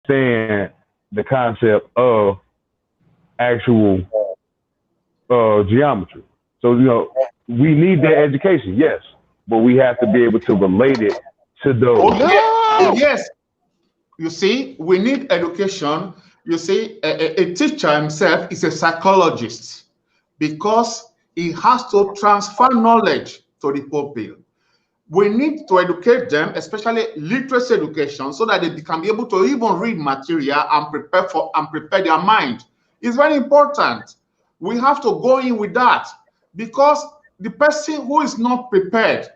understand the concept of actual geometry. So we need that education, yes, but we have to be able to relate it to Oh those. yeah, oh No. yes. You see, we need education. You see, a teacher himself is a psychologist because he has to transfer knowledge to the pupil. We need to educate them, especially literacy education, so that they can be able to even read material and prepare their mind. It's very important. We have to go in with that because the person who is not prepared,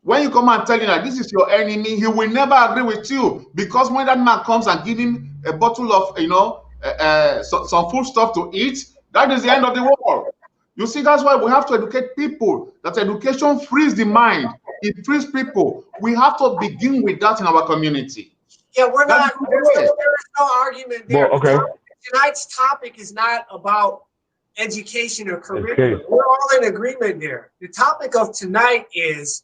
when you come and tell him that this is your enemy, he will never agree with you because when that man comes and give him a bottle of, some food stuff to eat, that is the end of the world. You see, that's why we have to educate people. That education frees the mind. It frees people. We have to begin with that in our community. Yeah, we're That is not. the way. There is no argument Well, there. okay, Tonight's topic is not about education or curriculum. education. We're all in agreement there. The topic of tonight is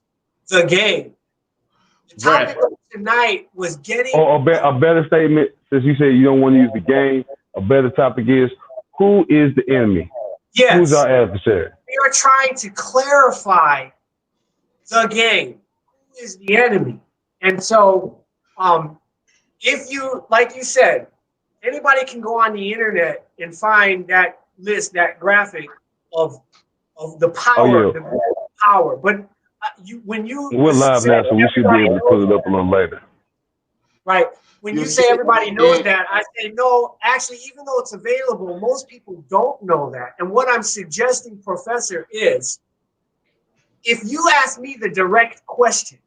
the game. The Right. topic of tonight was getting. Or a better statement, since you said you don't want to use the game, a better topic is who is the enemy? Who's Yes, our adversary? we are trying to clarify the game. Who is the enemy? And so, if you, like you said, anybody can go on the internet and find that list, that graphic of the Oh power, yeah, the power. But when you we're live say now, so we should be everybody able to knows, pull it up a little later. right? When You you say see, everybody knows eh, that, I say no. Actually, even though it's available, most people don't know that. And what I'm suggesting, Professor, is if you ask me the direct question,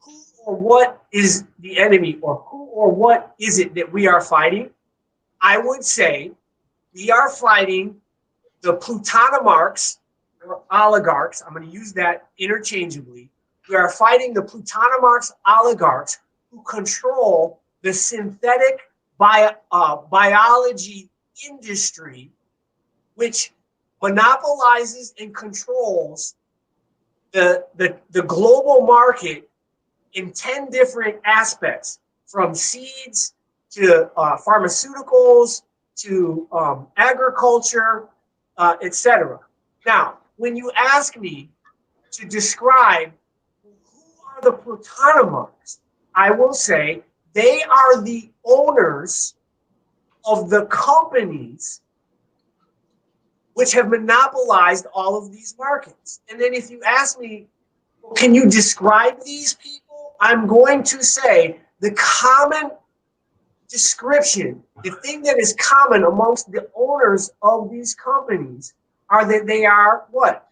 who or what is the enemy, or who or what is it that we are fighting? I would say we are fighting the plutonimarchs or oligarchs. I'm going to use that interchangeably. We are fighting the plutonimarchs oligarchs who control the synthetic biology industry, which monopolizes and controls the global market in 10 different aspects, from seeds to pharmaceuticals to agriculture, etc. Now, when you ask me to describe who are the plutonimarchs, I will say they are the owners of the companies which have monopolized all of these markets. And then if you ask me, well, can you describe these people? I'm going to say the common description, the thing that is common amongst the owners of these companies are that they are what?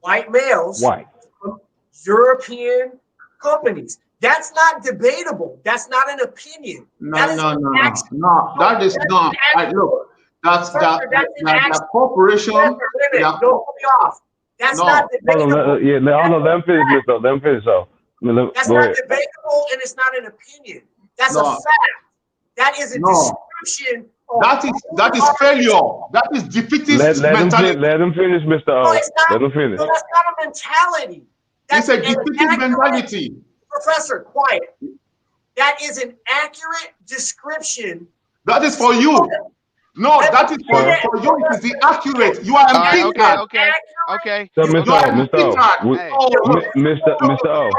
White males White. from European companies. That's not debatable. That's not an opinion. no, That is no, an no, no, action. no. That is That's not. an I action. look. That's Professor, that's an that action. corporation. Professor, wait a minute. That, Don't cut me off. That's not no, Hold on, debatable. yeah, hold on, That's let him a finish, fact. Mister. Let him finish. So, That's go not ahead. debatable, and it's not an opinion. That's a no, fact. That is a no. description of That is who that is are these. failure. That is defeatist mentality. Let him finish, Mister No, O. it's not. Let him finish. No, that's not a mentality. It's That's a an defeatist accurate, mentality. Professor, quiet. That is an accurate description. That is for you. No, Let that me is So, finish, for you. It is the Professor. accurate. You are That All right. is Okay. an embittered. Okay. accurate Okay. so You Mister are O, Okay. Mister O, embittered. Hey. Oh, look, Mister O.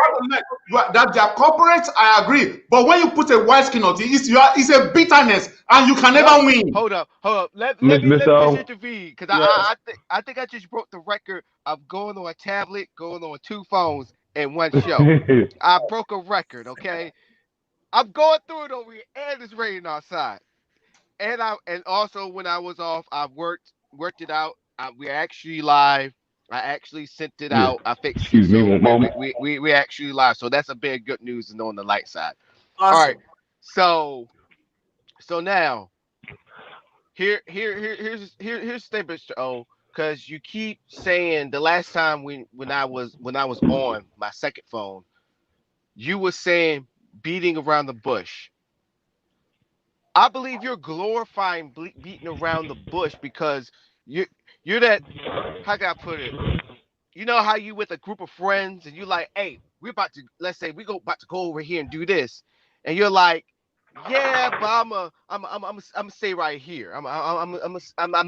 that they are corporate. I agree. But when you put a white skin on it, it's a bitterness, and you can No. never win. Hold up. Hold up. Let Mister me just O. intervene because Yes. I think I just broke the record of going on a tablet, going on two phones in one show. I broke a record. Okay. I'm going through it over here, and it's raining outside. And also when I was off, I worked it out. We're actually live. I actually sent it Yeah. out. I fixed it, Excuse me so one moment. we actually live. So that's a bit of good news and on the light side. All right. Awesome. So now here's the thing, Mr. O, because you keep saying the last time when I was on my second phone, you were saying beating around the bush. I believe you're glorifying beating around the bush because you you're that, how can I put it? You know how you with a group of friends and you like, hey, we're about to, let's say we go about to go over here and do this, and you're like, yeah, but I'm stay right here. I'm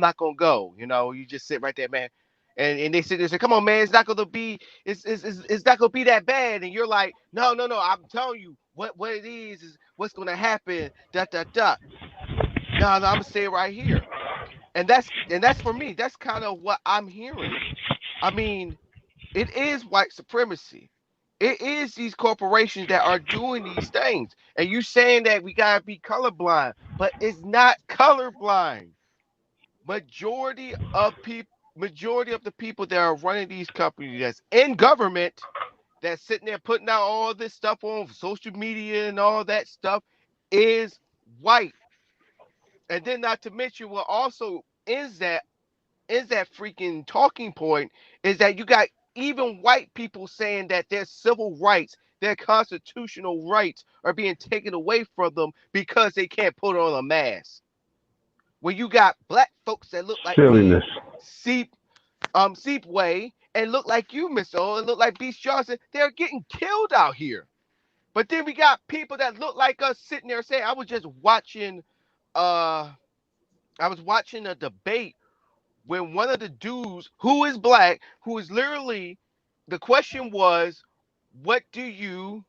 not gonna go. You know, you just sit right there, man. And they sit there and say, come on, man, it's not gonna be that bad. And you're like, no, I'm telling you what it is what's gonna happen. Da da da. No, I'm gonna stay right here. And that's for me. That's kind of what I'm hearing. I mean, it is white supremacy. It is these corporations that are doing these things. And you saying that we gotta be colorblind, but it's not colorblind. Majority of the people that are running these companies that's in government, that's sitting there putting out all this stuff on social media and all that stuff is white. And then not to mention what also is that freaking talking point is that you got even white people saying that their civil rights, their constitutional rights are being taken away from them because they can't put on a mask. When you got black folks that look like me, Silliness. Seepway, and look like you, Miss O, and look like Beast Johnson, they're getting killed out here. But then we got people that look like us sitting there saying, uh I was watching a debate when one of the dudes who is black, who is literally, the question was, what do you,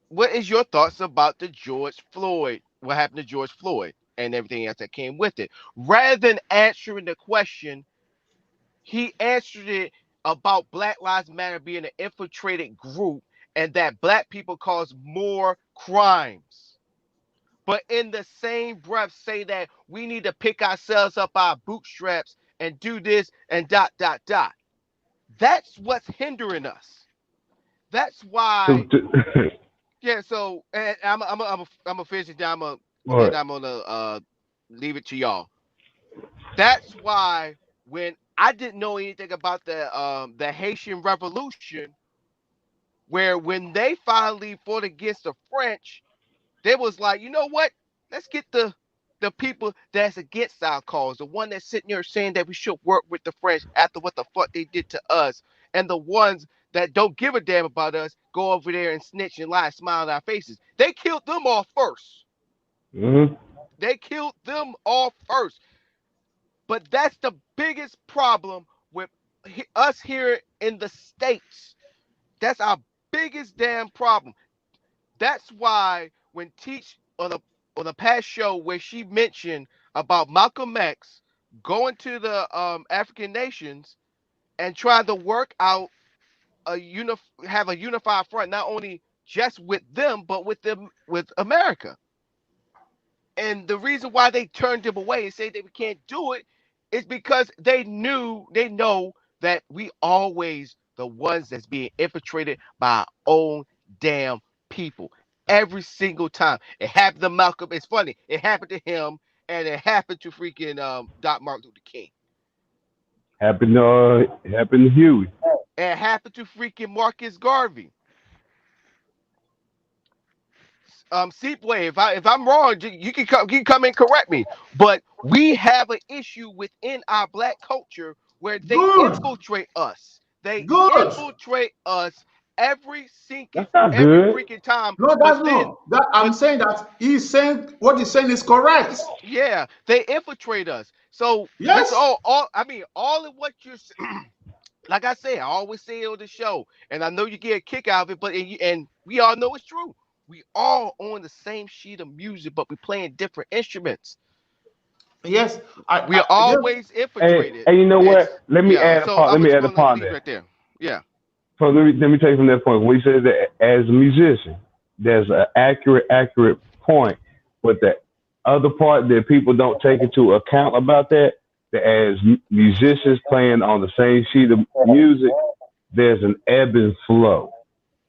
what is your thoughts about the George Floyd, what happened to George Floyd and everything else that came with it? Rather than answering the question, he answered it about Black Lives Matter being an infiltrated group and that black people cause more crimes. But in the same breath, say that we need to pick ourselves up our bootstraps and do this and dot dot dot. That's what's hindering us. That's To, why. to, Yeah. So, and I'm a finish it down. And what? I'm gonna leave it to y'all. That's why when I didn't know anything about the Haitian Revolution, where when they finally fought against the French, they was like, you know what? Let's get the people that's against our cause, the one that's sitting there saying that we should work with the French after what the fuck they did to us, and the ones that don't give a damn about us go over there and snitch and lie, smile in our faces. They killed them all first. Mm-hmm. They killed them all first. But that's the biggest problem with us here in the States. That's our biggest damn problem. That's why when Teach on a past show where she mentioned about Malcolm X going to the African nations and trying to work out have a unified front, not only just with them but with America. And the reason why they turned him away and say that we can't do it is because they know that we always the ones that's being infiltrated by our own damn people every single time. It happened to Malcolm. It's funny. It happened to him, and it happened to freaking Doc Martin Luther King. Happened to Huey. And it happened to freaking Marcus Garvey. Seepway, if I'm wrong, you can come and correct me. But we have an issue within our black culture where they Good, infiltrate us. They good. infiltrate us every sinking That's not every good. freaking time. No, But that's then, no. That I'm but saying that he's saying what he's saying is correct. yeah, they infiltrate us. So Mr. Yes. O, all of what you're like I said, I always say it on the show, and I know you get a kick out of it, but and we all know it's true. We all on the same sheet of music, but we playing different instruments. Yes. We are Yes. always Hey, infiltrated. hey, you know And what? Let me yeah, add a so part. Let I'm me just add a gonna part leave it there. right there. Yeah. So let me take from that point. When he says that as a musician, there's an accurate point, but the other part that people don't take into account about that as musicians playing on the same sheet of music, there's an ebb and flow.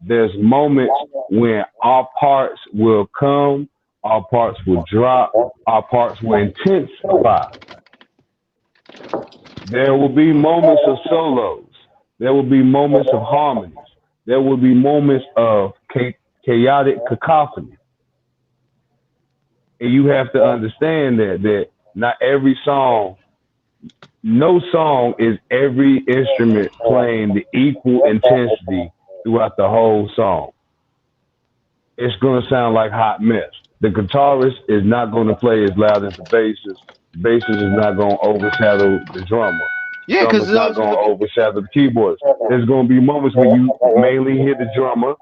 There's moments when our parts will come, our parts will drop, our parts will intensify. There will be moments of solos. There will be moments of harmonies. There will be moments of chaotic cacophony. And you have to understand that not every song, no song is every instrument playing the equal intensity throughout the whole song. It's going to sound like hot mess. the guitarist is not going to play as loud as the bassist. Bassist is not going to overshadow the drummer. Yeah, because Drummer's not those are going the to overshadow the keyboardist. There's going to be moments when you mainly hear the drummer,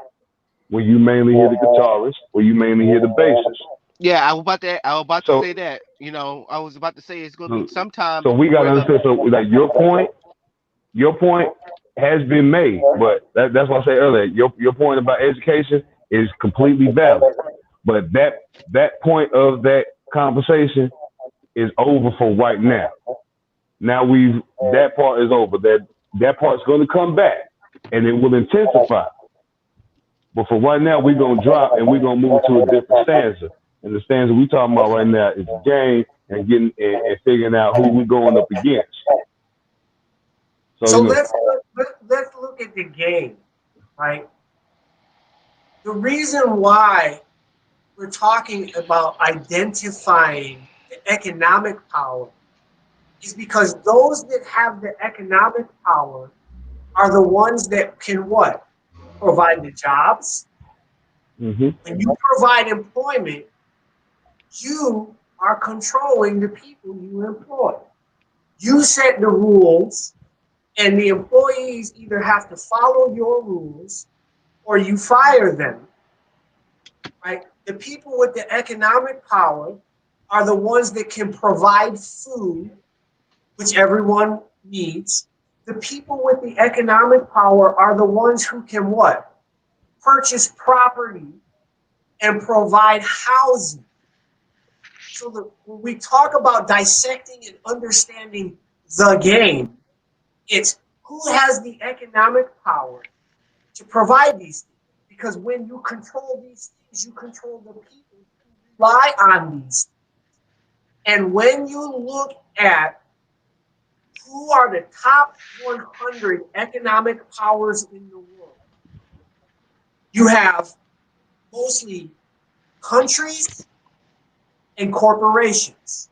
when you mainly hear the guitarist, or you mainly hear the bassist. yeah. I was about to So, say that. I was about to say it's going to be so sometimes so we got to where the understand. So, like your point has been made, but that's what I said earlier. Your point about education is completely valid, but that point of that conversation is over for right now. Now that part is over. That part's going to come back, and it will intensify. But for right now, we're gonna drop and we're gonna move to a different stanza. And the stanza we talking about right now is the game and getting and figuring out who we're going up against. So So let's look at the game, right? The reason why we're talking about identifying the economic power is because those that have the economic power are the ones that can what? Provide the jobs. hmm When you provide employment, you are controlling the people you employ. You set the rules, and the employees either have to follow your rules or you fire them, right? The people with the economic power are the ones that can provide food, which everyone needs. The people with the economic power are the ones who can what? Purchase property and provide housing. So when we talk about dissecting and understanding the game, it's who has the economic power to provide these things. Because when you control these things, you control the people who rely on these things. And when you look at who are the top 100 economic powers in the world, you have mostly countries and corporations.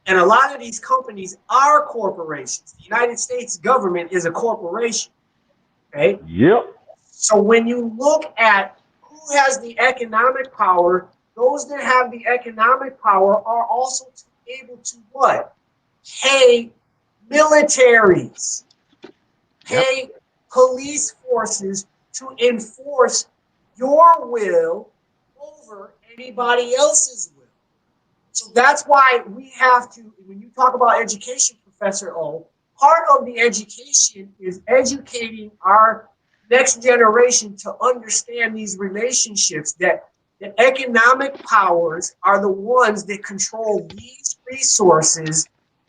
And a lot of these companies are corporations. The United States government is a corporation. Okay. Yep. So when you look at who has the economic power, those that have the economic power are also able to what? Pay militaries, yep. pay police forces to enforce your will over anybody else's will. So that's why we have to, when you talk about education, Professor O, part of the education is educating our next generation to understand these relationships, that the economic powers are the ones that control these resources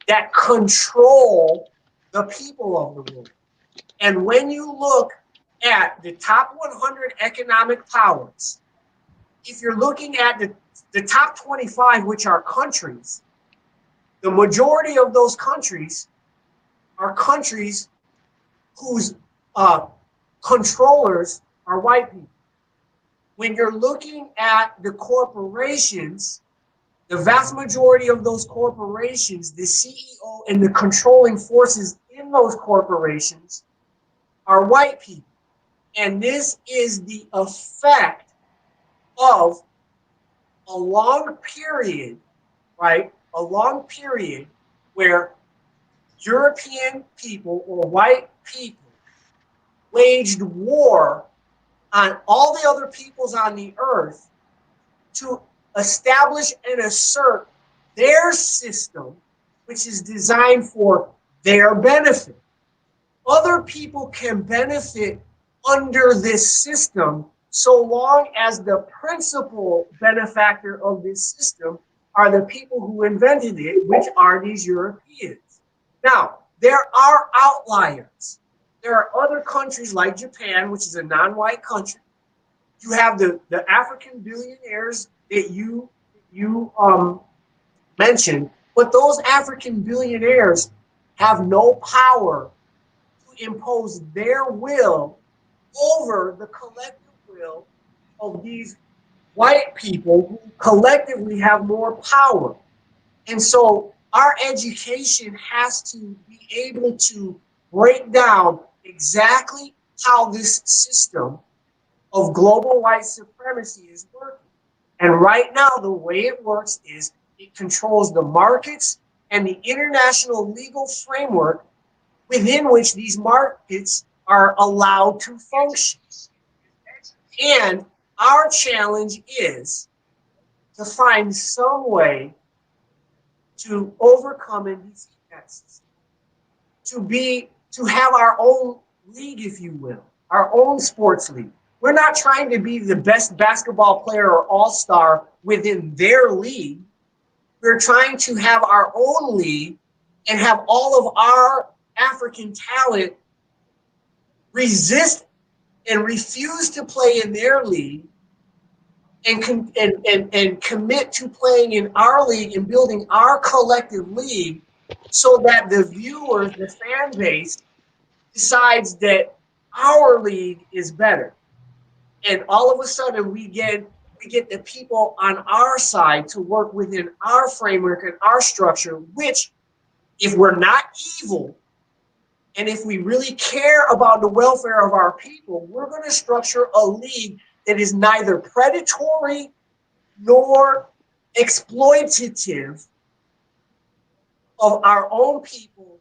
that control the people of the world. And when you look at the top 100 economic powers, if you're looking at the top 25, which are countries, the majority of those countries are countries whose controllers are white people. When you're looking at the corporations, the vast majority of those corporations, the CEO and the controlling forces in those corporations are white people. And this is the effect of a long period, right? A long period where European people or white people waged war on all the other peoples on the earth to establish and assert their system, which is designed for their benefit. Other people can benefit under this system so long as the principal benefactor of this system are the people who invented it, which are these Europeans. Now, there are outliers. There are other countries like Japan, which is a non-white country. You have the African billionaires that you mentioned, but those African billionaires have no power to impose their will over the collective will of these white people who collectively have more power. And so our education has to be able to break down exactly how this system of global white supremacy is working. And right now, the way it works is it controls the markets and the international legal framework within which these markets are allowed to function. And our challenge is to find some way to overcome these tests, to have our own league, if you will, our own sports league. We're not trying to be the best basketball player or all-star within their league. We're trying to have our own league and have all of our African talent resist and refuse to play in their league and commit to playing in our league and building our collective league so that the viewers, the fan base, decides that our league is better. And all of a sudden we get the people on our side to work within our framework and our structure, which, if we're not evil, and if we really care about the welfare of our people, we're going to structure a league that is neither predatory nor exploitative of our own people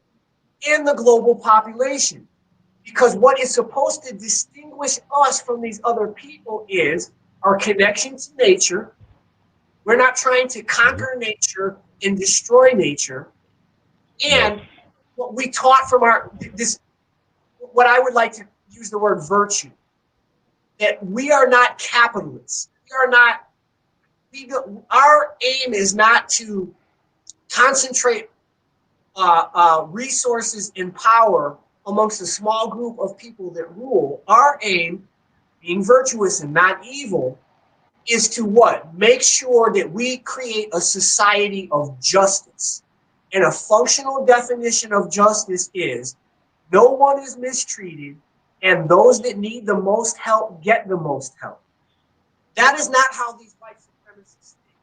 and the global population. Because what is supposed to distinguish us from these other people is our connection to nature. We're not trying to conquer nature and destroy nature. And what we taught from what I would like to use the word virtue, that we are not capitalists. Our aim is not to concentrate resources and power amongst a small group of people that rule. Our aim, being virtuous and not evil, is to what? Make sure that we create a society of justice. And a functional definition of justice is no one is mistreated and those that need the most help get the most help. That is not how these white supremacists think.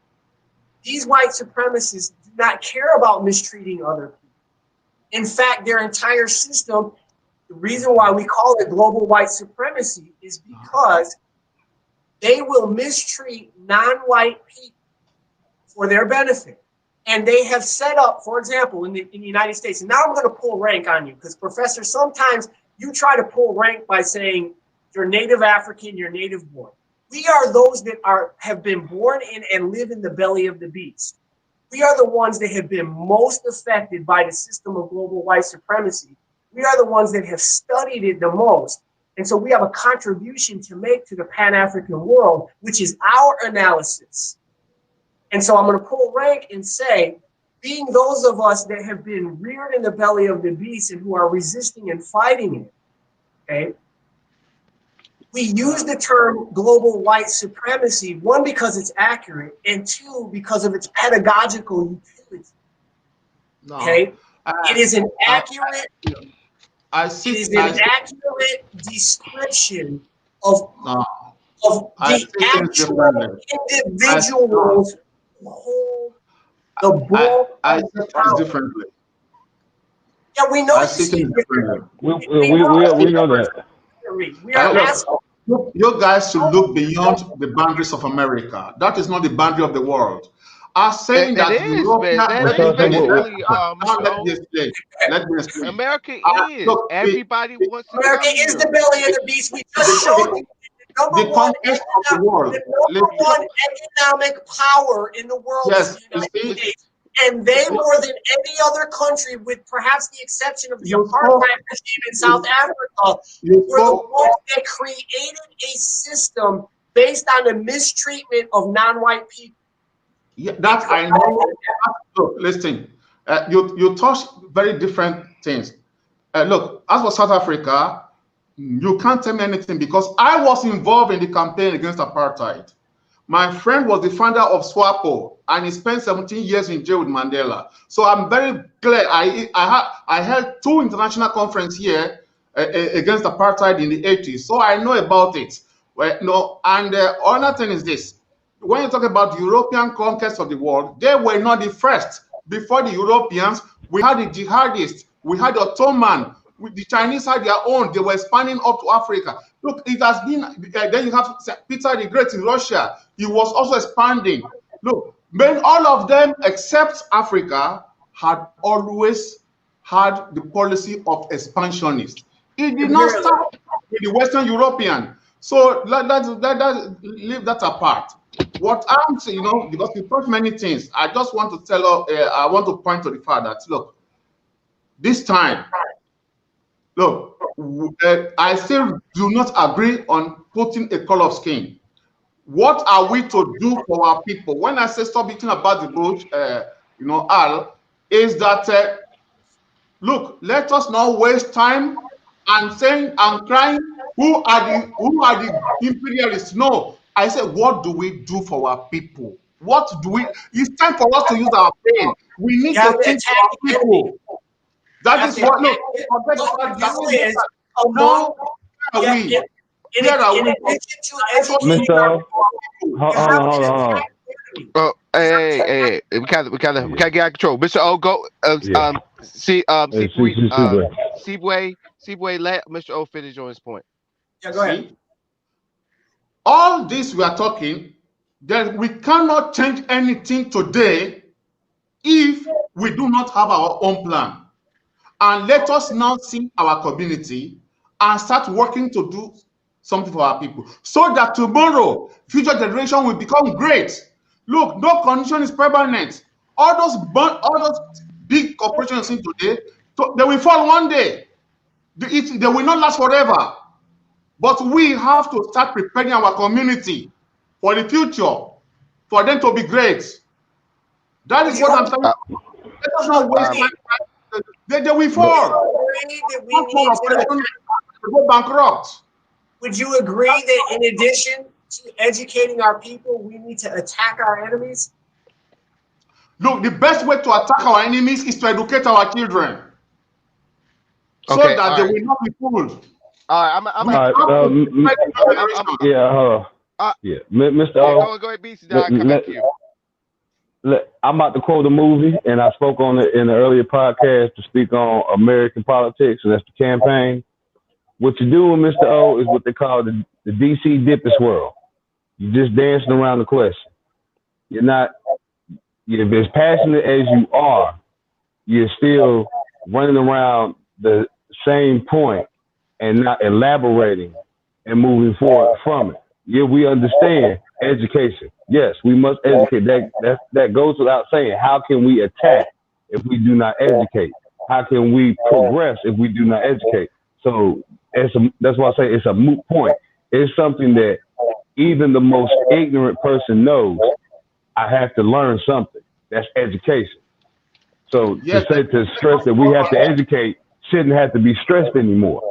These white supremacists do not care about mistreating other people. In fact, their entire system, the reason why we call it global white supremacy is because they will mistreat non-white people for their benefit. And they have set up, for example, in the United States, and now I'm going to pull rank on you, because, Professor, sometimes you try to pull rank by saying you're native African, you're native born. We are those that have been born in and live in the belly of the beast. We are the ones that have been most affected by the system of global white supremacy. We are the ones that have studied it the most. And so we have a contribution to make to the Pan-African world, which is our analysis. And so I'm going to pull rank and say, being those of us that have been reared in the belly of the beast and who are resisting and fighting it, okay, we use the term global white supremacy, one, because it's accurate, and two, because of its pedagogical utility. Okay? It is an accurate, accurate description of the actual individuals who hold the bulk of the power. Differently. Yeah, we know it's differently. We know that. We are asking. You guys should look beyond the boundaries of America. That is not the boundary of the world. I'm saying that let me explain. America is. Everybody wants to America is the belly of the beast. We just showed you. The number one economic power in the world is the United States. And they, more than any other country, with perhaps the exception of the apartheid regime in South Africa, were the ones that created a system based on the mistreatment of non-white people. Yeah, that I know. Look, listen, you touch very different things. Look, as for South Africa, you can't tell me anything because I was involved in the campaign against apartheid. My friend was the founder of SWAPO, and he spent 17 years in jail with Mandela. So I'm very clear. I held 2 international conferences here against apartheid in the 80s. So I know about it. Well, no, and another thing is this. When you talk about European conquest of the world, they were not the first. Before the Europeans, we had the jihadists, we had the Ottoman, the Chinese had their own. They were expanding up to Africa. Look, it has been. Then you have Peter the Great in Russia. He was also expanding. Look, all of them except Africa had always had the policy of expansionist. It did not start with the Western European. So leave that apart. What I'm saying, because we touch many things, I just want to I want to point to the fact that, look, this time, look, I still do not agree on putting a color of skin. What are we to do for our people? When I say stop beating about the bush, Al, is that, look, let us not waste time and saying and crying, who are the imperialists? No, I said, what do we do for our people? What do we? It's time for us to use our brain. We need to think for our people. That is what. Look, Mr. Hold on. Oh, hey, we gotta get out of control. Mr. O, go. Seabway, let Mr. O finish on his point. Yeah, go ahead. See? All this we are talking, that we cannot change anything today if we do not have our own plan. And let us now see our community and start working to do something for our people, so that tomorrow future generation will become great. Look, no condition is permanent. All those big corporations in today, they will fall one day. They will not last forever. But we have to start preparing our community for the future, for them to be great. That is what I'm saying. Let us not waste time. They will fall. Go bankrupt. Would you agree that in addition to educating our people, we need to attack our enemies? Look, the best way to attack our enemies is to educate our children, so that they will not be fooled. Mr. O. Go ahead, BC. I'm about to quote a movie, and I spoke on it in the earlier podcast to speak on American politics, and that's the campaign. What you're doing, Mr. O, is what they call the DC dip swirl. You're just dancing around the question. You're not, if as passionate as you are, you're still running around the same point and not elaborating and moving forward from it. Yeah, we understand education. Yes, we must educate. That goes without saying. How can we attack if we do not educate? How can we progress if we do not educate? So that's why I say it's a moot point. It's something that even the most ignorant person knows. I have to learn something. That's education. So to stress that we have to educate shouldn't have to be stressed anymore.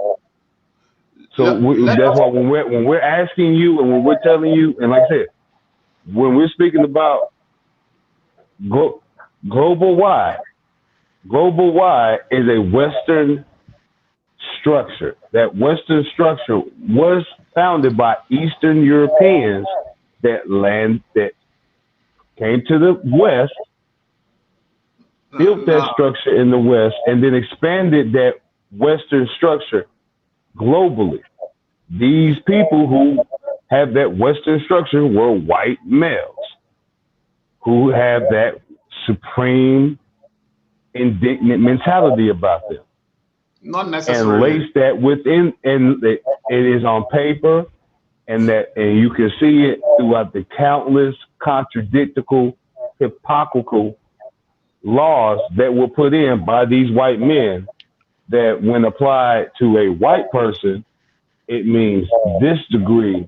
So that's why when we're asking you and when we're telling you, and like I said, when we're speaking about global Y is a Western structure. That Western structure was founded by Eastern Europeans that came to the West, built that structure in the West, and then expanded that Western structure globally. These people who have that Western structure were white males who have that supreme indignant mentality about them. Not necessarily. And lace that within, and it is on paper, and you can see it throughout the countless contradictory, hypocritical laws that were put in by these white men that when applied to a white person, it means this degree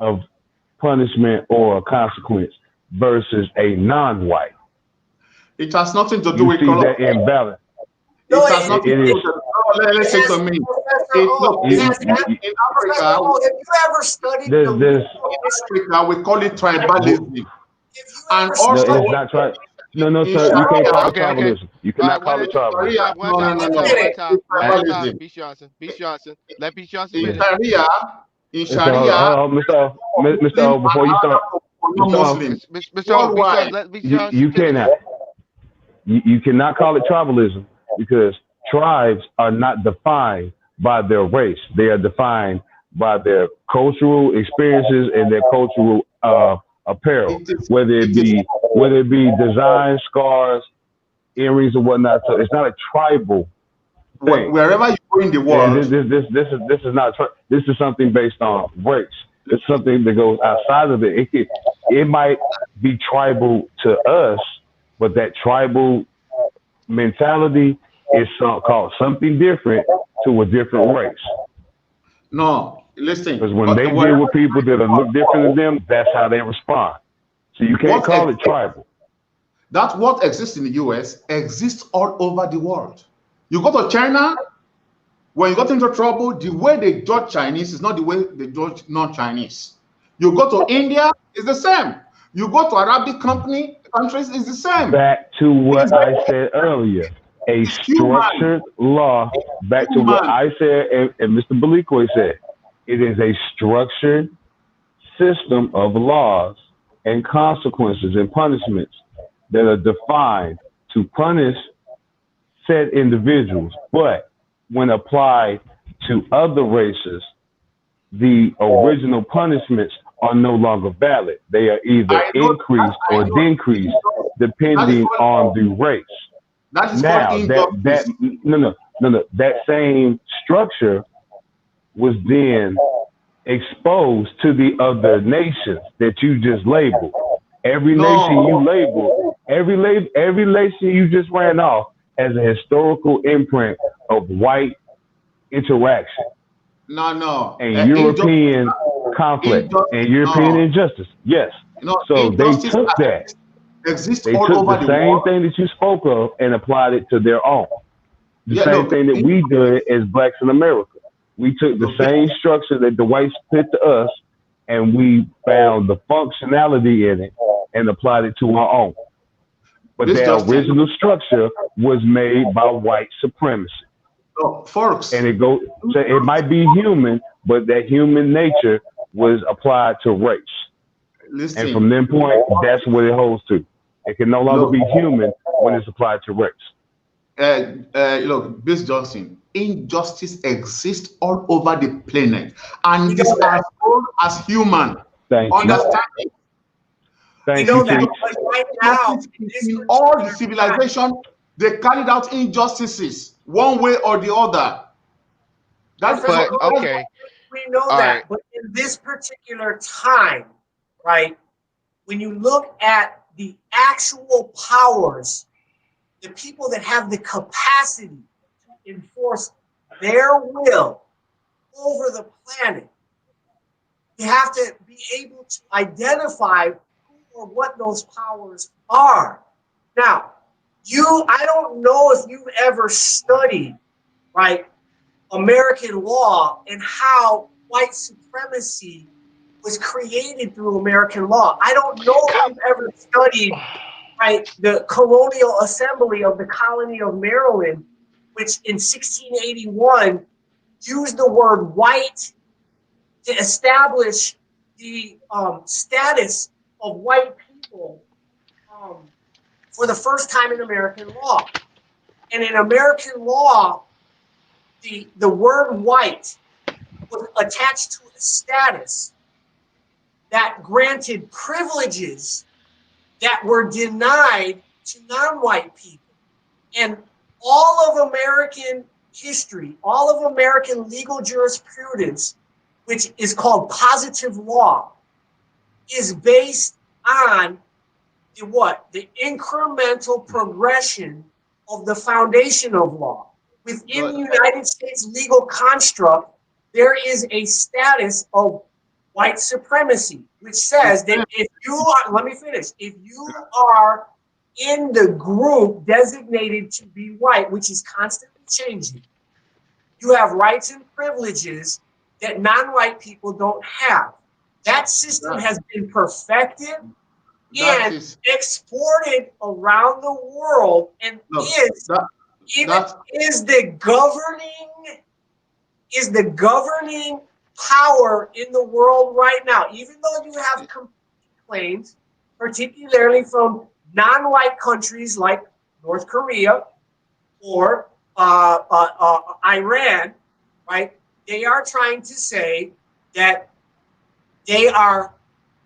of punishment or consequence versus a non-white. It has nothing to do with color. That imbalance. It has nothing to do with let's say to me. In Africa, have you ever studied Africa, we call it tribalism. And also, it's not No, sir. You can't call it tribalism. You cannot call it tribalism. No. Beach Johnson. Let Beach Johnson finish. In Sharia, Mr. O, before you start, Mr. O, let Beach Johnson. You cannot. You cannot call it tribalism because tribes are not defined by their race. They are defined by their cultural experiences and their cultural apparel, It is. whether it It is. be design, scars, earrings, or whatnot. So it's not a tribal thing. Wherever you go in the And world, this is not this is something based on race. It's something that goes outside of it. It might be tribal to us, but that tribal mentality is called something different to a different race. no, listen. Because when they deal with people that are look different than them, that's how they respond. So you can't call it tribal. That's what exists in the US exists all over the world. You go to China, when you got into trouble, the way they judge Chinese is not the way they judge non-Chinese. You go to India, it's the same. You go to Arabic countries, it's the same. Back to what I said earlier, a structured law. Back to what I said and Mr. Balikwe said. It is a structured system of laws and consequences and punishments that are defined to punish said individuals. But when applied to other races, the original punishments are no longer valid. They are either increased or decreased depending on the race. That is Now, called that same structure was then exposed to the other nations that you just labeled. Every nation you labeled, every nation you just ran off as a historical imprint of white interaction. And European conflict and European injustice. Yes. So they took that. They took the same thing that you spoke of and applied it to their own. The same thing that we did as blacks in America. We took the same structure that the whites put to us and we found the functionality in it and applied it to our own. But the original structure was made by white supremacy. Folks. And so it might be human, but that human nature was applied to race. Listen, and from that point, that's what it holds to. It can no longer be human when it's applied to race. Look, Bill Johnson, injustice exists all over the planet, and it is as old as human. Thank Understand you. it? Thank you know you, that Keith. right now, in all the civilization, they carried out injustices one way or the other. That's okay. We know All that, right. but in this particular time, right? When you look at the actual powers, the people that have the capacity to enforce their will over the planet, you have to be able to identify who or what those powers are. Now, I don't know if you've ever studied, right, American law and how white supremacy was created through American law. I don't know if you've ever studied, right, the Colonial Assembly of the Colony of Maryland, which in 1681 used the word white to establish the status of white people for the first time in American law. And in American law, the word white was attached to a status that granted privileges that were denied to non-white people. And all of American history, all of American legal jurisprudence, which is called positive law, is based on the incremental progression of the foundation of law. Within the United States legal construct, there is a status of white supremacy, which says that if you are, let me finish, if you are in the group designated to be white, which is constantly changing, you have rights and privileges that non-white people don't have. That system has been perfected and exported around the world and is the governing power in the world right now. Even though you have claims, particularly from non-white countries like North Korea or Iran, right? They are trying to say that they are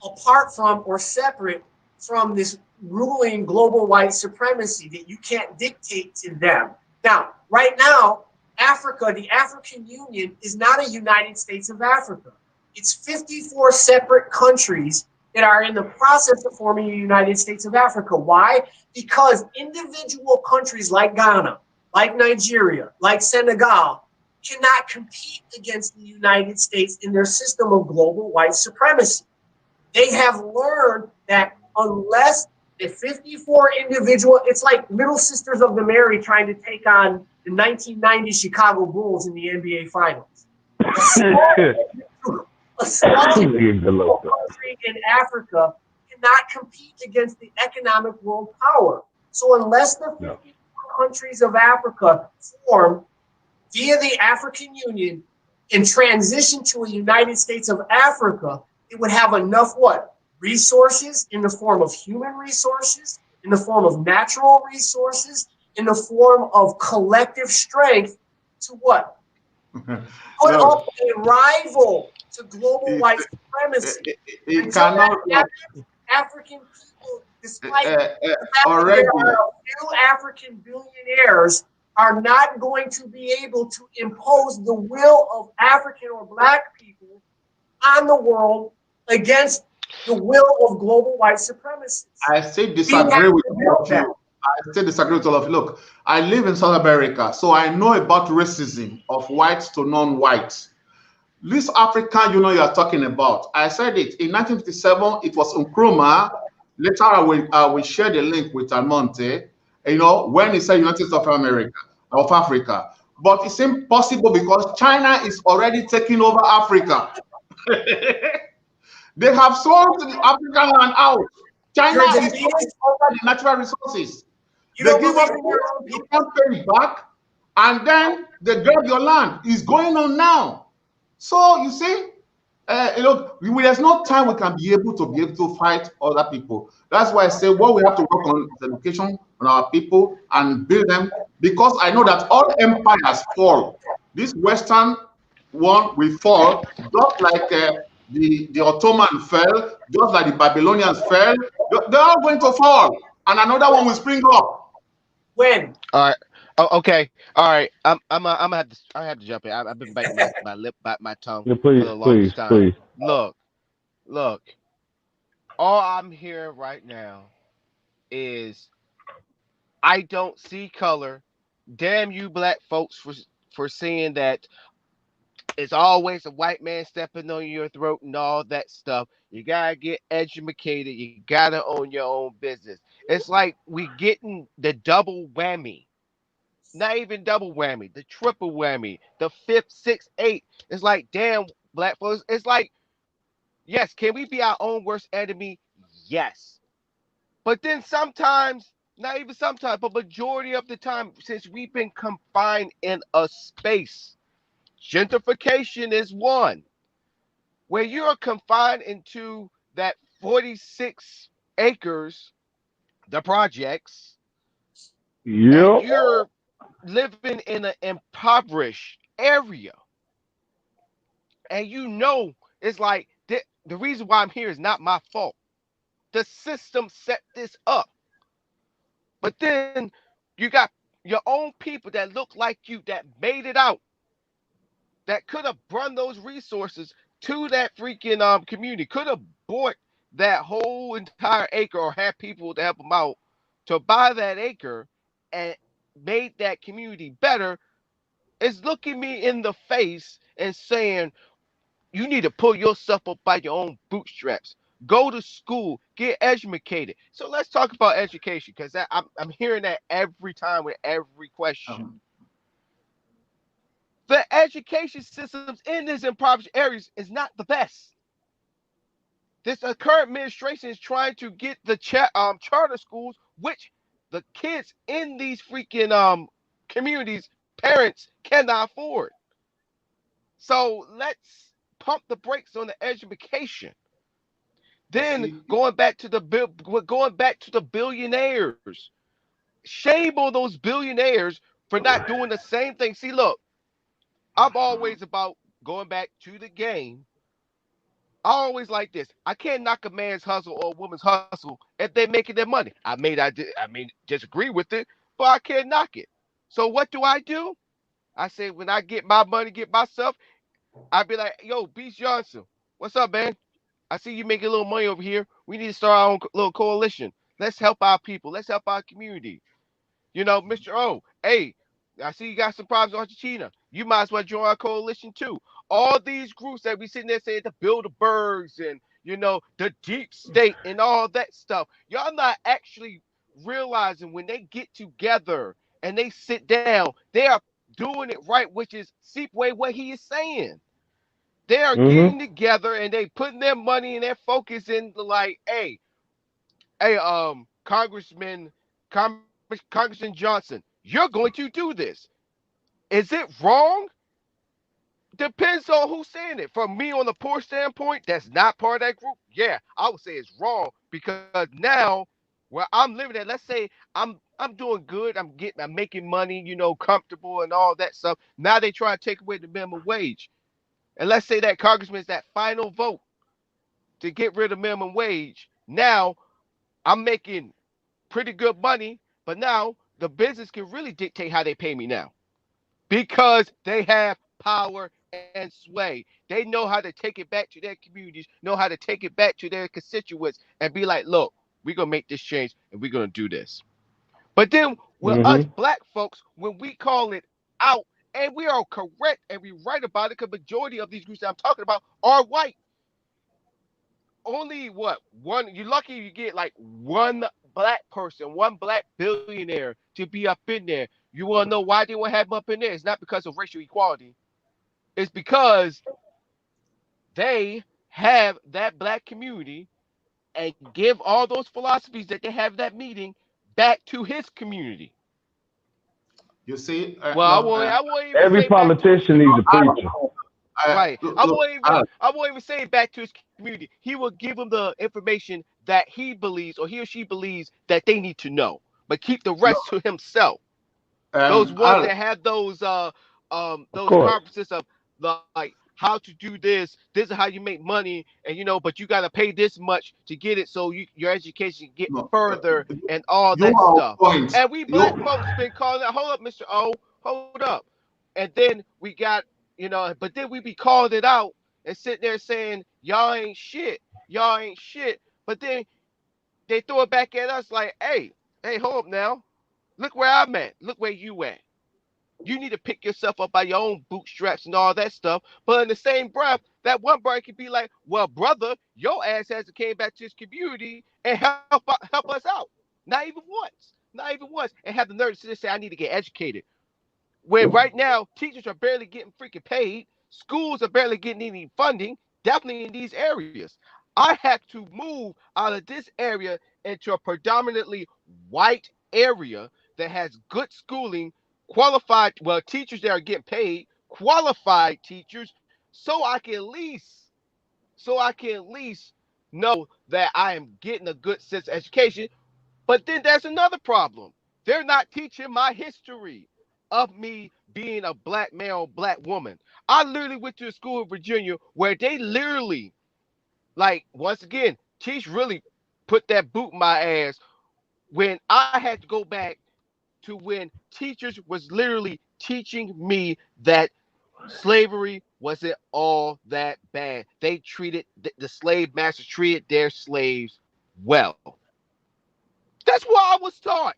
apart from or separate from this ruling global white supremacy, that you can't dictate to them. Now, right now, Africa, the African Union, is not a United States of Africa. It's 54 separate countries that are in the process of forming a United States of Africa. Why? Because individual countries like Ghana, like Nigeria, like Senegal, cannot compete against the United States in their system of global white supremacy. They have learned that unless the 54 individual, it's like Little Sisters of the Mary trying to take on the 1990 Chicago Bulls in the NBA Finals. A small country in Africa cannot compete against the economic world power. So unless the 54 countries of Africa form via the African Union and transition to a United States of Africa, it would have enough what? Resources in the form of human resources, in the form of natural resources, in the form of collective strength to what? Put up a rival to global white supremacy. African people, despite the fact that there are a few African billionaires, are not going to be able to impose the will of African or Black people on the world against the will of global white supremacists. I still disagree with all of you. I still disagree with all of you. Look, I live in South America, so I know about racism of whites to non-whites. This African Union you are talking about, I said it in 1957. It was Nkrumah. Later, I will share the link with Almonte. You know, when he said United States of America, of Africa, but it's impossible because China is already taking over Africa. They have sold the African land out. China is taking over the natural resources. They give us, you can't pay it back, and then they grab your land. It's going on now. So you see, look, there's no time we can be able to fight other people. That's why I say what we have to work on is education on our people and build them, because I know that all empires fall. This Western one will fall, just like the Ottoman fell, just like the Babylonians fell. They're all going to fall, and another one will spring up. When? All right. Oh, okay. All right. I'm gonna have to. I have to jump in. I've been biting my lip, biting my tongue for the longest time. Please. Look. All I'm hearing right now is I don't see color. Damn you, Black folks, for saying that it's always a white man stepping on your throat and all that stuff. You gotta get educated. You gotta own your own business. It's like we getting the double whammy. Not even double whammy, the triple whammy, the 5th, 6th, 8th. It's like, damn, Black folks. It's like, yes, can we be our own worst enemy? Yes. But then sometimes, not even sometimes, but majority of the time, since we've been confined in a space, gentrification is one, where you're confined into that 46 acres, the projects, and you're living in an impoverished area, and you know it's like the reason why I'm here is not my fault. The system set this up, but then you got your own people that look like you that made it out, that could have brought those resources to that freaking community, could have bought that whole entire acre or had people to help them out to buy that acre and made that community better, is looking me in the face and saying, you need to pull yourself up by your own bootstraps. Go to school, get educated. So let's talk about education, because I'm hearing that every time with every question. The education systems in these impoverished areas is not the best. This current administration is trying to get the charter schools, which the kids in these freaking communities, parents cannot afford. So let's pump the brakes on the education. Then going back to the billionaires. Shame on those billionaires for not doing the same thing. See, look, I'm always about going back to the game. I always like this. I can't knock a man's hustle or a woman's hustle if they're making their money. I mean, disagree with it, but I can't knock it. So what do? I say when I get my money, get myself, I be like, yo, Beast Johnson, what's up, man? I see you making a little money over here. We need to start our own little coalition. Let's help our people. Let's help our community. You know, Mr. O, hey, I see you got some problems in Argentina. You might as well join our coalition too. All these groups that we sitting there saying the Bilderbergs and, you know, the deep state and all that stuff. Y'all not actually realizing when they get together and they sit down, they are doing it right, which is Seepway what he is saying. They are getting together and they putting their money and their focus in like, hey, Congressman Johnson, you're going to do this. Is it wrong? Depends on who's saying it. From me on the poor standpoint, that's not part of that group. Yeah, I would say it's wrong because now where I'm living at, let's say I'm doing good, I'm making money, you know, comfortable and all that stuff. Now they try to take away the minimum wage. And let's say that congressman's that final vote to get rid of minimum wage. Now I'm making pretty good money, but now the business can really dictate how they pay me now because they have power and sway. They know how to take it back to their communities, know how to take it back to their constituents and be like, look, we're going to make this change and we're going to do this. But then with us black folks, when we call it out, and we are correct and we write about it, because majority of these groups that I'm talking about are white. Only one, you're lucky you get like one black person, one black billionaire to be up in there. You want to know why they want to have them up in there? It's not because of racial equality. It's because they have that black community and give all those philosophies that they have that meeting back to his community. You see, I won't even every politician needs a preacher. Right. I won't even say it back to his community. He will give them the information that he believes or he or she believes that they need to know, but keep the rest to himself. Those ones that have those conferences of like how to do this. This is how you make money, and you know, but you got to pay this much to get it, so your education can get further and all that stuff. And we black folks been calling it. Hold up, Mr. O. Hold up. And then we got, you know, but then we be calling it out and sitting there saying y'all ain't shit. Y'all ain't shit. But then they throw it back at us like, hey, hold up now. Look where I'm at. Look where you at. You need to pick yourself up by your own bootstraps and all that stuff. But in the same breath, that one brother could be like, well, brother, your ass hasn't came back to his community and help us out. Not even once. And have the nerve to say, I need to get educated. Where right now, teachers are barely getting freaking paid. Schools are barely getting any funding, definitely in these areas. I have to move out of this area into a predominantly white area that has good schooling, qualified, teachers that are getting paid, qualified teachers, so I can at least know that I am getting a good sense of education. But then there's another problem. They're not teaching my history of me being a black male, black woman. I literally went to a school in Virginia where they literally, like, once again, teach really put that boot in my ass when I had to go back to when teachers was literally teaching me that slavery wasn't all that bad. They treated the slave masters treated their slaves well. That's what I was taught.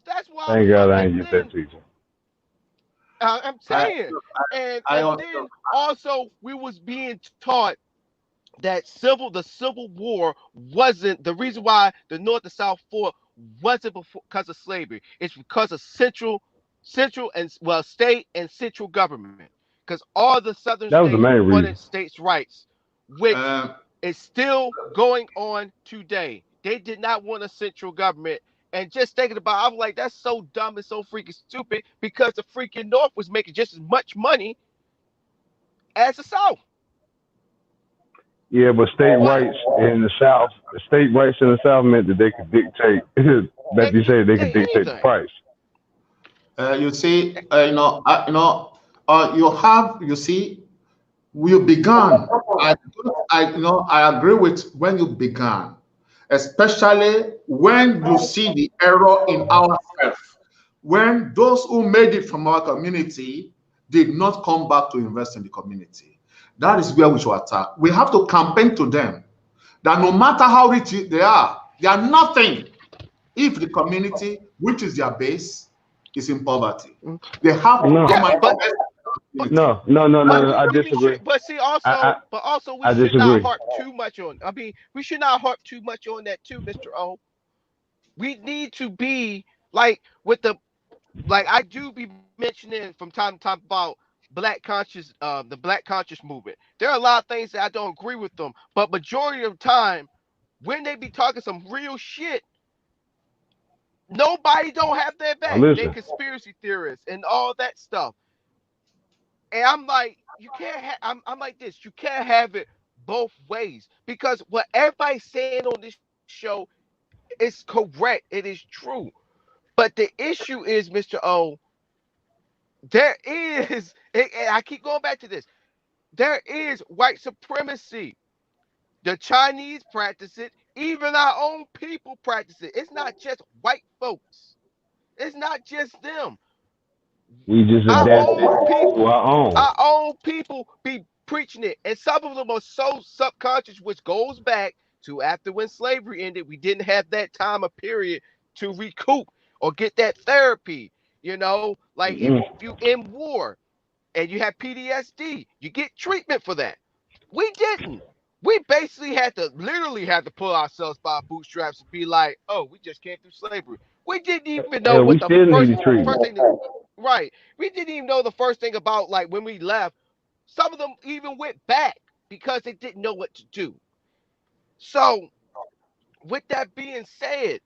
That's why. Thank God I ain't get that teacher. I'm saying, and then also we was being taught that the Civil War wasn't the reason why the North and South fought wasn't because of slavery. It's because of central and state and central government. Because all the southern states wanted states' rights, which is still going on today. They did not want a central government. And just thinking about it, I was like, that's so dumb and so freaking stupid because the freaking North was making just as much money as the South. Yeah, but state rights in the South meant that they could dictate, that you say they could dictate the price. You see, you see, you began. I agree with when you began, especially when you see the error in ourselves. When those who made it from our community did not come back to invest in the community. That is where we should attack. We have to campaign to them that no matter how rich they are nothing if the community, which is their base, is in poverty. They have to No. come and But- invest in the community. No. I really disagree. should, but see, also we I should not disagree. harp too much on. I mean, we should not harp too much on that too, Mr. O. We need to be like with the, like I do be mentioning from time to time about black conscious, the black conscious movement. There are a lot of things that I don't agree with them, but majority of the time, when they be talking some real shit, nobody don't have their back. They Listen. conspiracy theorists and all that stuff. And I'm like, you can't have, I'm like this, you can't have it both ways, because what everybody's saying on this show is correct. It is true. But the issue is, Mr. O, there is, and I keep going back to this, there is white supremacy. The Chinese practice it. Even our own people practice it. It's not just white folks. It's not just them. We just Our adapted own people, to our own. our own people be preaching it, and some of them are so subconscious, which goes back to after when slavery ended, we didn't have that time of period to recoup or get that therapy. You know, like if you in war and you have PTSD, you get treatment for that. We didn't. We basically literally had to pull ourselves by our bootstraps and be like, oh, we just came through slavery. We didn't even know Hell, we what the still need the treatment. first thing right. We didn't even know the first thing about, like, when we left. Some of them even went back because they didn't know what to do. So, with that being said,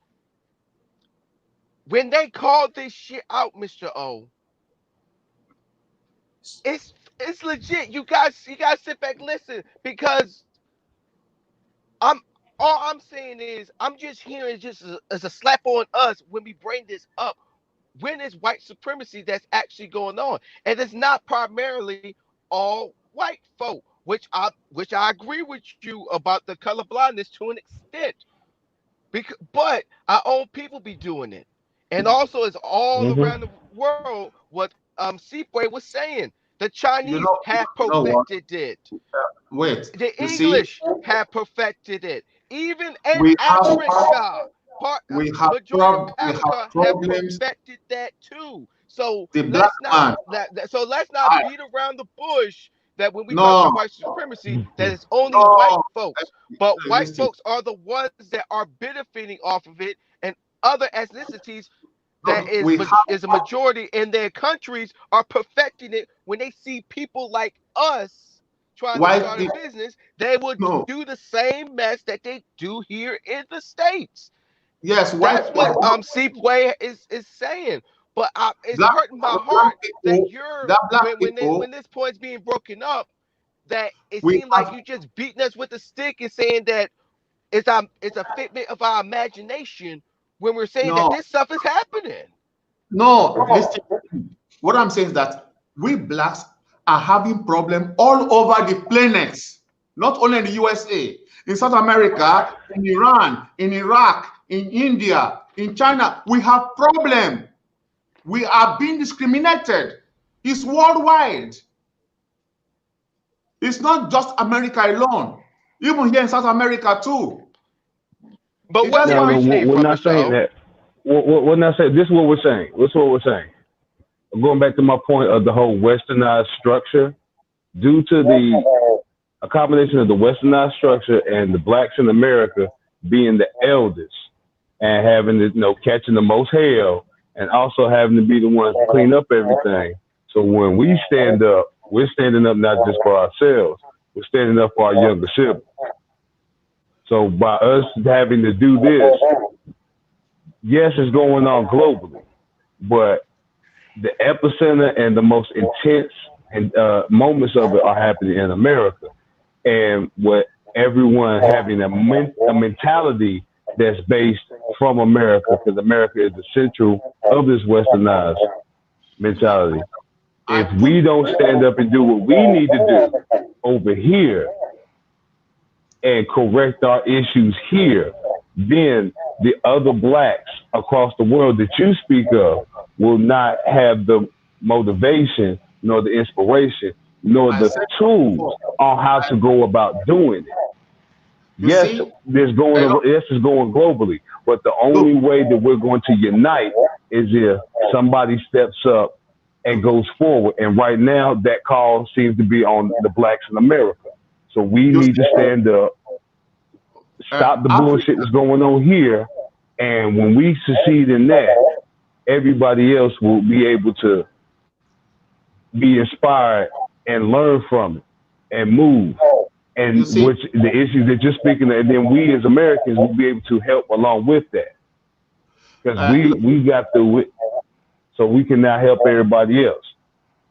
when they called this shit out, Mr. O, it's legit. You guys sit back and listen, because all I'm saying is I'm just hearing just as a slap on us when we bring this up. When it's white supremacy that's actually going on, and it's not primarily all white folk, which I agree with you about the colorblindness to an extent, but our own people be doing it, and also it's all around the world. What Seepway was saying, the Chinese have perfected it. Wait, The you English see, have perfected it. Even we in have Africa, we have majority of Africa have problems. perfected that too. So The black man. let's not beat around the bush that when we talk No, about white supremacy, that it's only no. white folks. But white Listen. folks are the ones that are benefiting off of it, and other ethnicities that is a majority in their countries are perfecting it. When they see people like us trying to start a business, they would do the same mess that they do here in the States. Yes, That's what Seepway is saying. But it's hurting my heart that when this point's being broken up, that it seems like you just beating us with a stick and saying that it's a figment of our imagination, when we're saying that this stuff is happening. No, listen. What I'm saying is that we blacks are having problem all over the planets, not only in the USA, in South America, in Iran, in Iraq, in India, in China. We have problem. We are being discriminated. It's worldwide. It's not just America alone. Even here in South America too. But what they originate we're from, not saying that. We're not saying. This is what we're saying. This is what we're saying. Going back to my point of the whole westernized structure, due to a combination of the westernized structure and the blacks in America being the eldest and having to, catching the most hell, and also having to be the ones to clean up everything. So when we stand up, we're standing up not just for ourselves, we're standing up for our younger siblings. So by us having to do this, yes, it's going on globally, but the epicenter and the most intense moments of it are happening in America. And what everyone having a mentality that's based from America, because America is the central of this westernized mentality. I If we don't stand up and do what we need to do over here and correct our issues here, then the other blacks across the world that you speak of will not have the motivation, nor the inspiration, nor I the said tools before, on how to go about doing it. you Yes, see, yes, it's going globally, but the look, only way that we're going to unite is if somebody steps up and look, goes forward. And right now, that call seems to be on the blacks in America. So we you need to see, stand up, stop the bullshit Africa, that's going on here, and when we succeed in that, everybody else will be able to be inspired and learn from it and move. you And see, which the issues that you're speaking of, and then we as Americans will be able to help along with that because look, we got through it, so we can now help everybody else.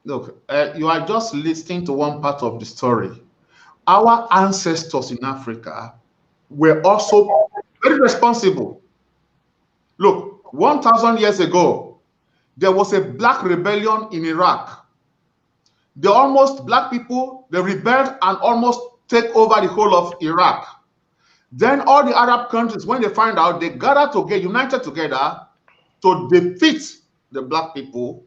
look, you are just listening to one part of the story. Our ancestors in Africa were also very responsible. Look, 1,000 years ago, there was a black rebellion in Iraq. Black people, they rebelled and almost take over the whole of Iraq. Then all the Arab countries, when they find out, they gathered together, united together to defeat the black people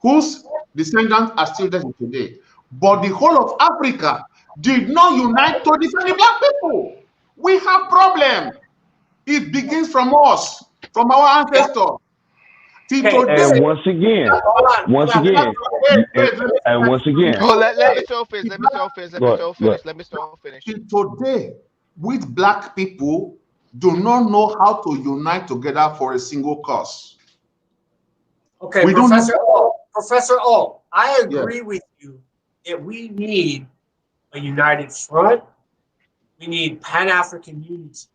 whose descendants are still there today. But the whole of Africa did not unite to defend the black people. We have problem. It begins from us, from our ancestors. Till Okay. today, And once again, Hold on. and once again, Oh, let me so finish. Let me so finish. Let me look, so look, finish. Let me so finish. till today, with black people do not know how to unite together for a single cause. Okay, We don't Professor know. O. Professor O, I Yeah. agree with you that we need a united front. We need Pan-African unity.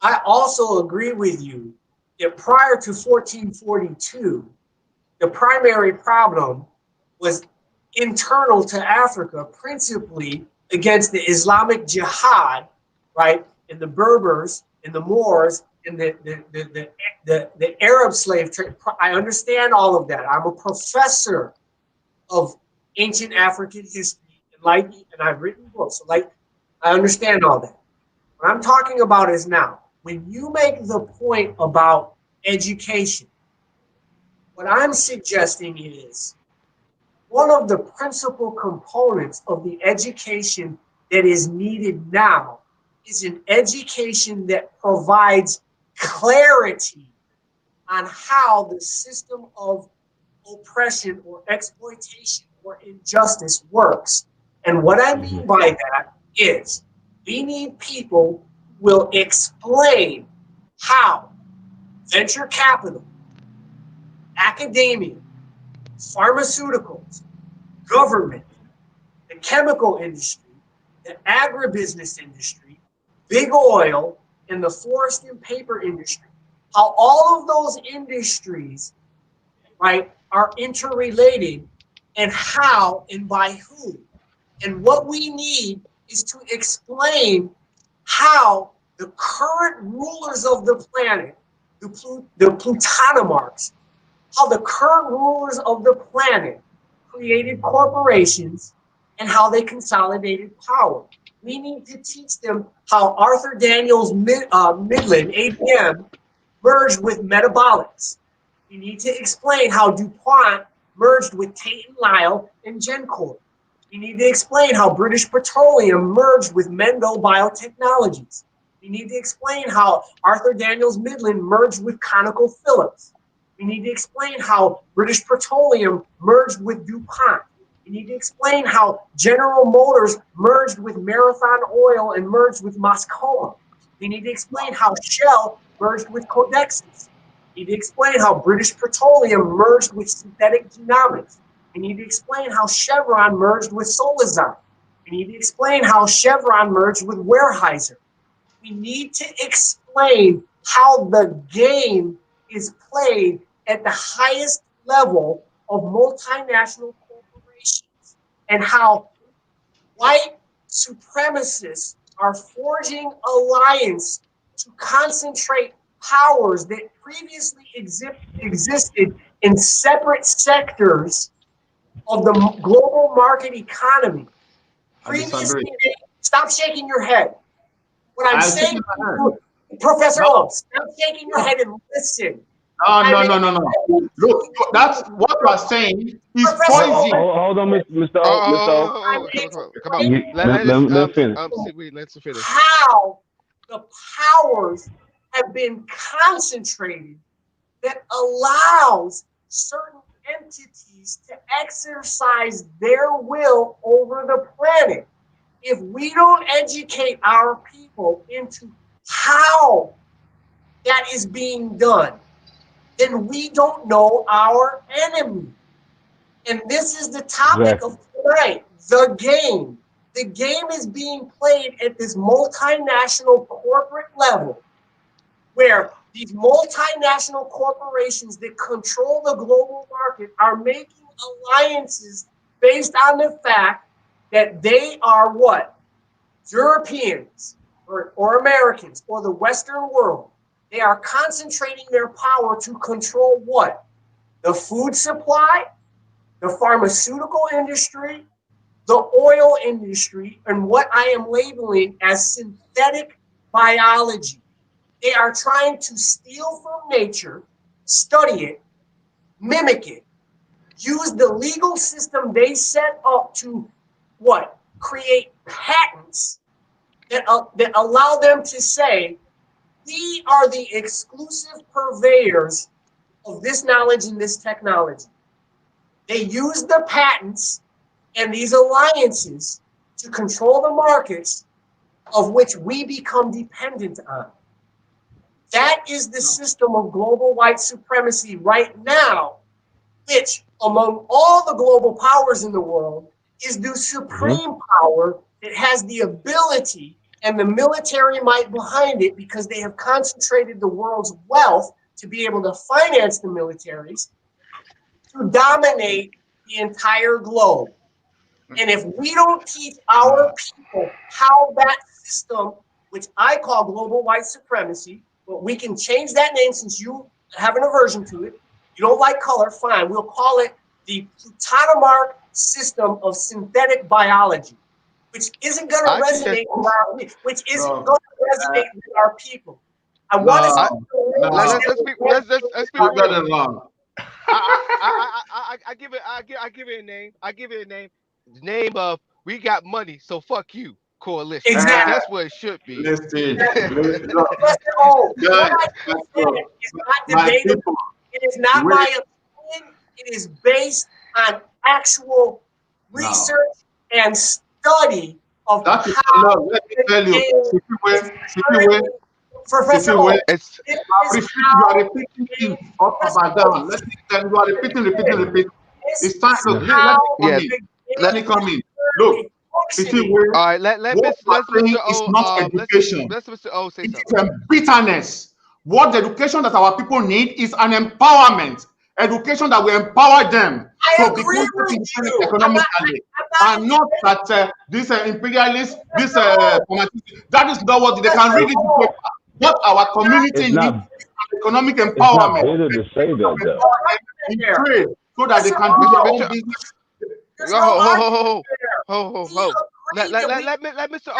I also agree with you that prior to 1442, the primary problem was internal to Africa, principally against the Islamic Jihad, right? And the Berbers and the Moors and the Arab slave trade. I understand all of that. I'm a professor of ancient African history, and I've written books. So I understand all that. What I'm talking about is now, when you make the point about education, what I'm suggesting is one of the principal components of the education that is needed now is an education that provides clarity on how the system of oppression or exploitation or injustice works. And what I mean by that is we need people who will explain how venture capital, academia, pharmaceuticals, government, the chemical industry, the agribusiness industry, big oil, and the forest and paper industry, how all of those industries, right, are interrelated and how and by whom. And what we need is to explain how the current rulers of the planet, the Plutonomarchs, how the current rulers of the planet created corporations and how they consolidated power. We need to teach them how Arthur Daniels Midland, ADM, merged with Metabolics. We need to explain how DuPont merged with Tate & Lyle and GenCorp. We need to explain how British Petroleum merged with Mendo Biotechnologies. We need to explain how Arthur Daniels Midland merged with ConocoPhillips. We need to explain how British Petroleum merged with DuPont. We need to explain how General Motors merged with Marathon Oil and merged with Moscone. We need to explain how Shell merged with Codexis. We need to explain how British Petroleum merged with Synthetic Genomics. We need to explain how Chevron merged with Solazyme. We need to explain how Chevron merged with Weyerhaeuser. We need to explain how the game is played at the highest level of multinational corporations and how white supremacists are forging alliance to concentrate powers that previously existed in separate sectors of the global market economy. Previously, stop shaking your head. What I'm saying, Professor O, stop shaking your head and listen. No. Look, that's what you are saying is poison. Hold on, Mr. O. Come on. Let's finish. Let's finish. How the powers have been concentrated that allows certain entities to exercise their will over the planet. If we don't educate our people into how that is being done, then we don't know our enemy. And this is the topic of tonight, the game. The game is being played at this multinational corporate level, where these multinational corporations that control the global market are making alliances based on the fact that they are what? Europeans or Americans or the Western world. They are concentrating their power to control what? The food supply, the pharmaceutical industry, the oil industry, and what I am labeling as synthetic biology. They are trying to steal from nature, study it, mimic it, use the legal system they set up to what? Create patents that allow them to say, we are the exclusive purveyors of this knowledge and this technology. They use the patents and these alliances to control the markets of which we become dependent on. That is the system of global white supremacy right now, which among all the global powers in the world is the supreme power that has the ability and the military might behind it, because they have concentrated the world's wealth to be able to finance the militaries to dominate the entire globe. And if we don't teach our people how that system, which I call global white supremacy, but we can change that name since you have an aversion to it. You don't like color, fine. We'll call it the Plutonimark system of synthetic biology, which isn't going to resonate with our people. I want to. Let's I give it a name. I give it a name. The name of "We Got Money, So Fuck You" coalition. Exactly. That's what it should be. Listen. It's not debatable. It is not my opinion. It is based on actual research and study of that is how. Let me tell you, Professor, you are repeating things up and down. Let me tell you, you are repeating. It's time to let me come in. Look, all right, let's Mr. not education. Let's Mr. O say something. It's bitterness. What the education that our people need is an empowerment. Education that will empower them to become independent economically, and not that this imperialist, this that is not what they can read it. What our community needs is economic empowerment. It's not better to say that, though. In trade, so that they can do their own business. Let Mr. O.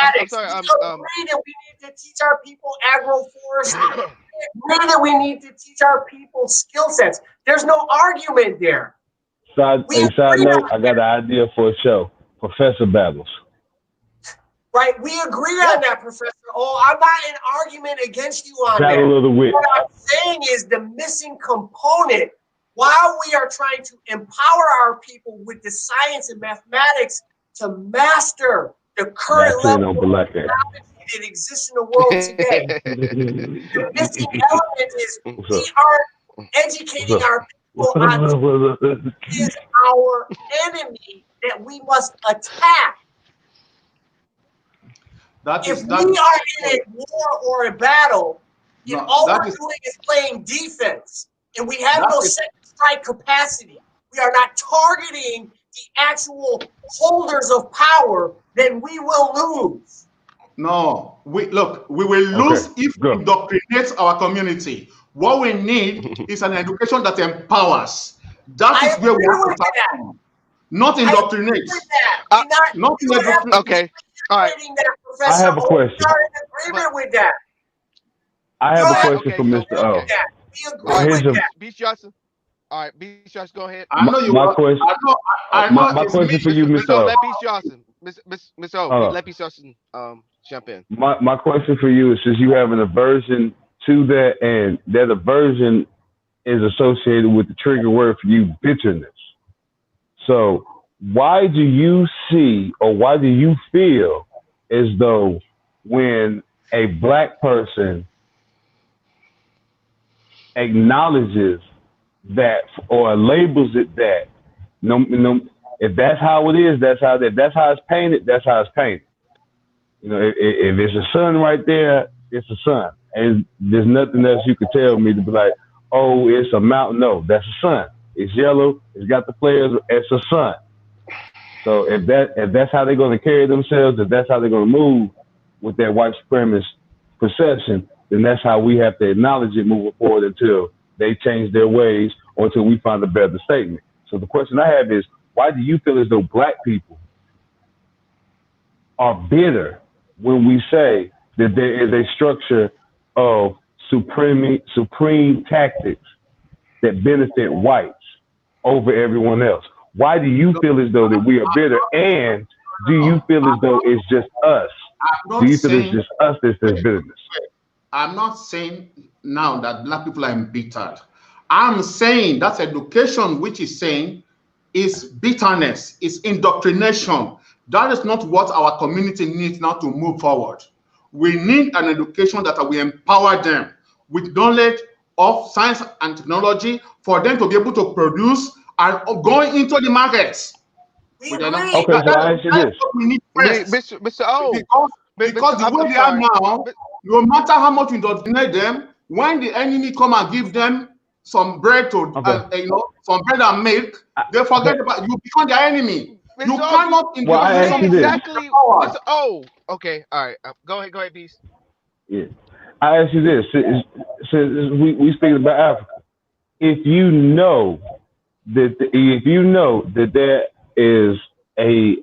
I'm sorry. Agree that we need to teach our people agroforestry. Agree that we need to teach our people skill sets. There's no argument there. Side note, I got an idea for a show. Professor Babbles. Right, we agree on that, Professor. I'm not in argument against you on that. Battle of the Wit. What I'm saying is the missing component. While we are trying to empower our people with the science and mathematics to master the current level of technology that exists in the world today, the missing element is we are educating our people on who is our enemy that we must attack. If we are in a war or a battle, and all we're doing is playing defense, and we have no second strike capacity, we are not targeting the actual holders of power, then we will lose. No, we will lose if we indoctrinate our community. What we need is an education that empowers. That I is where we agree have to with start that. from. Not I indoctrinate. agree with that. Not You don't have to Okay. All right. reiterating that, I Professor have a O. question. We are in agreement with that. I have Go a ahead. question Okay, for so- Mr. O. okay. That. We All agree right, Here's with a- that. Beast Johnson. All right, Beast Johnson, go ahead. I know you My want. question- I know. my it's question me. for you, Miss Mr. O, O. let Beast Johnson. Miss O, Hold on. let Beast Johnson jump in. My question for you is, since you have an aversion to that, and that aversion is associated with the trigger word for you, bitterness. So why do you see, or why do you feel as though when a black person acknowledges that or labels it that, no, if that's how it is, that's how it's painted, that's how it's painted. You know, if it's a sun right there, it's a sun. And there's nothing else you could tell me to be like, oh, it's a mountain. No, that's a sun. It's yellow. It's got the flares. It's a sun. So if that's how they're going to carry themselves, if that's how they're going to move with that white supremacist perception, then that's how we have to acknowledge it moving forward until they change their ways or until we find a better statement. So the question I have is, why do you feel as though black people are bitter when we say that there is a structure of supreme tactics that benefit whites over everyone else? Why do you feel as though that we are bitter? And do you feel as though it's just us? Do you feel it's just us that's bitterness? I'm not saying now that black people are embittered. I'm saying that education, which is saying, is bitterness, is indoctrination. That is not what our community needs now to move forward. We need an education that will empower them with knowledge of science and technology for them to be able to produce and going into the markets. We Okay, agree. Okay, so I ask you this. What we need first. Mr. O. Because the way I'm they are sorry. now, no matter how much you indoctrinate them, when the enemy come and give them some bread to, some bread and milk, they forget about you. Become their enemy. Mr. You O, cannot Well, I introduce ask you something this. exactly. Mr. O. Okay, all right. Go ahead, Beast. Yeah. I ask you this, since we speaking about Africa, if you know that there is a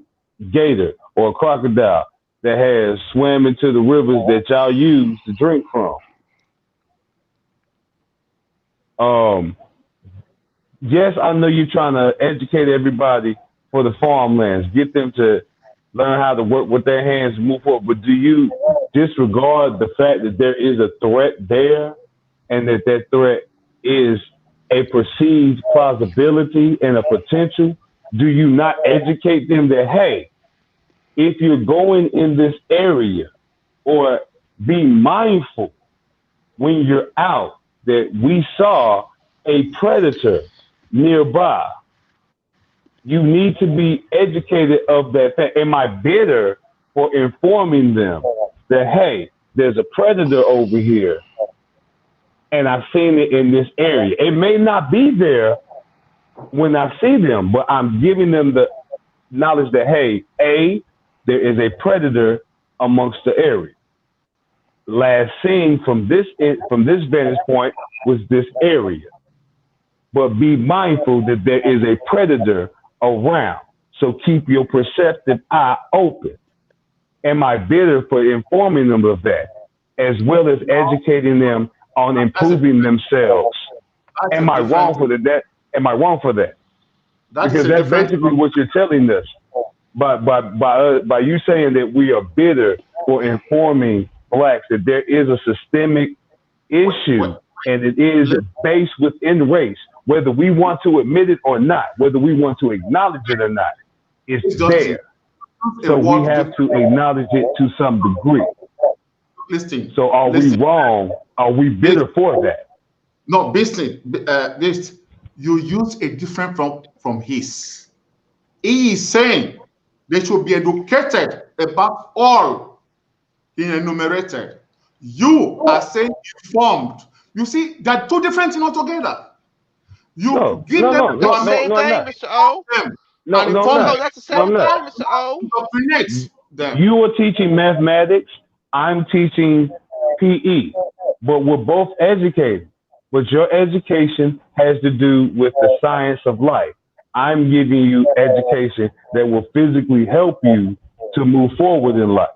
gator or a crocodile that has swam into the rivers that y'all use to drink from, yes, I know you're trying to educate everybody for the farmlands, get them to learn how to work with their hands and move forward. But do you disregard the fact that there is a threat there and that threat is a perceived plausibility and a potential? Do you not educate them that, hey, if you're going in this area, or be mindful when you're out that we saw a predator nearby? You need to be educated of that thing. Am I bitter for informing them that, hey, there's a predator over here and I've seen it in this area? It may not be there when I see them, but I'm giving them the knowledge that, hey, A, there is a predator amongst the area. Last seen from this vantage point was this area. But be mindful that there is a predator around. So keep your perceptive eye open. Am I bitter for informing them of that, as well as educating them on improving themselves? Am I wrong for that? Am I wrong for that? Because that's basically what you're telling us. By you saying that we are bitter for informing blacks that there is a systemic issue and it is based within race, whether we want to admit it or not, whether we want to acknowledge it or not, it's there. So we have to acknowledge it to some degree. Listen. So are we wrong? Are we bitter for that? No, basically, you use a different from his. He is saying they should be educated about all he enumerated. You are saying informed. You see, they're two different things altogether. You give them the same thing, Mr. O. No, that's the same thing, Mr. O. Them. You are teaching mathematics. I'm teaching PE, but we're both educated. but your education has to do with the science of life. I'm giving you education that will physically help you to move forward in life.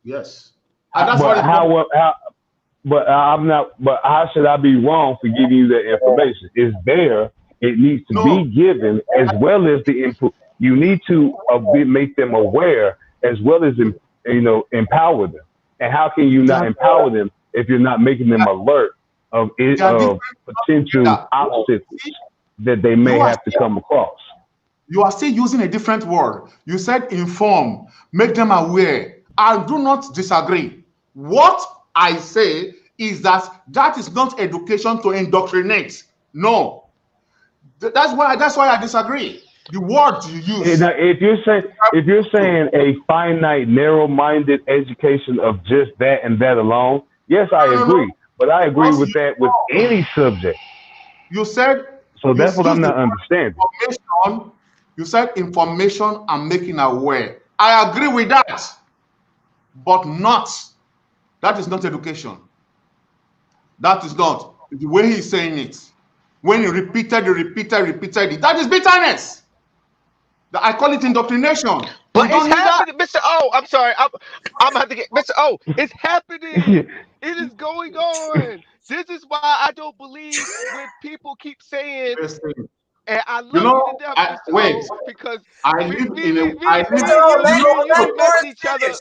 Yes. And that's what But it's I'm not. But how should I be wrong for giving you that information? It's there. It needs to no. be given as well as the input. You need to make them aware as well as empower them. And how can you not empower them if you're not making them alert of potential obstacles that they may have to come across? You are still using a different word. You said inform, make them aware. I do not disagree. What I say is that is not education to indoctrinate. No. That's why I disagree. The word you use. Now, if you're saying a finite, narrow-minded education of just that and that alone, yes, I agree. But I agree with that with any subject. You said. So that's what I'm not understanding. You said information and making aware. I agree with that, but that is not education. That is not the way he's saying it. When you repeated it, that is bitterness. I call it indoctrination. But it's happening, Mr. O. I'm sorry. I'm about to get Mr. O. It's happening. It is going on. This is why I don't believe when people keep saying. And I love you to death, wait, because I live in a. Let each other.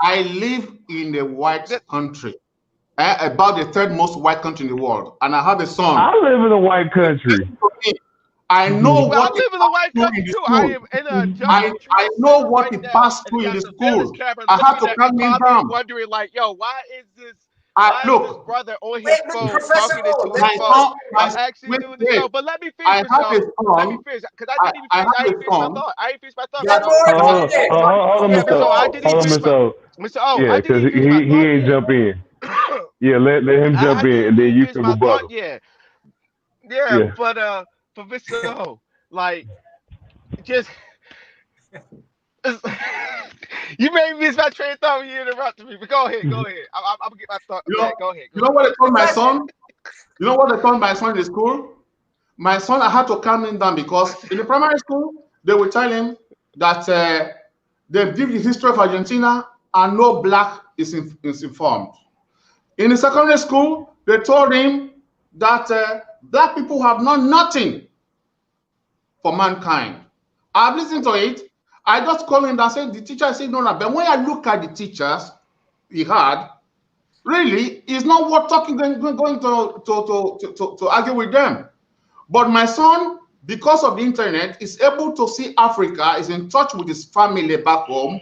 I live in a white country, about the third most white country in the world, and I have a son. I live in a white country. I know what I live in a white country too. I am in a I know what he passed through in the school. I have to calm him down. Wondering like, yo, why is this? Look, brother on his phone talking into his phone. I'm actually doing the show, but let me finish. Let me finish because I didn't even finish my thought. Hold on, Mr. O. Mr. O. Yeah, because he ain't jump in. Yeah, let him jump in, and then you can rebuttal. Yeah, but for Mr. O, like, just. You made me miss my train of thought when you interrupted me, but go ahead. I'm gonna get my thought. Go ahead. You know what they told my son? You know what they told my son in school? My son, I had to calm him down because in the primary school, they would tell him that they give the history of Argentina and no black is informed. In the secondary school, they told him that black people have done nothing for mankind. I've listened to it. I just called him and said, the teacher said, no. But when I look at the teachers he had, really, it's not worth talking, going to argue with them. But my son, because of the internet, is able to see Africa, is in touch with his family back home.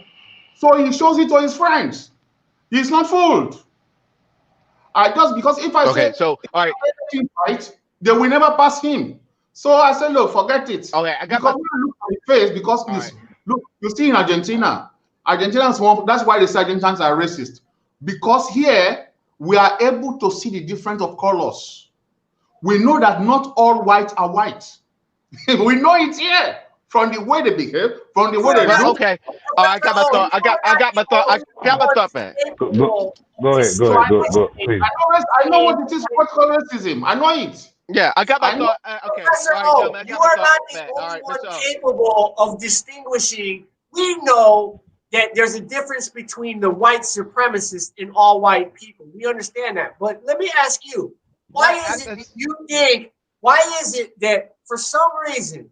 So he shows it to his friends. He's not fooled. Because if I say, so, all right. They will never pass him. So I said, look, forget it. Okay, I got because when I look at his face, because look, you see in Argentina, that's why the Argentines are racist. Because here, we are able to see the difference of colors. We know that not all whites are white. We know it here from the way they behave, from the way they look. Okay, I got my thought. I got my thought back. Go ahead, please. I know what it is. What racism? I know it. Yeah, I got my thought. Okay, you are not the only one capable of distinguishing. We know that there's a difference between the white supremacists and all white people. We understand that. But let me ask you, why is it that for some reason,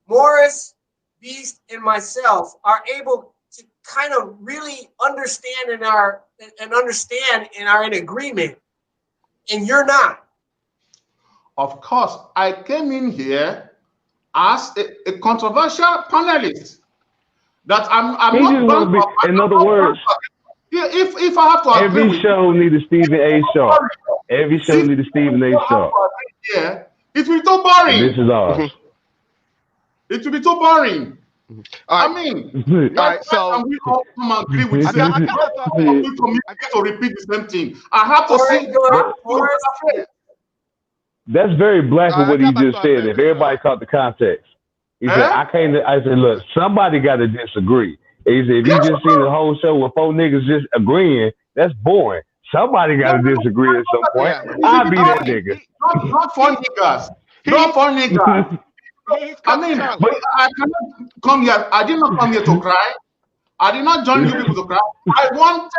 Morris, Beast, and myself are able to kind of really understand and are in agreement, and you're not? Of course, I came in here as a controversial panelist. That I'm not. In other words, if I have to agree every show needs a Stephen A. Sharp. Every show needs a Stephen A. Sharp. Yeah, it will be too boring. This is ours. It will be too boring. I mean, all right, so we all come and agree with you. To repeat the same thing. I have to see. That's very black of what he just said. If everybody caught the context, he said, I said, look, somebody got to disagree. He said, if you just seen the whole show with four niggas just agreeing, that's boring. Somebody got to disagree at some point. Yeah. I'll be that nigga. Not for niggas. Not for niggas. He's I mean, Charlie. but I cannot come here. I did not come here to cry. I did not join you people to cry. I wanted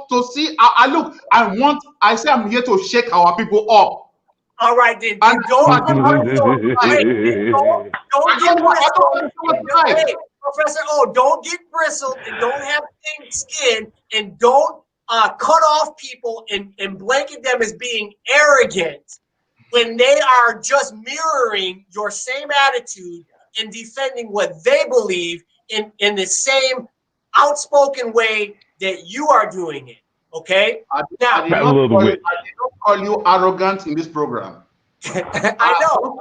to see. I say I'm here to shake our people up. All right, then. And Don't get bristled. Wait, Professor O, don't get bristled and don't have thin skin and don't cut off people and blanket them as being arrogant when they are just mirroring your same attitude and defending what they believe in the same outspoken way that you are doing it. Okay? I did not call you arrogant in this program. I know.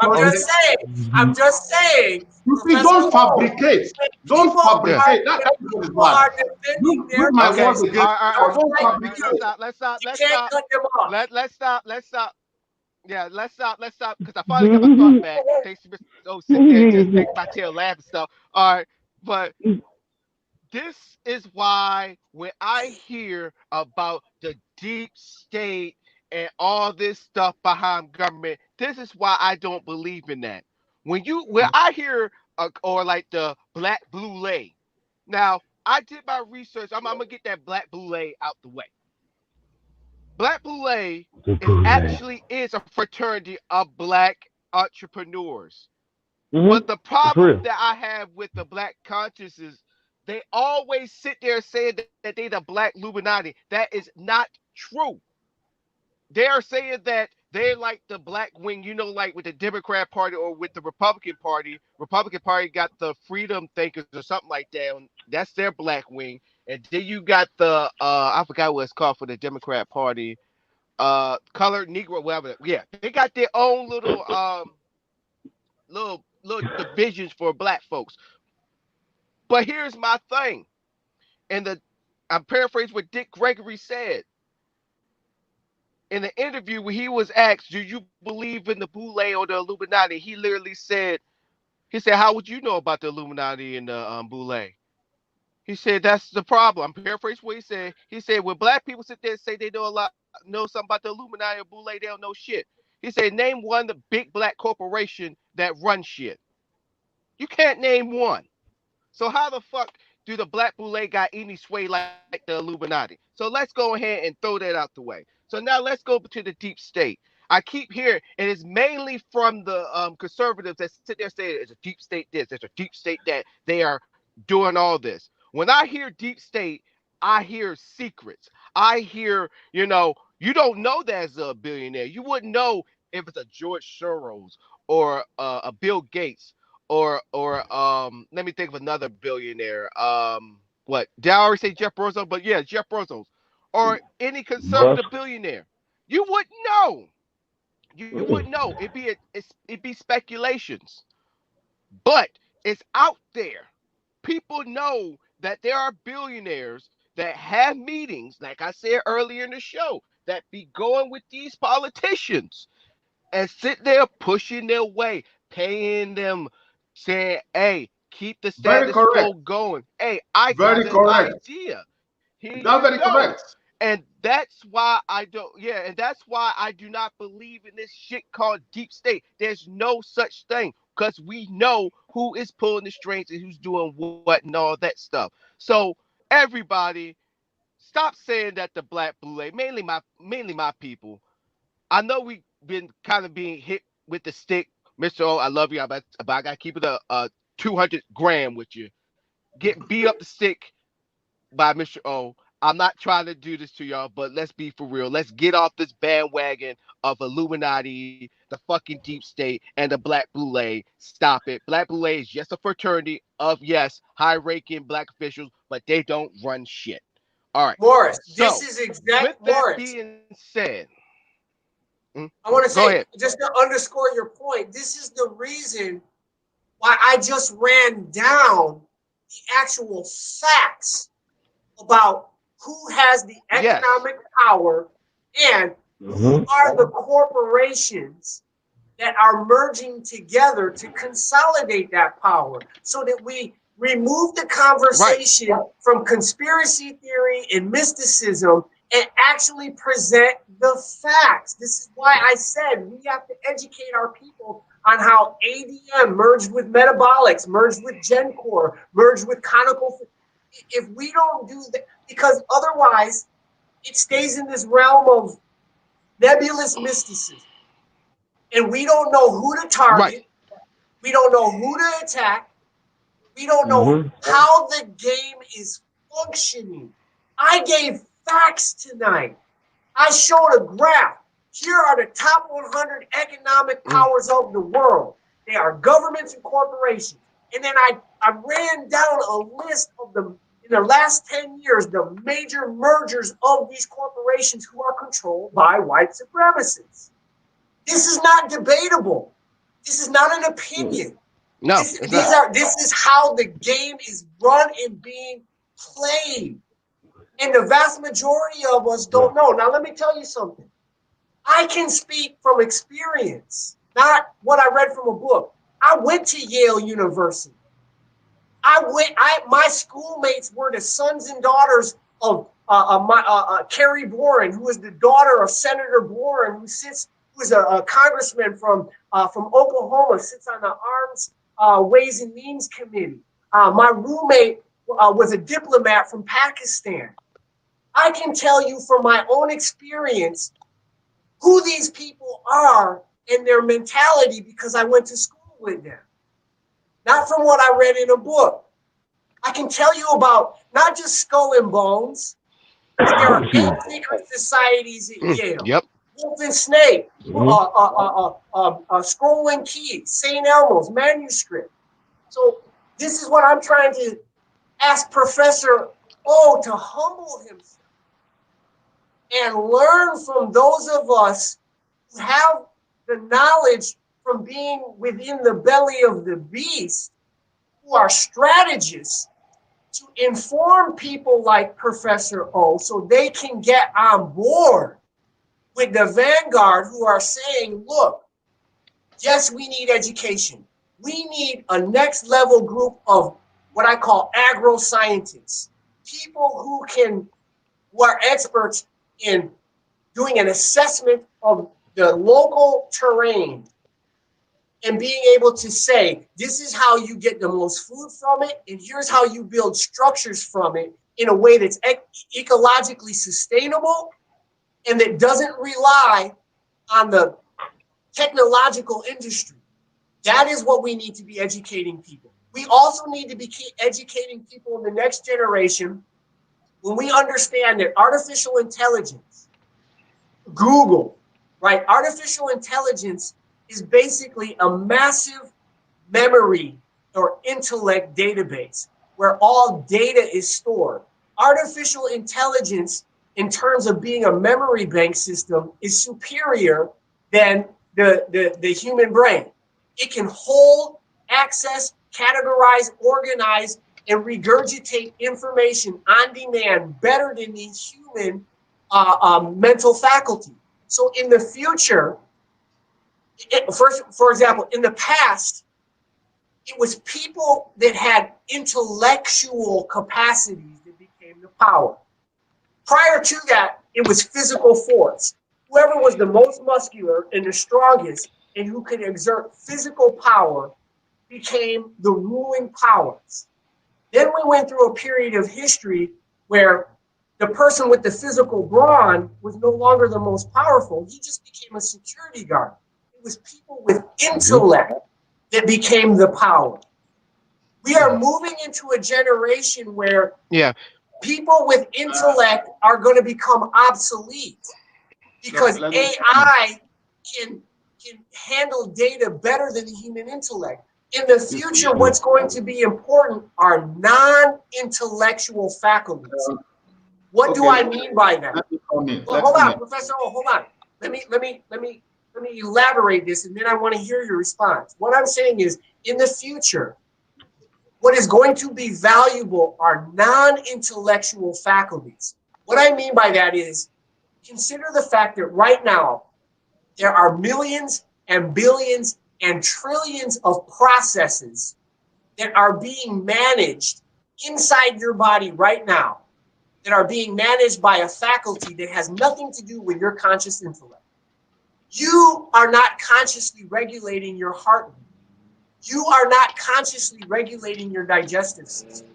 I'm just saying. You see, don't fabricate. Don't fabricate. That is bad. You might want to get. Don't fabricate. Let's stop. Yeah, let's stop. Because I finally got my thought back. Thanks to Mr. O, sit there and just make my tail laugh and stuff. All right, but this is why when I hear about the deep state and all this stuff behind government, this is why I don't believe in that. When I hear or like the Black Blue Lay. Now, I did my research. I'm gonna get that Black Blue Lay out the way. Black Blue Lay actually is a fraternity of black entrepreneurs. But the problem that I have with the black consciousness, they always sit there saying that they the black Illuminati. That is not true. They are saying that they're like the black wing, like with the Democrat Party or with the Republican Party. Republican Party got the Freedom Thinkers or something like that. That's their black wing. And then you got the I forgot what it's called for the Democrat Party. Colored Negro, whatever. Yeah, they got their own little divisions for black folks. But here's my thing. I'm paraphrasing what Dick Gregory said. In the interview when he was asked, do you believe in the Boule or the Illuminati? He literally said, how would you know about the Illuminati and the Boule? He said, that's the problem. I'm paraphrasing what he said. He said, when black people sit there and say they know something about the Illuminati or Boule, they don't know shit. He said, name one the big black corporation that runs shit. You can't name one. So how the fuck do the Black Boule got any sway like the Illuminati? So let's go ahead and throw that out the way. So now let's go to the deep state. I keep hearing, and it's mainly from the conservatives that sit there saying it's a deep state this, there's a deep state that, they are doing all this. When I hear deep state, I hear secrets. I hear, you don't know that's a billionaire. You wouldn't know if it's a George Soros or a Bill Gates or let me think of another billionaire. What? Did I already say Jeff Bezos? But yeah, Jeff Bezos. Or any conservative billionaire. You wouldn't know. You wouldn't know. It'd be speculations. But it's out there. People know that there are billionaires that have meetings, like I said earlier in the show, that be going with these politicians and sit there pushing their way, paying them, saying, hey, keep the status quo going. Hey, I got an idea. That's very correct. And that's why I do not believe in this shit called deep state. There's no such thing because we know who is pulling the strings and who's doing what and all that stuff. So everybody, stop saying that the Black Boule, mainly my people. I know we've been kind of being hit with the stick. Mr. O, I love you, but I gotta keep it a 200 gram with you. Get beat up the stick by Mr. O. I'm not trying to do this to y'all, but let's be for real. Let's get off this bandwagon of Illuminati, the fucking deep state, and the Black Boule. Stop it. Black Boule is just a fraternity of, yes, high-ranking black officials, but they don't run shit. All right. Morris, this is exactly with that being said, I want to say, just to underscore your point, this is the reason why I just ran down the actual facts about who has the economic power and who are the corporations that are merging together to consolidate that power so that we remove the conversation from conspiracy theory and mysticism and actually present the facts. This is why I said we have to educate our people on how ADM merged with metabolics, merged with GenCore, merged with conical. If we don't do that, because otherwise it stays in this realm of nebulous mysticism. And we don't know who to target. Right. We don't know who to attack. We don't know how the game is functioning. I gave facts tonight. I showed a graph. Here are the top 100 economic powers of the world. They are governments and corporations. And then I ran down a list of them in the last 10 years, the major mergers of these corporations who are controlled by white supremacists. This is not debatable. This is not an opinion. No, this is how the game is run and being played. And the vast majority of us don't know. Now, let me tell you something. I can speak from experience, not what I read from a book. I went to Yale University. My schoolmates were the sons and daughters of Carrie Boren, who is the daughter of Senator Boren, who is a congressman from Oklahoma, sits on the Arms Ways and Means Committee. My roommate was a diplomat from Pakistan. I can tell you from my own experience who these people are and their mentality because I went to school with them. Not from what I read in a book. I can tell you about not just Skull and Bones, but there are 8 secret societies at Yale. Yep. Wolf and Snake, Scroll and Key, St. Elmo's, Manuscript. So this is what I'm trying to ask Professor O to humble himself and learn from those of us who have the knowledge from being within the belly of the beast, who are strategists, to inform people like Professor O so they can get on board with the vanguard who are saying, look, yes, we need education. We need a next level group of what I call agro-scientists, people who are experts in doing an assessment of the local terrain and being able to say, this is how you get the most food from it, and here's how you build structures from it in a way that's ecologically sustainable and that doesn't rely on the technological industry. That is what we need to be educating people. We also need to be educating people in the next generation when we understand that artificial intelligence, Google, right? Artificial intelligence is basically a massive memory or intellect database where all data is stored. Artificial intelligence, in terms of being a memory bank system, is superior than the human brain. It can hold, access, categorize, organize, and regurgitate information on demand better than the human mental faculty. So in the future, for example, in the past, it was people that had intellectual capacities that became the power. Prior to that, it was physical force. Whoever was the most muscular and the strongest and who could exert physical power became the ruling powers. Then we went through a period of history where the person with the physical brawn was no longer the most powerful. He just became a security guard. It was people with intellect that became the power. We are moving into a generation where people with intellect are going to become obsolete because AI can handle data better than the human intellect. In the future, what's going to be important are non-intellectual faculties. What do I mean by that? Well, hold on, Professor O, hold on. Let me elaborate this, and then I want to hear your response. What I'm saying is, in the future, what is going to be valuable are non-intellectual faculties. What I mean by that is, consider the fact that right now, there are millions and billions and trillions of processes that are being managed inside your body right now, that are being managed by a faculty that has nothing to do with your conscious intellect. You are not consciously regulating your heartbeat. You are not consciously regulating your digestive system.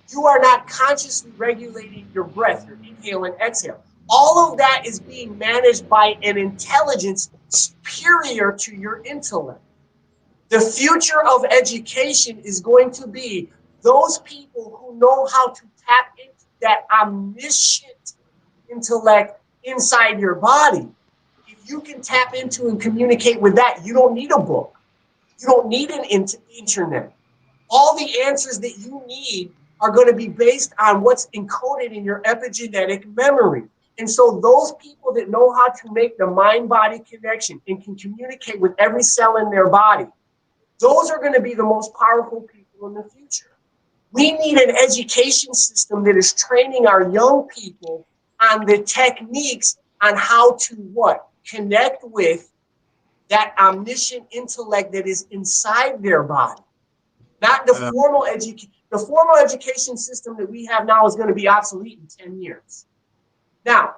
You are not consciously regulating your breath, your inhale and exhale. All of that is being managed by an intelligence superior to your intellect. The future of education is going to be those people who know how to tap into that omniscient intellect inside your body. If you can tap into and communicate with that, you don't need a book. You don't need an internet. All the answers that you need are going to be based on what's encoded in your epigenetic memory. And so those people that know how to make the mind-body connection and can communicate with every cell in their body, those are going to be the most powerful people in the future. We need an education system that is training our young people on the techniques on how to what? Connect with that omniscient intellect that is inside their body. Not the formal education. The formal education system that we have now is going to be obsolete in 10 years. Now,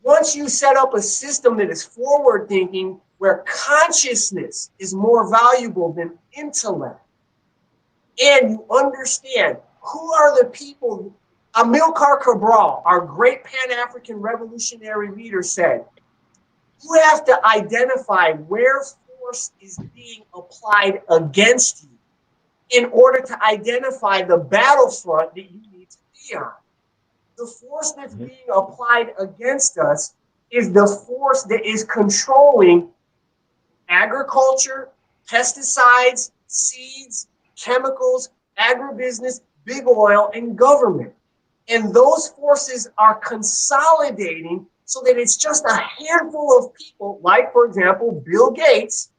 once you set up a system that is forward thinking, where consciousness is more valuable than intellect, and you understand who are the people. Amilcar Cabral, our great Pan-African revolutionary leader, said, you have to identify where force is being applied against you in order to identify the battlefront that you need to be on. The force that's being applied against us is the force that is controlling agriculture, pesticides, seeds, chemicals, agribusiness, big oil, and government. And those forces are consolidating so that it's just a handful of people, like, for example, Bill Gates,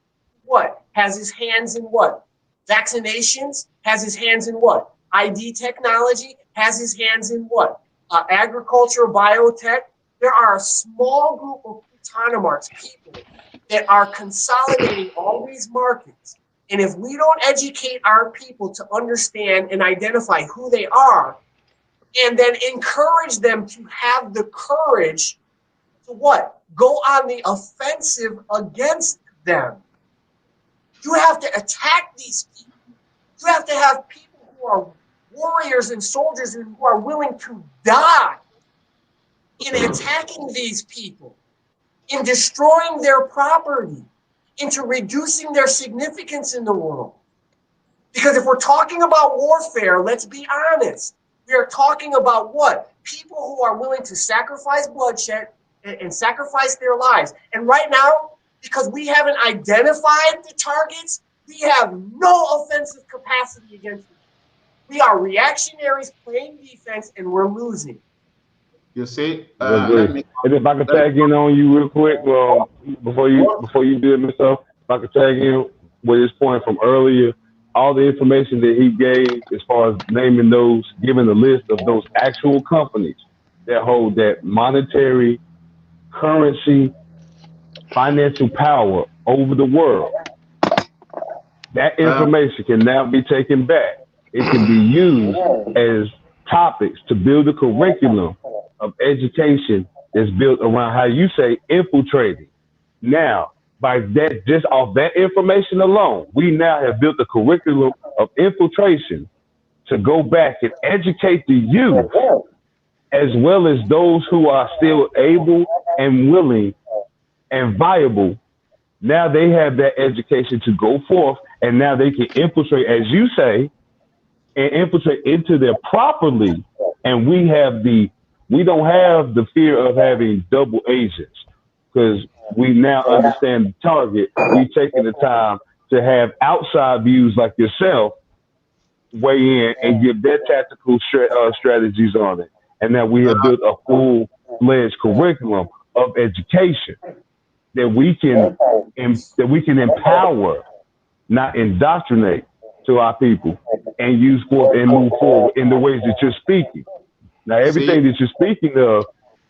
what? Has his hands in what? Vaccinations, has his hands in what? ID technology, has his hands in what? Agriculture, biotech. There are a small group of plutonimarchs, people that are consolidating all these markets. And if we don't educate our people to understand and identify who they are, and then encourage them to have the courage to what? Go on the offensive against them. You have to attack these people. You have to have people who are warriors and soldiers and who are willing to die in attacking these people, in destroying their property, into reducing their significance in the world. Because if we're talking about warfare, let's be honest. We are talking about what? People who are willing to sacrifice bloodshed and sacrifice their lives. And right now, because we haven't identified the targets, we have no offensive capacity against them. We are reactionaries playing defense, and we're losing. You see, and if I could tag in on you real quick, before you do it, Mr. If I could tag in with his point from earlier, all the information that he gave as far as naming those, giving the list of those actual companies that hold that monetary currency, financial power over the world. That information can now be taken back. It can be used as topics to build a curriculum of education that's built around, how you say, infiltrating. Now, by that, just off that information alone, we now have built a curriculum of infiltration to go back and educate the youth, as well as those who are still able and willing and viable. Now they have that education to go forth, and now they can infiltrate, as you say, and infiltrate into there properly. And we don't have the fear of having double agents, because we now understand the target. We've taken the time to have outside views like yourself weigh in and give their tactical strategies on it. And now we have built a full-fledged curriculum of education that we can empower, not indoctrinate, to our people, and use forth and move forward in the ways that you're speaking. Now, everything that you're speaking of,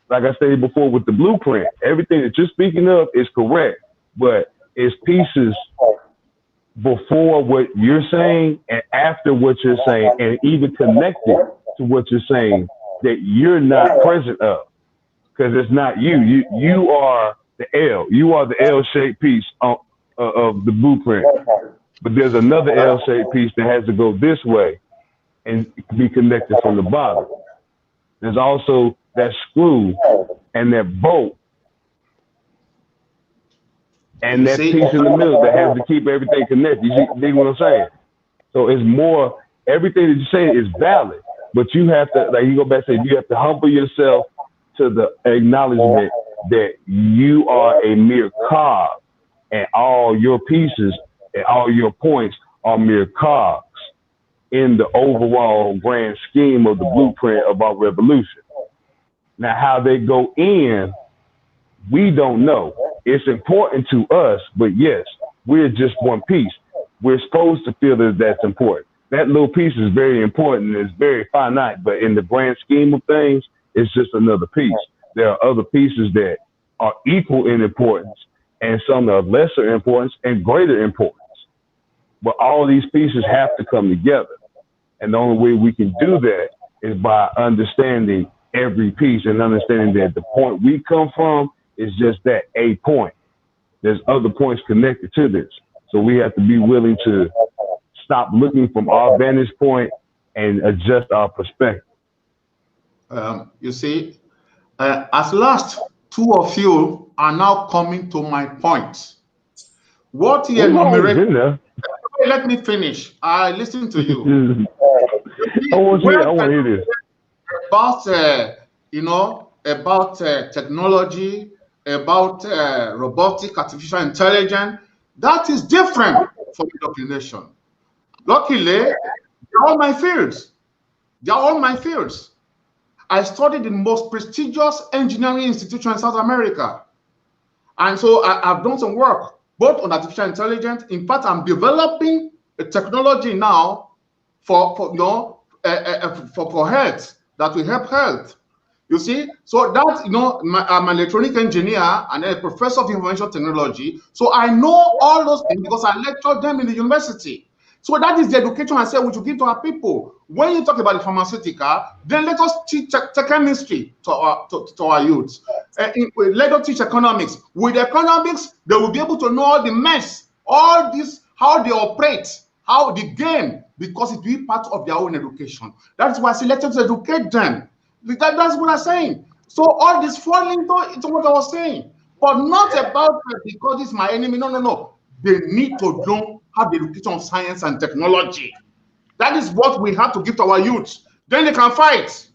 like I stated before with the blueprint, everything that you're speaking of is correct, but it's pieces before what you're saying and after what you're saying, and even connected to what you're saying that you're not present of, because it's not you. You are the L. You are the L-shaped piece of the blueprint. But there's another L-shaped piece that has to go this way and be connected from the bottom. There's also that screw and that bolt and that piece in the middle that has to keep everything connected. You see what I'm saying? So it's more, everything that you're saying is valid, but you have to, like you go back and say, you have to humble yourself to the acknowledgement that you are a mere cog, and all your pieces and all your points are mere cogs in the overall grand scheme of the blueprint of our revolution. Now, how they go in, we don't know. It's important to us, but yes, we're just one piece. We're supposed to feel that that's important. That little piece is very important and it's very finite, but in the grand scheme of things, it's just another piece. There are other pieces that are equal in importance and some of lesser importance and greater importance. But all these pieces have to come together. And the only way we can do that is by understanding every piece and understanding that the point we come from is just that, a point. There's other points connected to this. So we have to be willing to stop looking from our vantage point and adjust our perspective. You see, at last, two of you are now coming to my point. What he enumerated, let me finish. I listen to you. I want to hear this. About, about technology, about robotic, artificial intelligence, that is different from indoctrination. Luckily, they're all my fields. They're all my fields. I studied in the most prestigious engineering institution in South America. And so I've done some work, both on artificial intelligence. In fact, I'm developing a technology now for health that will help health. You see, so that, I'm an electronic engineer and a professor of information technology. So I know all those things because I lectured them in the university. So that is the education I said we should give to our people. When you talk about the pharmaceutical, then let us teach chemistry to our youth. Let us teach economics. With economics, they will be able to know all the mess, all this, how they operate, how the game, because it will be part of their own education. That's why I say let us educate them. That's what I'm saying. So all this falling into what I was saying, but not about because it's my enemy. No. They need to know how the education of science and technology. That is what we have to give to our youth. Then they can fight.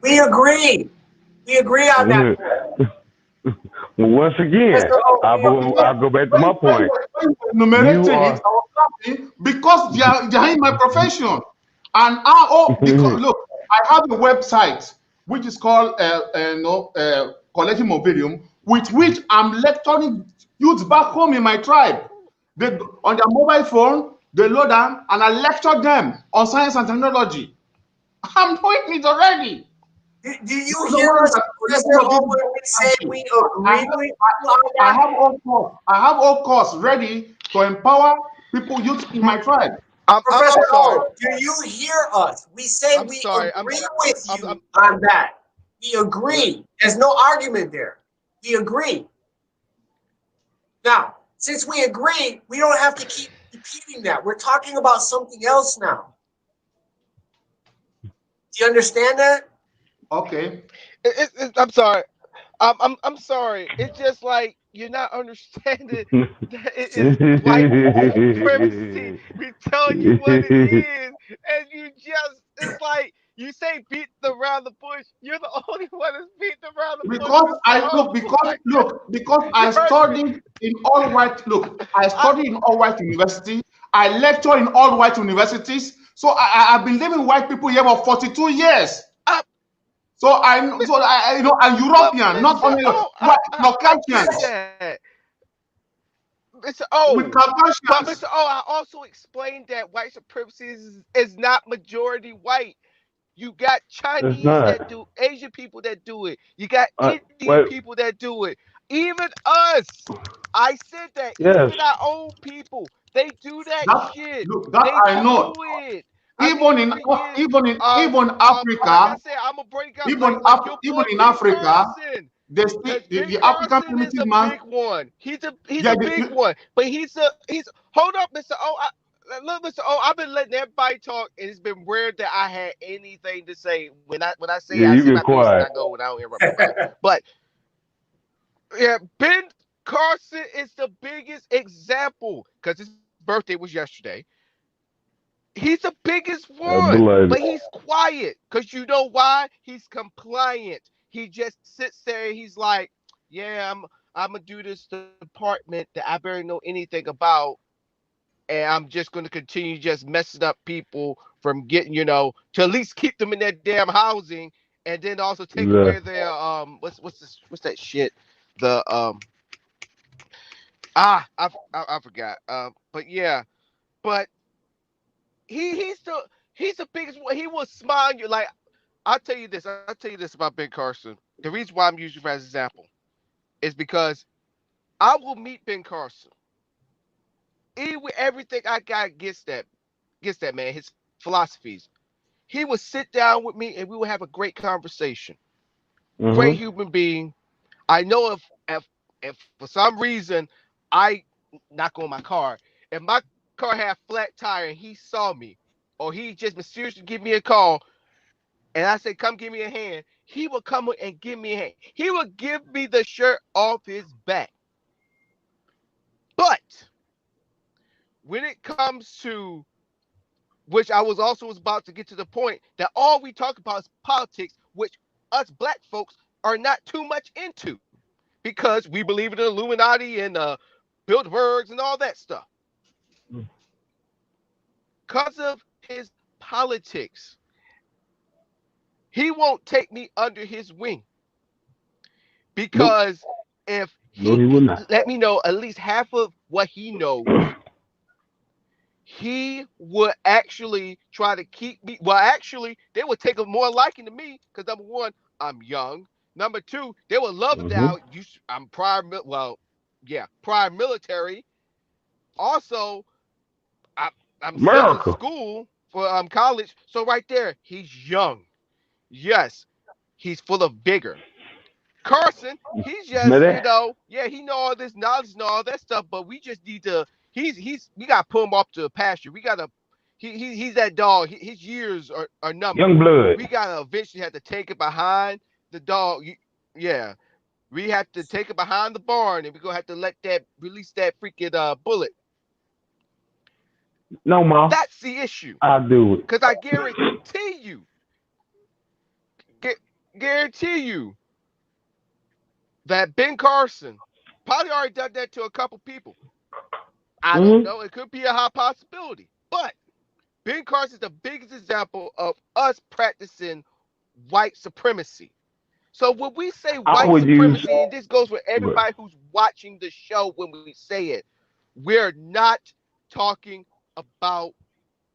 We agree. We agree on that. Well, once again, I'll go back to my point. Because they are in my profession. And look, I have a website which is called Collective Mobilium, with which I'm lecturing youths back home in my tribe. On their mobile phone, they load them, and I lecture them on science and technology. I'm doing it already. Do you hear us, Mr. Hall, when we say we agree with you on that? I have all courses ready to empower people, youth in my tribe. Professor Hall, do you hear us? We say we agree with you on that. We agree. There's no argument there. We agree. Now, since we agree, we don't have to keep repeating that. We're talking about something else now. Do you understand that? Okay. I'm sorry. I'm sorry. It's just like you're not understanding that it is white supremacy. We tell you what it is, and it's like you say beat around the bush. You're the only one that's beating around the bush. Because I studied in all white. Look, I studied in all white university. I lecture in all white universities. So I've been living with white people here for 42 years. So I'm European, not only Caucasians. Mr. I also explained that white supremacy is not majority white. You got Chinese that do, Asian people that do it. You got Indian people that do it. Even us. I said that. Yes. Even our own people. They do that That shit. look, that They I know. do it. I mean, Even in freaking, even like I Africa, said, I'm gonna break up even your even boy in Ben Africa, Carson. they still, Because Ben the African Carson is primitive a man. big one. He's Yeah, a big one. But he's hold up, Mr. O. Look, Mr. O, I've been letting everybody talk, and it's been rare that I had anything to say. When I say Yeah, I you've say been my piece and I quiet. go and I don't interrupt nobody. But yeah, Ben Carson is the biggest example because his birthday was yesterday. He's the biggest one, Belated. but he's quiet because you know why? He's compliant. He just sits there and he's like, "Yeah, I'm gonna do this department that I barely know anything about, and I'm just gonna continue just messing up people from getting, to at least keep them in their damn housing, and then also take away Exactly. their what's that shit? The I forgot. But yeah, but he's the biggest one. He will smile you like. I'll tell you this about Ben Carson. The reason why I'm using him as an example is because I will meet Ben Carson. Even with everything I got against that man, his philosophies. He would sit down with me and we would have a great conversation. Great Mm-hmm. human being. I know if for some reason I knock on my car, if my car had flat tire and he saw me, or he just mysteriously give me a call, and I say, "Come give me a hand," he would come and give me a hand. He would give me the shirt off his back. But when it comes to which I was about to get to the point that all we talk about is politics, which us black folks are not too much into because we believe in the Illuminati and Bilderbergs and all that stuff. Because of his politics, he won't take me under his wing Nope. because if No, he he would not. let me know at least half of what he knows, he would actually try to keep me. Well, actually, they would take a more liking to me because number one, I'm young. Number two, they would love Mm-hmm. now. I'm prior. Well, yeah, prior military. Also, I, I'm still in America. school for college. So right there, he's young. Yes, he's full of vigor. Carson, he's Smell just, that? yeah, he know all this knowledge and all that stuff, but we just need to. We gotta pull him off to a pasture. We gotta. He's that dog. His years are numbered. Young blood. We gotta eventually have to take it behind the dog. Yeah, we have to take it behind the barn, and we're gonna have to release that freaking bullet. No, ma. That's the issue. I'll do it. Cause I guarantee you, guarantee you that Ben Carson probably already done that to a couple people. I don't Mm-hmm. know. It could be a high possibility. But Ben Carson is the biggest example of us practicing white supremacy. So when we say I white would use. supremacy, and this goes for everybody who's watching the show when we say it, we're not talking about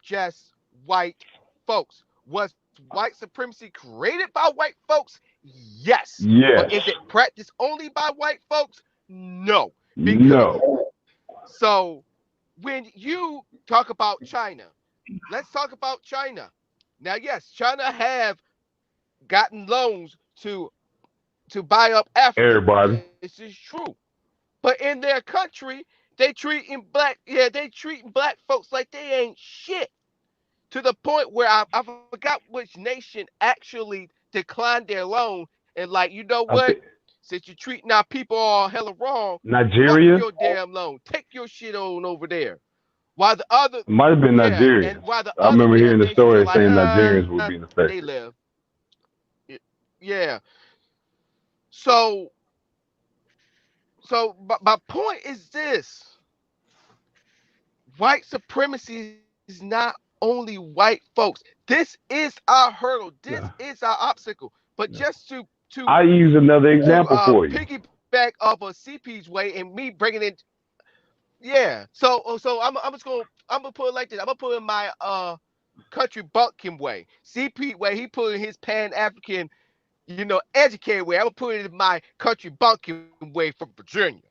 just white folks. Was white supremacy created by white folks? Yes. Yes. But is it practiced only by white folks? No. Because No. so when you talk about China, let's talk about China. Now, yes, China have gotten loans to buy up Africa. Everybody. This is true. But in their country, they treating black folks like they ain't shit. To the point where I forgot which nation actually declined their loan and like, you know I what? think Since you're treating our people all hella wrong, fuck Nigeria. your damn loan. Take your shit on over there. While the other, It might have been yeah, Nigerians. and while the I other remember damn hearing the nations are story like, saying Nigerians would be they affected. live. Yeah. So, but my point is this: white supremacy is not only white folks. This is our hurdle. This Yeah. is our obstacle. But Yeah. just I use another example for you. piggyback off of CP's way and me bringing in, yeah. So I'm gonna put it like this. I'm gonna put it in my country bumpkin way. CP way. He put in his Pan African, educated way. I'm gonna put it in my country bumpkin way from Virginia.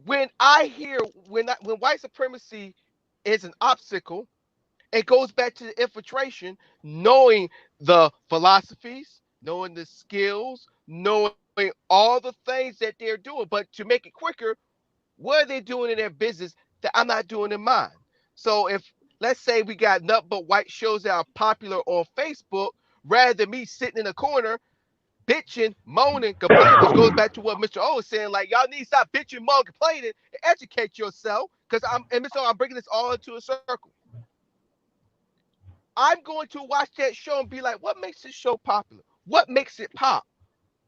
when I hear when white supremacy is an obstacle, it goes back to the infiltration, knowing the philosophies, knowing the skills, knowing all the things that they're doing. But to make it quicker, what are they doing in their business that I'm not doing in mine? So if let's say we got nothing but white shows that are popular on Facebook, rather than me sitting in a corner bitching, moaning, complaining, which goes back to what Mr. O is saying. Like, y'all need to stop bitching, moaning, complaining, and educate yourself. Because Mr. O, I'm bringing this all into a circle. I'm going to watch that show and be like, what makes this show popular? What makes it pop?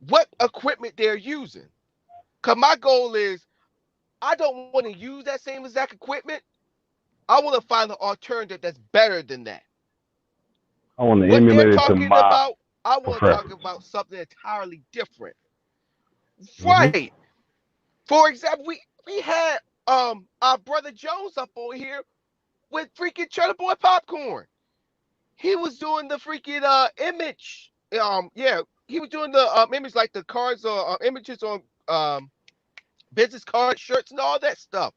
What equipment they're using? Because my goal is, I don't want to use that same exact equipment. I want to find an alternative that's better than that. I want to What emulate they're it to talking my about, I want to talk preference. about something entirely different. Mhm. Right. For example, we had our brother Jones up on here with freaking Cheddar Boy Popcorn. He was doing the freaking image. Yeah, he was doing the image like the cards or images on business cards, shirts, and all that stuff.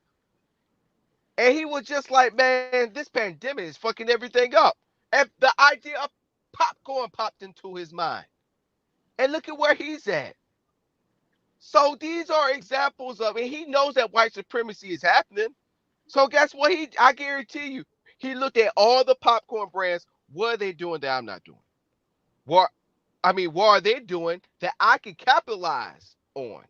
And he was just like, man, this pandemic is fucking everything up. And the idea of popcorn popped into his mind. And look at where he's at. So these are examples of, and he knows that white supremacy is happening. So guess what? I guarantee you, he looked at all the popcorn brands. What are they doing that I'm not doing? What are they doing that I can capitalize on?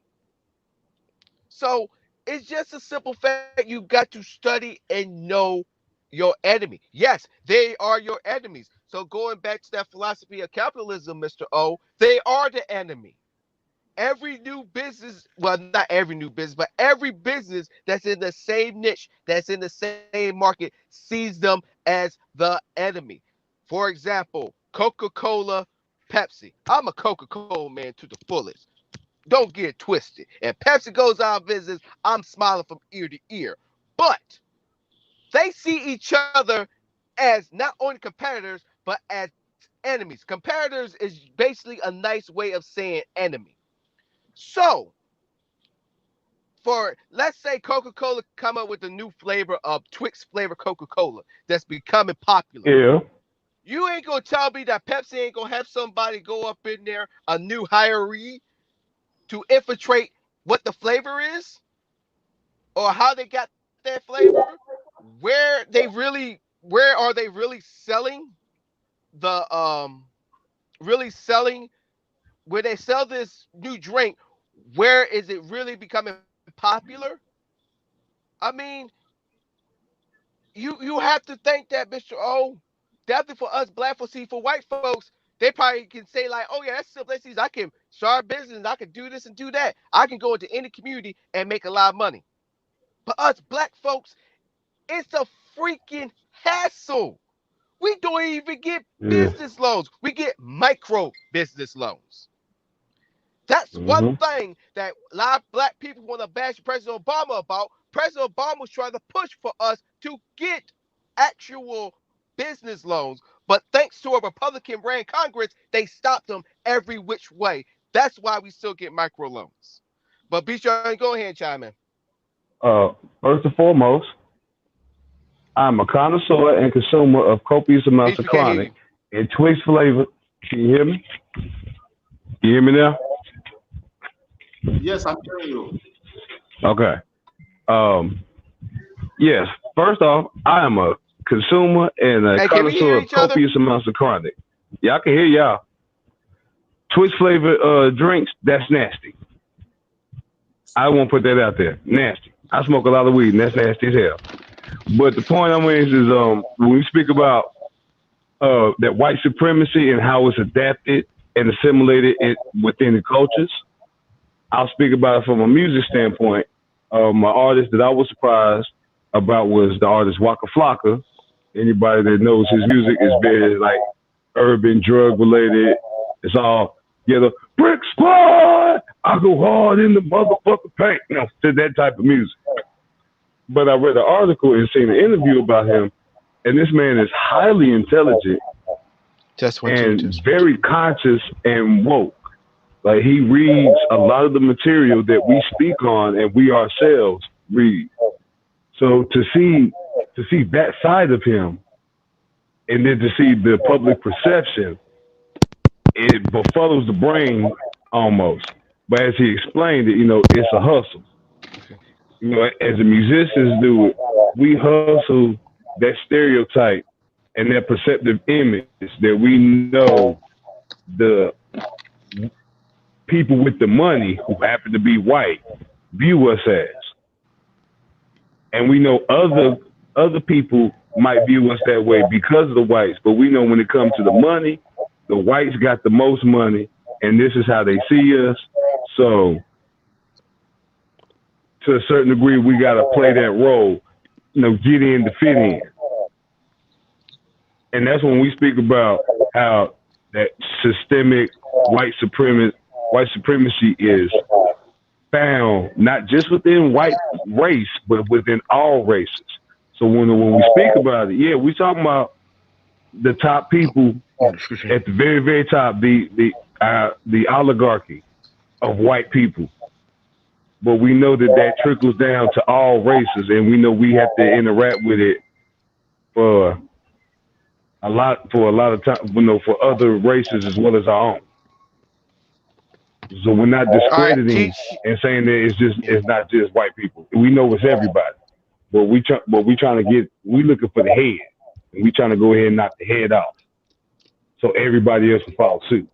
So it's just a simple fact. You got to study and know your enemy. Yes, they are your enemies. So going back to that philosophy of capitalism, Mr. O, they are the enemy. Every new business, well, not every new business, but every business that's in the same niche, that's in the same market, sees them as the enemy. For example, Coca-Cola, Pepsi. I'm a Coca-Cola man to the fullest. Don't get it twisted. If Pepsi goes out of business, I'm smiling from ear to ear. But they see each other as not only competitors, but as enemies. Competitors is basically a nice way of saying enemy. So, let's say Coca-Cola come up with a new flavor of Twix flavor Coca-Cola that's becoming popular. Yeah. You ain't gonna tell me that Pepsi ain't gonna have somebody go up in there, a new hiree, to infiltrate what the flavor is, or how they got that flavor, where are they really selling the where they sell this new drink, where is it really becoming popular? I mean, you have to think that, Mr. O, definitely for us black folks, see, for white folks, they probably can say like, oh yeah, that's simple. I can start a business, I can do this and do that. I can go into any community and make a lot of money. But us black folks, it's a freaking hassle. We don't even get business loans. We get micro business loans. That's one thing that a lot of black people want to bash President Obama about. President Obama was trying to push for us to get actual business loans. But thanks to a Republican ran Congress, they stopped them every which way. That's why we still get micro loans. But be sure, go ahead and chime in. First and foremost, I'm a connoisseur and consumer of copious amounts of chronic and Twix flavor. Can you hear me? Can you hear me now? Yes, I'm hearing you. Okay. Yes. First off, I am a consumer and a connoisseur of copious amounts of chronic. Yeah, I can hear y'all. Twix flavored drinks, that's nasty. I won't put that out there. Nasty. I smoke a lot of weed, and that's nasty as hell. But the point I'm making is, when we speak about that white supremacy and how it's adapted and assimilated within the cultures, I'll speak about it from a music standpoint. My artist that I was surprised about was the artist Waka Flocka. Anybody that knows his music is very like urban, drug related. It's all, the Brick Squad, I go hard in the motherfucking paint, to that type of music. But I read an article and seen an interview about him, and this man is highly intelligent and very conscious and woke. Like, he reads a lot of the material that we speak on, and we ourselves Read. So to see that side of him, and then to see the public perception, it befuddles the brain almost. But as he explained it, it's a hustle. As the musicians do it, we hustle that stereotype and that perceptive image that we know the people with the money who happen to be white view us as. And we know other people might view us that way because of the whites, but we know when it comes to the money, the whites got the most money, and this is how they see us. So, to a certain degree, we got to play that role, get in to fit in. And that's when we speak about how that systemic white supremacy is found not just within white race, but within all races. So when we speak about it, yeah, we talking about the top people at the very, very top, the oligarchy of white people. But we know that trickles down to all races, and we know we have to interact with it for a lot of time, for other races as well as our own. So we're not discrediting and saying that it's not just white people. We know it's everybody, but we looking for the head, and we trying to go ahead and knock the head off, so everybody else will follow suit.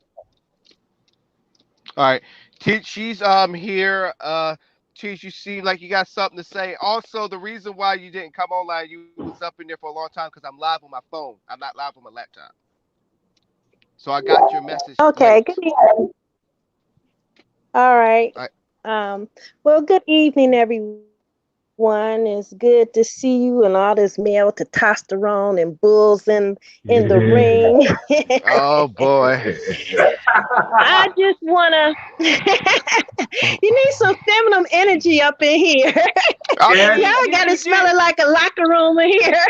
All right, Teach, she's here. Teach, you seem like you got something to say. Also, the reason why you didn't come online, you was up in there for a long time because I'm live on my phone. I'm not live on my laptop. So I got your message. Okay, late. good evening. All right. Well, good evening, everyone. It's good to see you and all this male testosterone and bulls in the ring. Oh boy. I just wanna you need some feminine energy up in here. Y'all got it smelling like a locker room in here.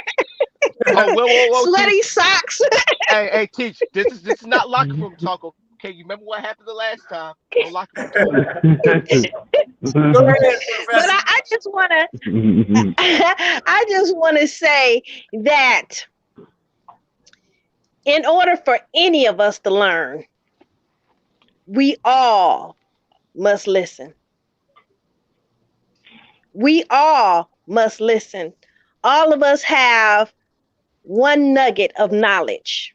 Oh, whoa, sweaty Teach. socks. Hey, Teach, this is not locker room talk. Okay, you remember what happened the last time? No locker room talk. Go ahead, But I just wanna say that in order for any of us to learn, we all must listen. We all must listen. All of us have one nugget of knowledge.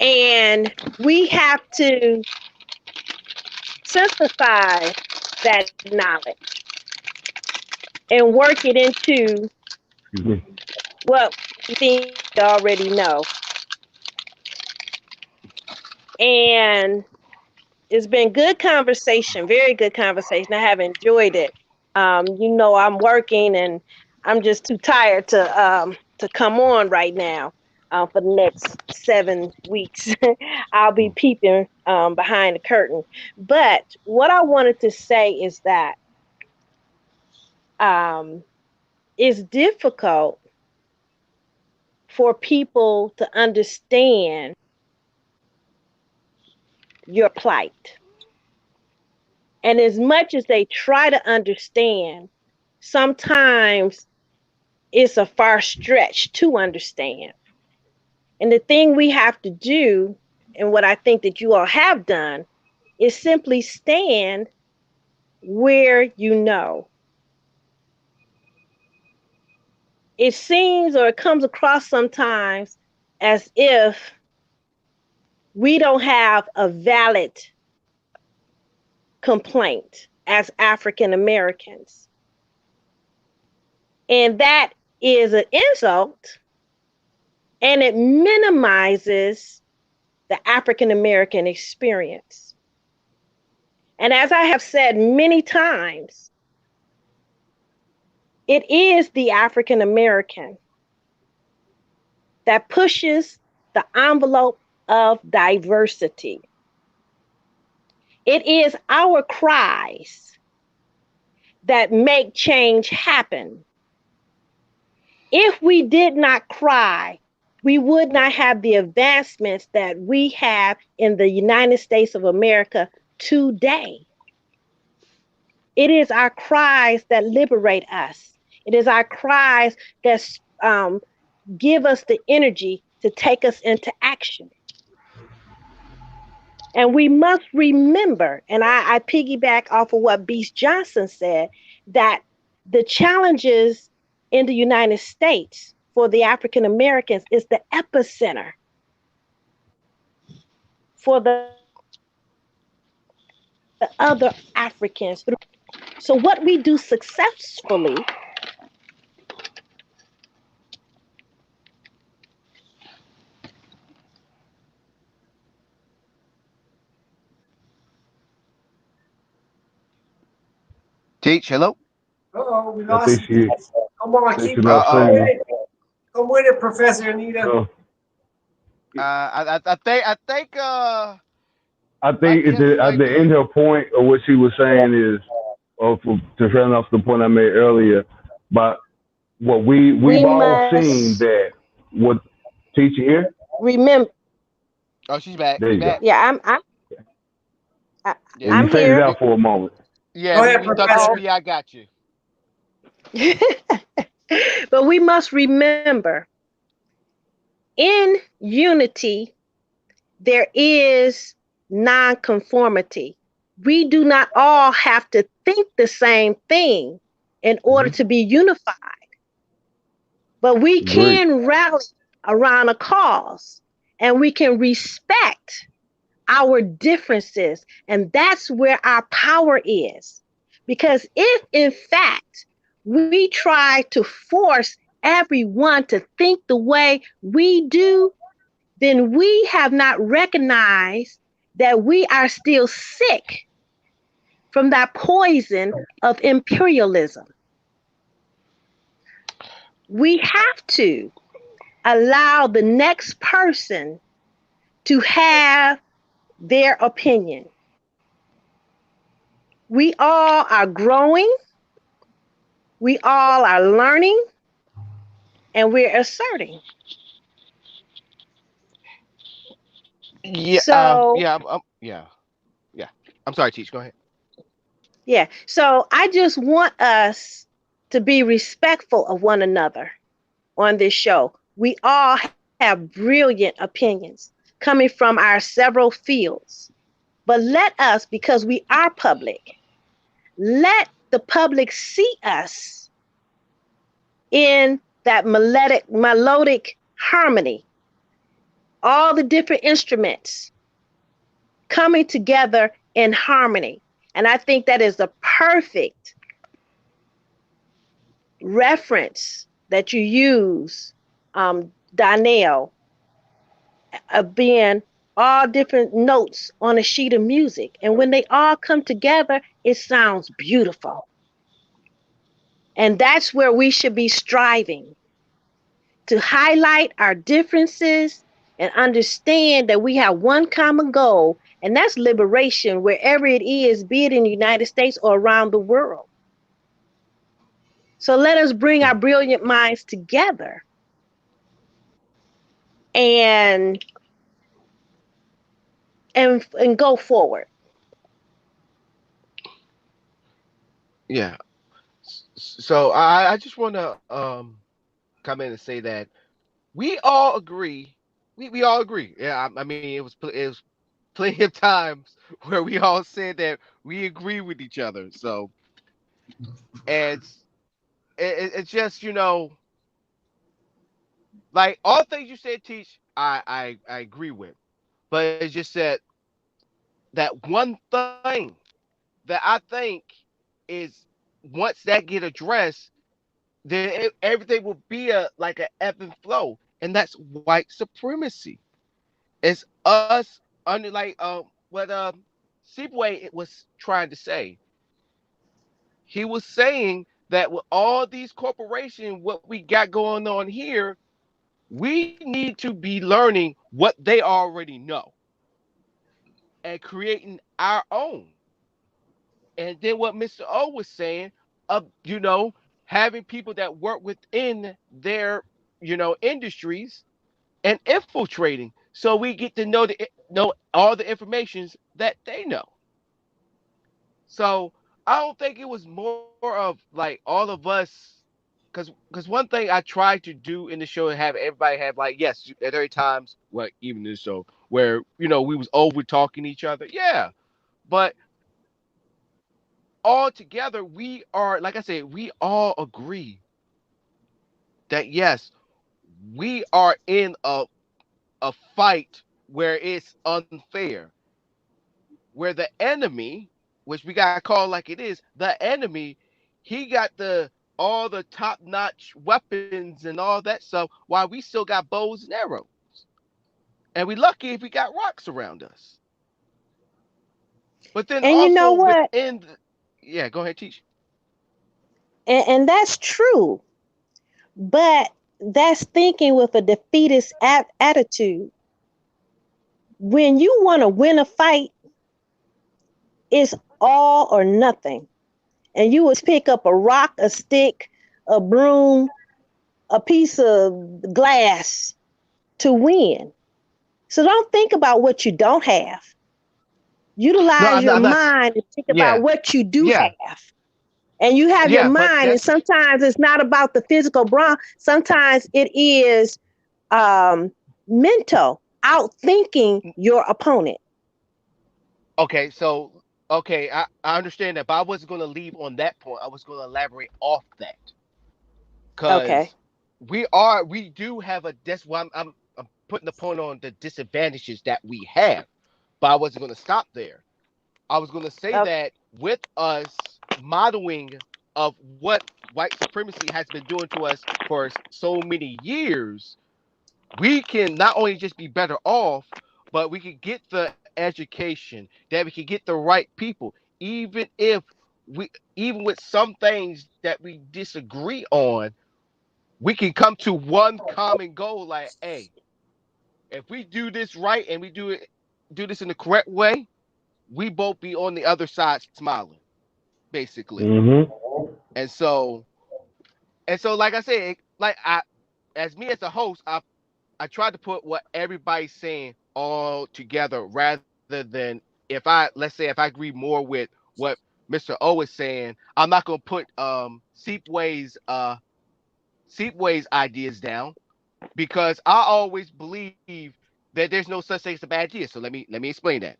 And we have to synthesize that knowledge and work it into what we think you already know. And it's been good conversation, very good conversation. I have enjoyed it. I'm working and I'm just too tired to come on right now for the next 7 weeks. I'll be peeping behind the curtain. But what I wanted to say is that it's difficult for people to understand your plight. And as much as they try to understand, sometimes it's a far stretch to understand. And the thing we have to do, and what I think that you all have done, is simply stand where you know. It seems or it comes across sometimes as if we don't have a valid complaint as African Americans. And that is an insult, and it minimizes the African American experience. And as I have said many times, it is the African American that pushes the envelope of diversity. It is our cries that make change happen. If we did not cry, we would not have the advancements that we have in the United States of America today. It is our cries that liberate us. It is our cries that give us the energy to take us into action. And we must remember, and I piggyback off of what Beast Johnson said, that the challenges in the United States for the African Americans is the epicenter for the other Africans. So, what we do successfully Teach, hello. Oh, we I think lost she, it. Come on, think keep she's Uh not come with saying. oh. it. Come with it, Professor Anita. So I think I my think answer at might the end be of her point of what she was saying is, to turn off the point I made earlier, but what we we've all seen must that what teacher here. remember. oh she's back. There You you go. back? Yeah, I, Yeah, Yeah. you I'm faded here. out for a moment. Yeah, Go we, ahead, we thought Oh, the Professor. FBI got you. but we must remember in unity, there is nonconformity. We do not all have to think the same thing in order Hmm. to be unified, but we Great. can rally around a cause and we can respect our differences. And that's where our power is. Because if, in fact, we try to force everyone to think the way we do, then we have not recognized that we are still sick from that poison of imperialism. We have to allow the next person to have their opinion. We all are growing, we all are learning, and we're asserting. Yeah. So, Yeah. Yeah. I'm sorry, Teach. Go ahead. yeah, so I just want us to be respectful of one another on this show. We all have brilliant opinions coming from our several fields. But let us, because we are public, let the public see us in that melodic harmony, all the different instruments coming together in harmony. And I think that is the perfect reference that you use, Donnell, of being all different notes on a sheet of music. And when they all come together, it sounds beautiful. And that's where we should be striving to highlight our differences and understand that we have one common goal, and that's liberation wherever it is, be it in the United States or around the world. So let us bring our brilliant minds together and and go forward. Yeah. So I just want to come in and say that we all agree. We all agree. Yeah. I mean, it was plenty of times where we all said that we agree with each other. So it's it's just like all things you said, Teach. I agree with, but it's just that one thing that I think is once that get addressed, then everything will be a like an ebb and flow, and that's white supremacy. It's us under like what Sibwe was trying to say. He was saying that with all these corporations, what we got going on here, we need to be learning what they already know and creating our own. And then what Mr. O was saying, having people that work within their, industries and infiltrating, so we get to know all the informations that they know. So I don't think it was more of like all of us, because one thing I tried to do in the show and have everybody have like, yes, at every times, well, even this show where we was over talking each other, yeah, but all together we are, like I said, we all agree that yes, we are in a fight where it's unfair, where the enemy, which we gotta call like it is, the enemy, he got the all the top-notch weapons and all that stuff, while we still got bows and arrows. And we lucky if we got rocks around us. But then And you know also what? within yeah, go ahead, teach. And that's true, but that's thinking with a defeatist attitude. When you want to win a fight, it's all or nothing. And you would pick up a rock, a stick, a broom, a piece of glass to win. So don't think about what you don't have. No, Utilize your I'm not mind and think about yeah, what you do yeah, have. And you have your yeah, but mind, and that's sometimes it's not about the physical brawn. Sometimes it is mental, outthinking your opponent. okay, so okay, I understand that, but I wasn't gonna leave on that point. I was gonna elaborate off that. Okay. Because we do have a that's why I'm putting the point on the disadvantages that we have, but I wasn't going to stop there. I was going to say Okay. that with us modeling of what white supremacy has been doing to us for so many years, we can not only just be better off, but we can get the education, that we can get the right people, even if we, even with some things that we disagree on, we can come to one common goal. Like, hey, if we do this right and we do this in the correct way, we both be on the other side smiling, basically. Mm-hmm. And so like I said, like I as me as a host, I tried to put what everybody's saying all together rather than, let's say if I agree more with what Mr. O is saying, I'm not gonna put Seepway's ideas down, because I always believe that there's no such thing as a bad idea. So let me explain that.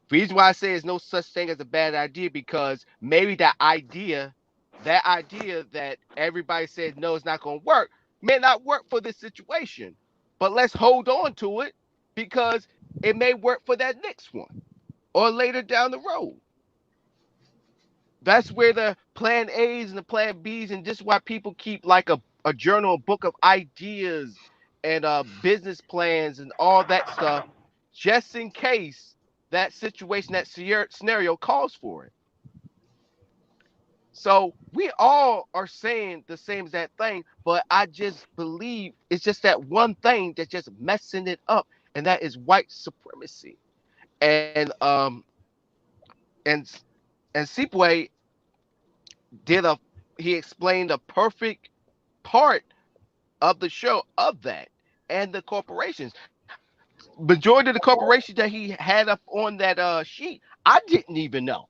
The reason why I say there's no such thing as a bad idea, because maybe that idea that everybody said no, it's not going to work, may not work for this situation. But let's hold on to it, because it may work for that next one or later down the road. That's where the plan A's and the plan B's, and this is why people keep like a journal, a book of ideas and business plans and all that stuff, just in case that situation, that scenario calls for it. So we all are saying the same exact thing, but I just believe it's just that one thing that's just messing it up, and that is white supremacy. And and Sipway did a he explained a perfect part of the show of that, and the corporations. Majority of the corporations that he had up on that sheet, I didn't even know.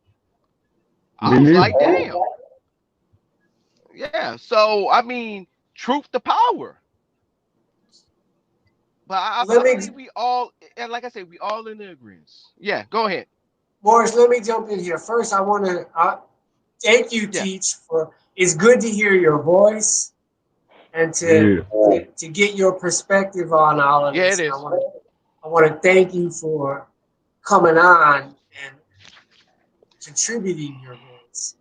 I was Didn't like, damn. Yeah. So I mean, truth to power. But I Let me, believe we all, and like I said, we all in the agreement. Yeah, go ahead. Morris, let me jump in here. First, I want to thank you, Yeah. Teach, for it's good to hear your voice and you? to get your perspective on all of Yeah, it this. And is. I want to thank you for coming on and contributing your voice.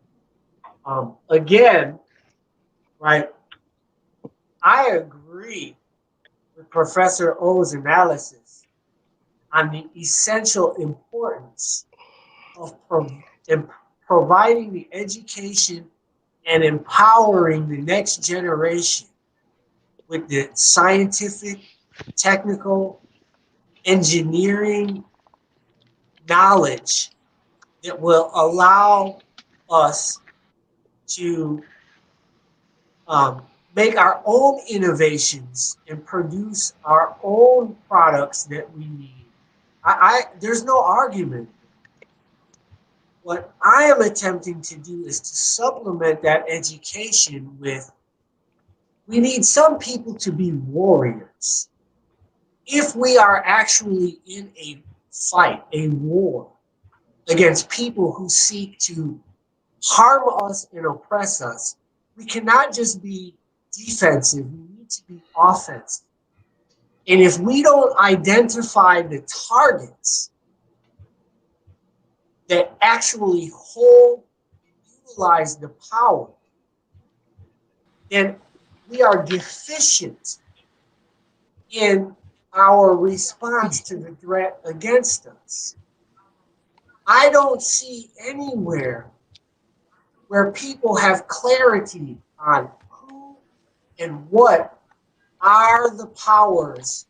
Again, right, I agree with Professor O's analysis on the essential importance of providing the education and empowering the next generation with the scientific, technical, engineering knowledge that will allow us to make our own innovations and produce our own products that we need. There's no argument. What I am attempting to do is to supplement that education with, we need some people to be warriors. If we are actually in a fight, a war against people who seek to harm us and oppress us, we cannot just be defensive, we need to be offensive. And if we don't identify the targets that actually utilize the power, then we are deficient in our response to the threat against us. I don't see anywhere where people have clarity on who and what are the powers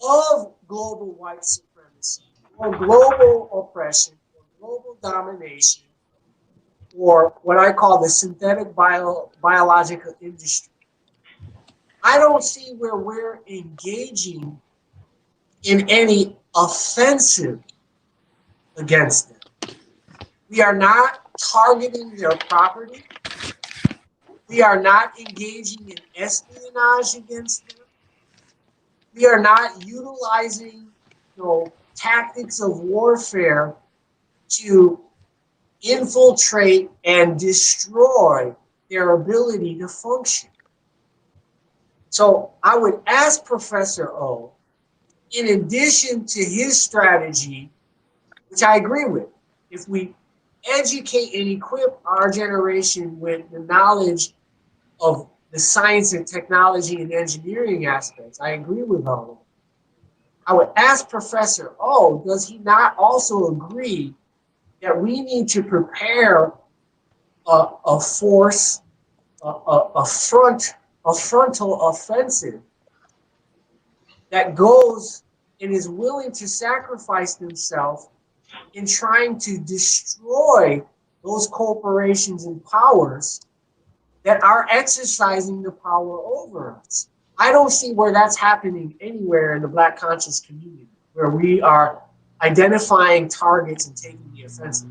of global white supremacy or global oppression or global domination, or what I call the synthetic biological industry. I don't see where we're engaging in any offensive against them. We are not targeting their property. We are not engaging in espionage against them. We are not utilizing, tactics of warfare to infiltrate and destroy their ability to function. So I would ask Professor O, in addition to his strategy, which I agree with, if we educate and equip our generation with the knowledge of the science and technology and engineering aspects, I agree with all of them. I would ask Professor O, does he not also agree that we need to prepare a force, a frontal offensive that goes and is willing to sacrifice themselves in trying to destroy those corporations and powers that are exercising the power over us? I don't see where that's happening anywhere in the Black conscious community, where we are identifying targets and taking the offensive.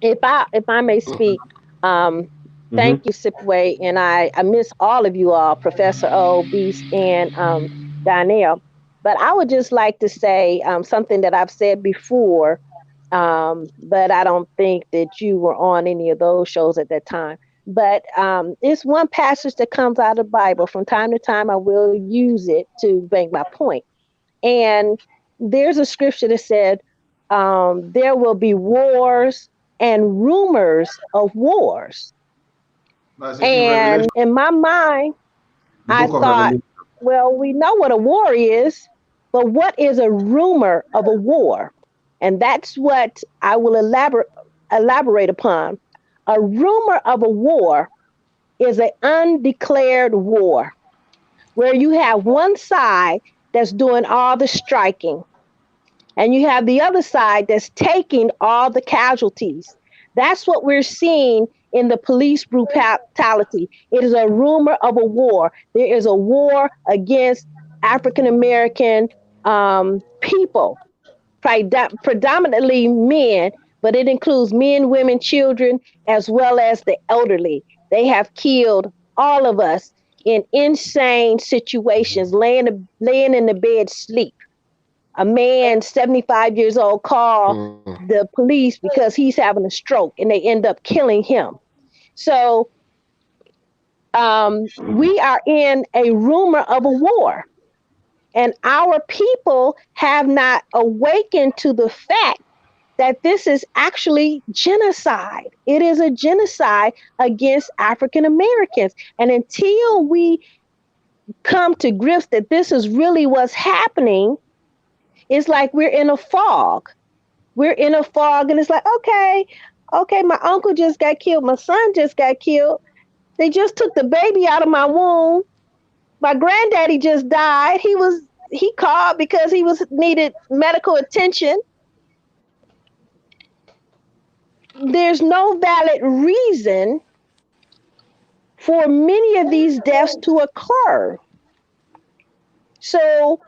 If I may speak, thank you, Sipway, and I miss all of you all, Professor O, Beast, and Donnell. But I would just like to say something that I've said before, but I don't think that you were on any of those shows at that time. But it's one passage that comes out of the Bible. From time to time, I will use it to make my point. And there's a scripture that said, there will be wars and rumors of wars. And in my mind, I thought, well, we know what a war is, but what is a rumor of a war? And that's what I will elaborate upon. A rumor of a war is an undeclared war, where you have one side that's doing all the striking, and you have the other side that's taking all the casualties. That's what we're seeing in the police brutality. It is a rumor of a war. There is a war against African-American people, predominantly men, but it includes men, women, children, as well as the elderly. They have killed all of us in insane situations, laying in the bed sleep. A man, 75 years old, called the police because he's having a stroke, and they end up killing him. So we are in a rumor of a war, and our people have not awakened to the fact that this is actually genocide. It is a genocide against African Americans. And until we come to grips that this is really what's happening, it's like we're in a fog. We're in a fog, and it's like, okay, my uncle just got killed. My son just got killed. They just took the baby out of my womb. My granddaddy just died. He called because he needed medical attention. There's no valid reason for many of these deaths to occur. So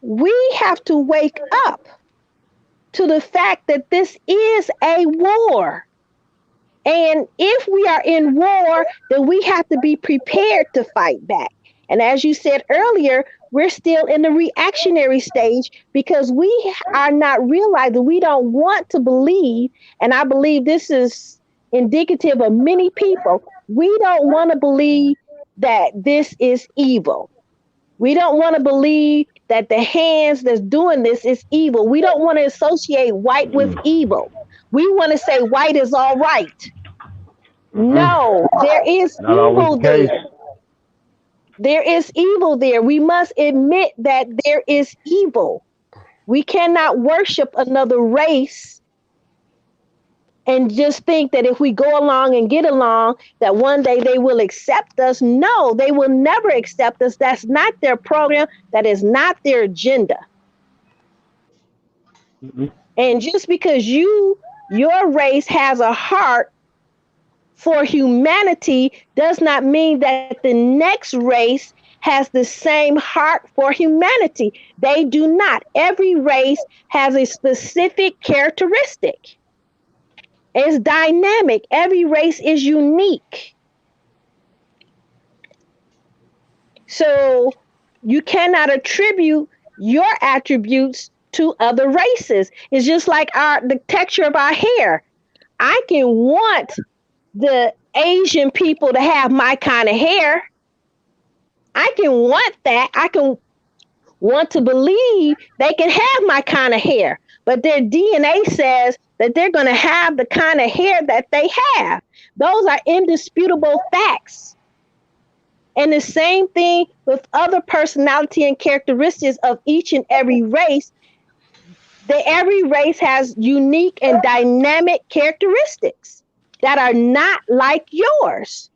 we have to wake up to the fact that this is a war. And if we are in war, then we have to be prepared to fight back. And as you said earlier, we're still in the reactionary stage because we are not realizing, we don't want to believe, and I believe this is indicative of many people, we don't want to believe that this is evil. We don't want to believe that the hands that's doing this is evil. We don't want to associate white with evil. We want to say white is all right. No, there is evil there. There is evil there. We must admit that there is evil. We cannot worship another race and just think that if we go along and get along, that one day they will accept us. No, they will never accept us. That's not their program. That is not their agenda. And just because your race has a heart for humanity does not mean that the next race has the same heart for humanity. They do not. Every race has a specific characteristic. It's dynamic. Every race is unique. So you cannot attribute your attributes to other races. It's just like the texture of our hair. I can want the Asian people to have my kind of hair. I can want that. I can want to believe they can have my kind of hair, but their DNA says that they're going to have the kind of hair that they have. Those are indisputable facts. And the same thing with other personality and characteristics of each and every race. Every race has unique and dynamic characteristics that are not like yours.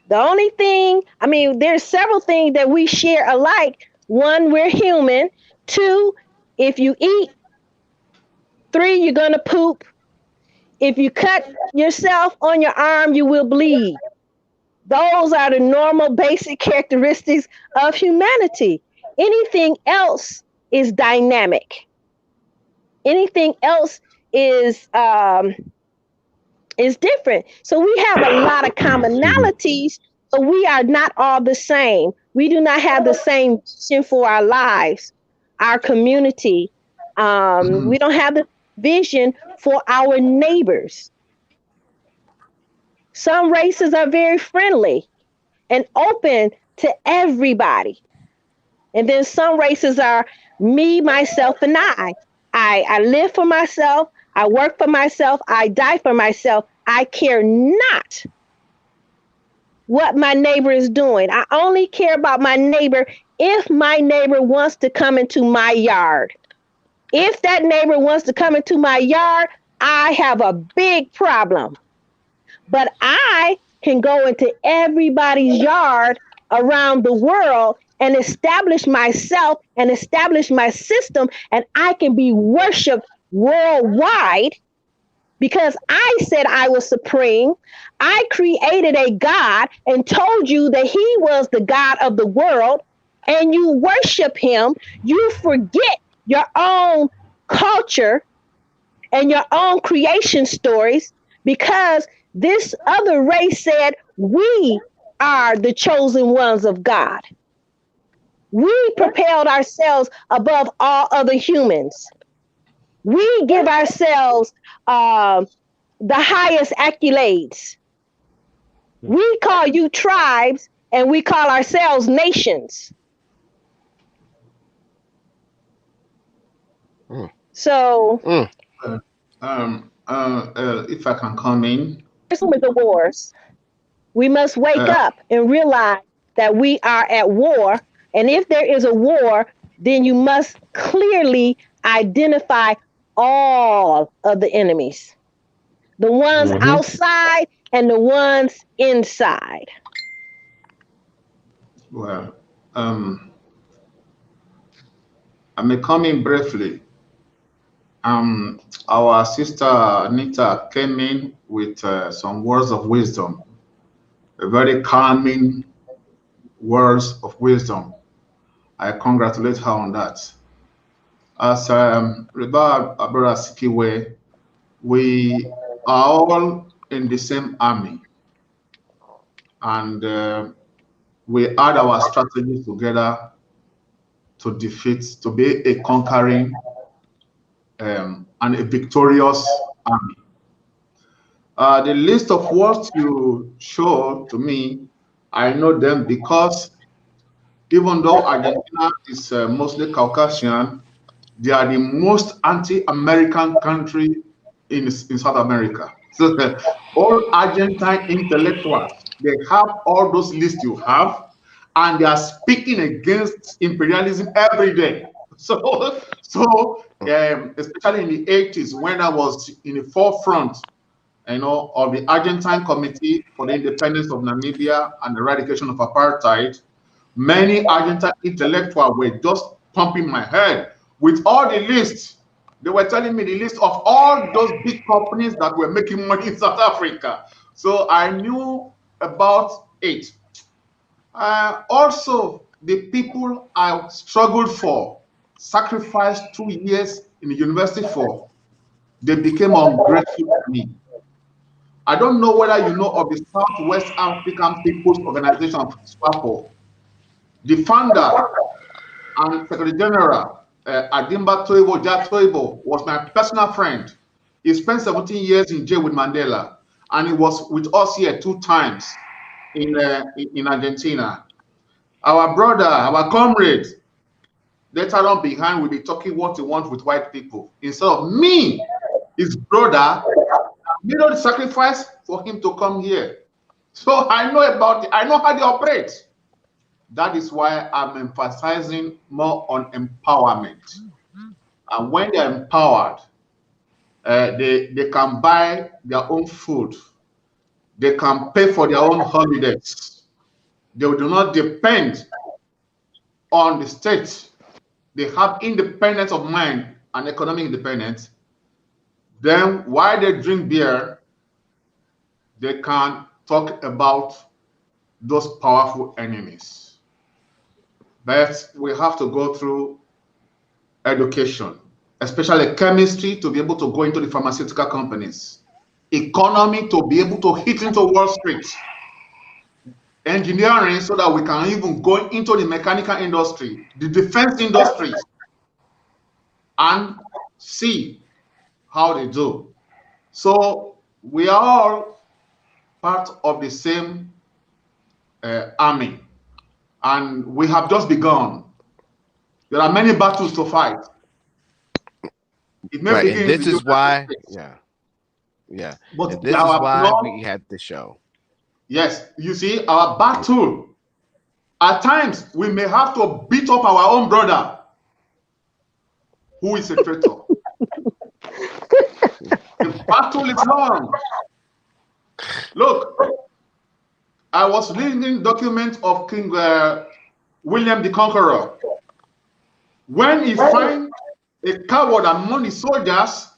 The only thing, there's several things that we share alike. One, we're human. Two, if you eat. Three, you're going to poop. If you cut yourself on your arm, you will bleed. Those are the normal basic characteristics of humanity. Anything else is dynamic. Anything else is different. So we have a lot of commonalities, but we are not all the same. We do not have the same vision for our lives, our community. We don't have the vision for our neighbors. Some races are very friendly and open to everybody. And then some races are me, myself, and I. I live for myself. I work for myself. I die for myself. I care not what my neighbor is doing. I only care about my neighbor if my neighbor wants to come into my yard. If that neighbor wants to come into my yard, I have a big problem. But I can go into everybody's yard around the world and establish myself and establish my system, and I can be worshiped worldwide because I said I was supreme. I created a God and told you that he was the God of the world, and you worship him. You forget your own culture and your own creation stories because this other race said we are the chosen ones of God. We propelled ourselves above all other humans. We give ourselves the highest accolades. We call you tribes and we call ourselves nations. So, if I can come in. With the wars, we must wake up and realize that we are at war. And if there is a war, then you must clearly identify all of the enemies, the ones outside and the ones inside. Well, I may come in briefly. Our sister Anita came in with some words of wisdom, a very calming words of wisdom. I congratulate her on that. As Brother Sikiwe, we are all in the same army, and we add our strategies together to defeat, to be a conquering and a victorious army. The list of what you show to me, I know them because even though Argentina is mostly Caucasian, they are the most anti-American country in South America. So all Argentine intellectuals, they have all those lists you have, and they are speaking against imperialism every day. So especially in the 80s, when I was in the forefront, of the Argentine Committee for the Independence of Namibia and the Eradication of Apartheid, many Argentine intellectuals were just pumping my head with all the lists. They were telling me the list of all those big companies that were making money in South Africa. So I knew about it. Also, the people I struggled for, sacrificed 2 years in the university for, they became ungrateful to me. I don't know whether you know of the Southwest African People's Organization, SWAPO. The founder and Secretary General, Adimba Toivo Jatoivo, was my personal friend. He spent 17 years in jail with Mandela, and he was with us here 2 times in Argentina. Our brother, our comrade, later on behind will be talking what he wants with white people. Instead of me, his brother, made the sacrifice for him to come here. So I know I know how they operate. That is why I'm emphasizing more on empowerment. And when they're empowered, they can buy their own food. They can pay for their own holidays. They do not depend on the state. They have independence of mind and economic independence. Then while they drink beer, they can talk about those powerful enemies. But we have to go through education, especially chemistry, to be able to go into the pharmaceutical companies, economy to be able to hit into Wall Street, engineering so that we can even go into the mechanical industry, the defense industries, and see how they do. So we are all part of the same army, and we have just begun. There are many battles to fight. It may Right, begin and this in the is why, United States, yeah, but and this is our why blood, we have the show. yes, you see, our battle, at times we may have to beat up our own brother who is a traitor. The battle is long. Look, I was reading document of King William the Conqueror. When he finds a coward among his soldiers,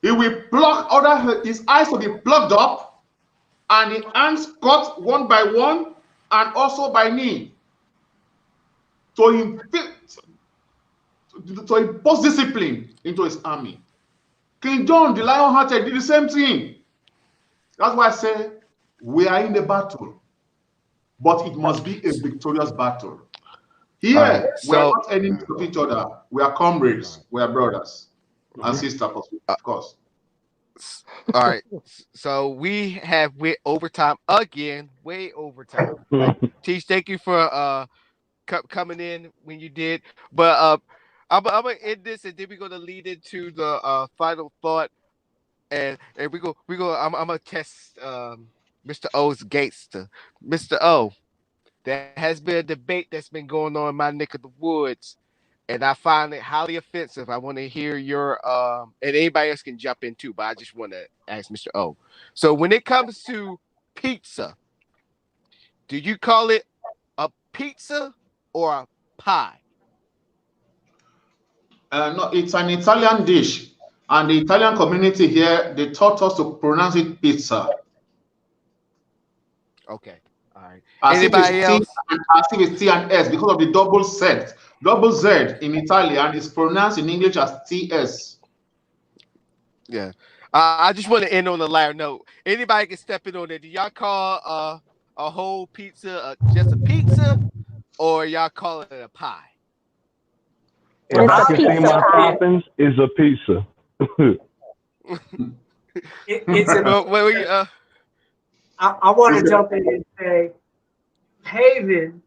he will pluck his eyes will be plucked up, and the hands cut one by one, and also by knee, to impose discipline into his army. King John the Lion-Hearted did the same thing. That's why I say we are in the battle, but it must be a victorious battle. Here, we are not enemies of each other. We are comrades. We are brothers and sisters, of course. All right. So we have went overtime again, way overtime. Teach, thank you for coming in when you did. But I'm gonna end this, and then we're gonna lead into the final thought, and I'm gonna test Mr. O's gates. Mr. O, there has been a debate that's been going on in my neck of the woods, and I find it highly offensive. I want to hear your and anybody else can jump in too, but I just want to ask Mr. O. So when it comes to pizza, do you call it a pizza or a pie? No, it's an Italian dish, and the Italian community here, they taught us to pronounce it pizza. Okay, all right. As Anybody if else? As if it's T and S because of the double set Double Z in Italian is pronounced in English as TS. Yeah. I just want to end on a lighter note. Anybody can step in on it. Do y'all call a whole pizza just a pizza, or y'all call it a pie? If It's I a can see pizza my pie. toppings, it's a pizza. It's a. Well, I want to jump in and say, Haven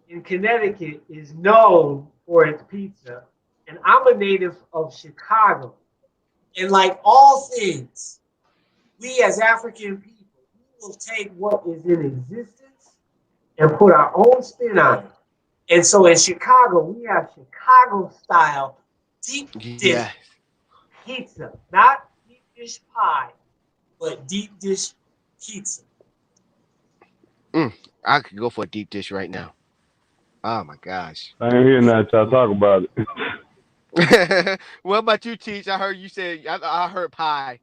in Connecticut is known for its pizza, and I'm a native of Chicago. And like all things, we as African people, we will take what is in existence and put our own spin on it. And so in Chicago, we have Chicago style deep dish yeah. pizza, not deep dish pie, but deep dish pizza. I could go for a deep dish right now. Oh my gosh. I ain't hear nothing y'all talk about it. What about you, Teach? I heard you say I heard pie.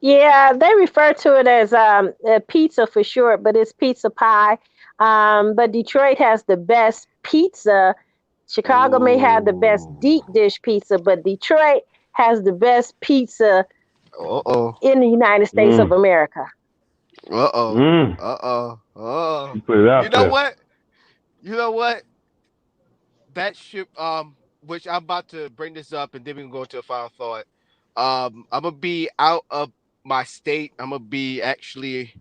Yeah, they refer to it as pizza for short, but it's pizza pie. But Detroit has the best pizza. Chicago may have the best Ooh. deep dish pizza, but Detroit has the best pizza Uh-oh. in the United States of Mm, America. Uh-oh. mm. Uh-oh. Oh. You put it You out know there. what? You know what? That ship, which I'm about to bring this up and then we can go into a final thought. I'm gonna be out of my state. I'm gonna be actually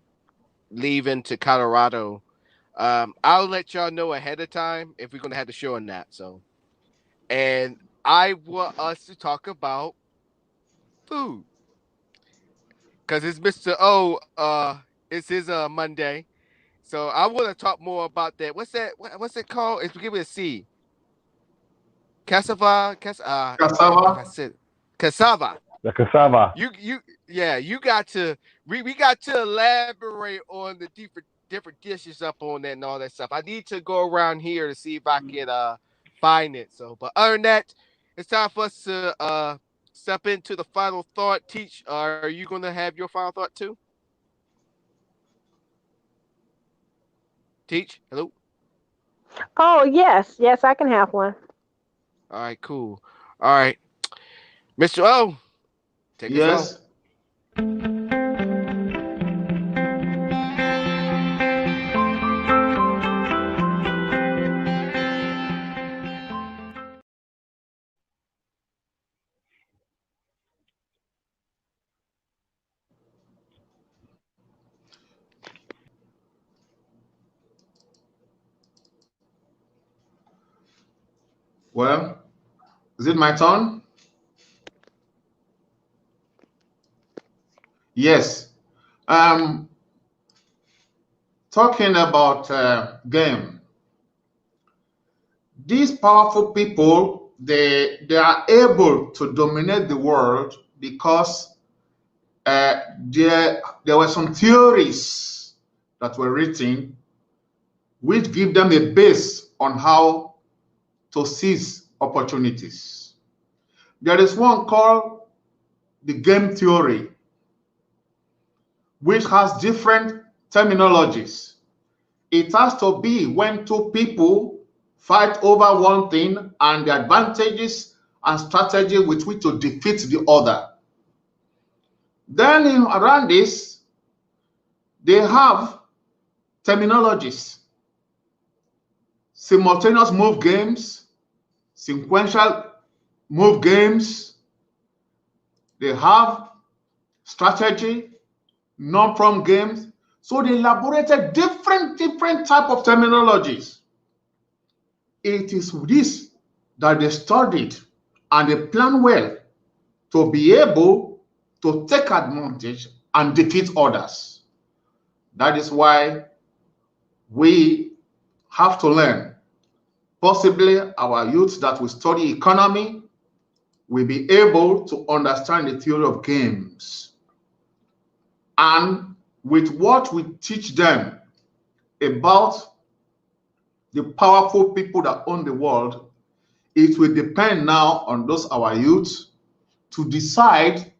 leaving to Colorado. I'll let y'all know ahead of time if we're gonna have the show on that. So, and I want us to talk about food because it's Mr. O. It's his Monday, so I want to talk more about that. What's that? What's it called? It's give me a C. Cassava, if I Cassava. said cassava. The cassava. You yeah, you got to we got to elaborate on the different dishes up on that and all that stuff. I need to go around here to see if I can find it. So but other than that, it's time for us to step into the final thought. Teach, are you gonna have your final thought too? Teach, hello? Oh, yes, yes, I can have one. All right, cool. All right. Mr. O, take us home. Yes. Well, is it my turn? Yes. Um, Talking about game. These powerful people, they are able to dominate the world because there were some theories that were written which give them a base on how to seize opportunities. There is one called the game theory, which has different terminologies. It has to be when two people fight over one thing and the advantages and strategy with which to defeat the other. Then around this, they have terminologies: simultaneous move games, sequential move games. They have strategy, non-prompt games. So they elaborated different type of terminologies. It is this that they studied and they plan well to be able to take advantage and defeat others. That is why we have to learn. Possibly our youth that will study economy will be able to understand the theory of games. And with what we teach them about the powerful people that own the world, it will depend now on those our youth to decide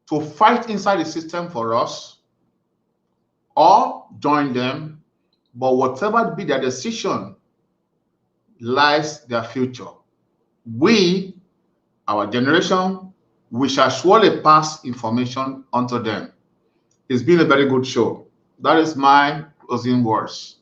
to fight inside the system for us or join them. But whatever be their decision, lies their future. We, our generation, we shall surely pass information onto them. It's been a very good show. That is my closing words.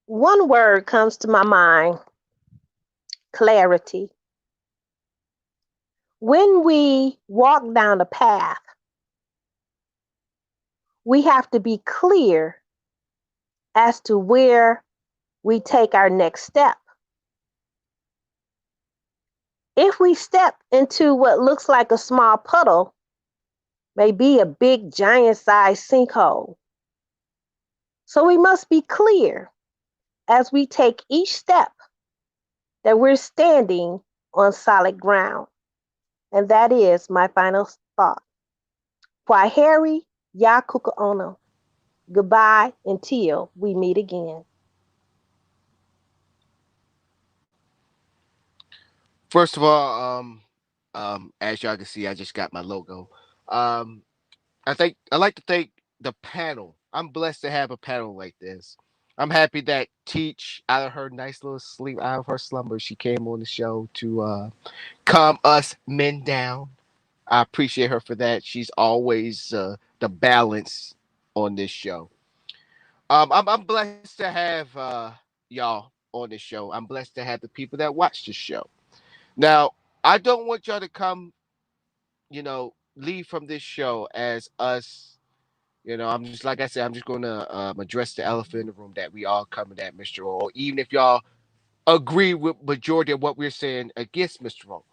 One word comes to my mind: clarity. When we walk down a path, we have to be clear as to where we take our next step. If we step into what looks like a small puddle, may be a big giant sized sinkhole. So we must be clear as we take each step that we're standing on solid ground. And that is my final thought. Kwaheri ya kuka ono. Goodbye until we meet again. First of all, as y'all can see, I just got my logo. Um, I like to thank the panel. I'm blessed to have a panel like this. I'm happy that Teach, out of her nice little sleep, out of her slumber, she came on the show to calm us men down. I appreciate her for that. She's always the balance on this show. I'm blessed to have y'all on this show. I'm blessed to have the people that watch this show. Now, I don't want y'all to come, leave from this show as us. I'm just like I said. I'm just going to address the elephant in the room that we all coming at Mr. O. Even if y'all agree with majority of what we're saying against Mr. O,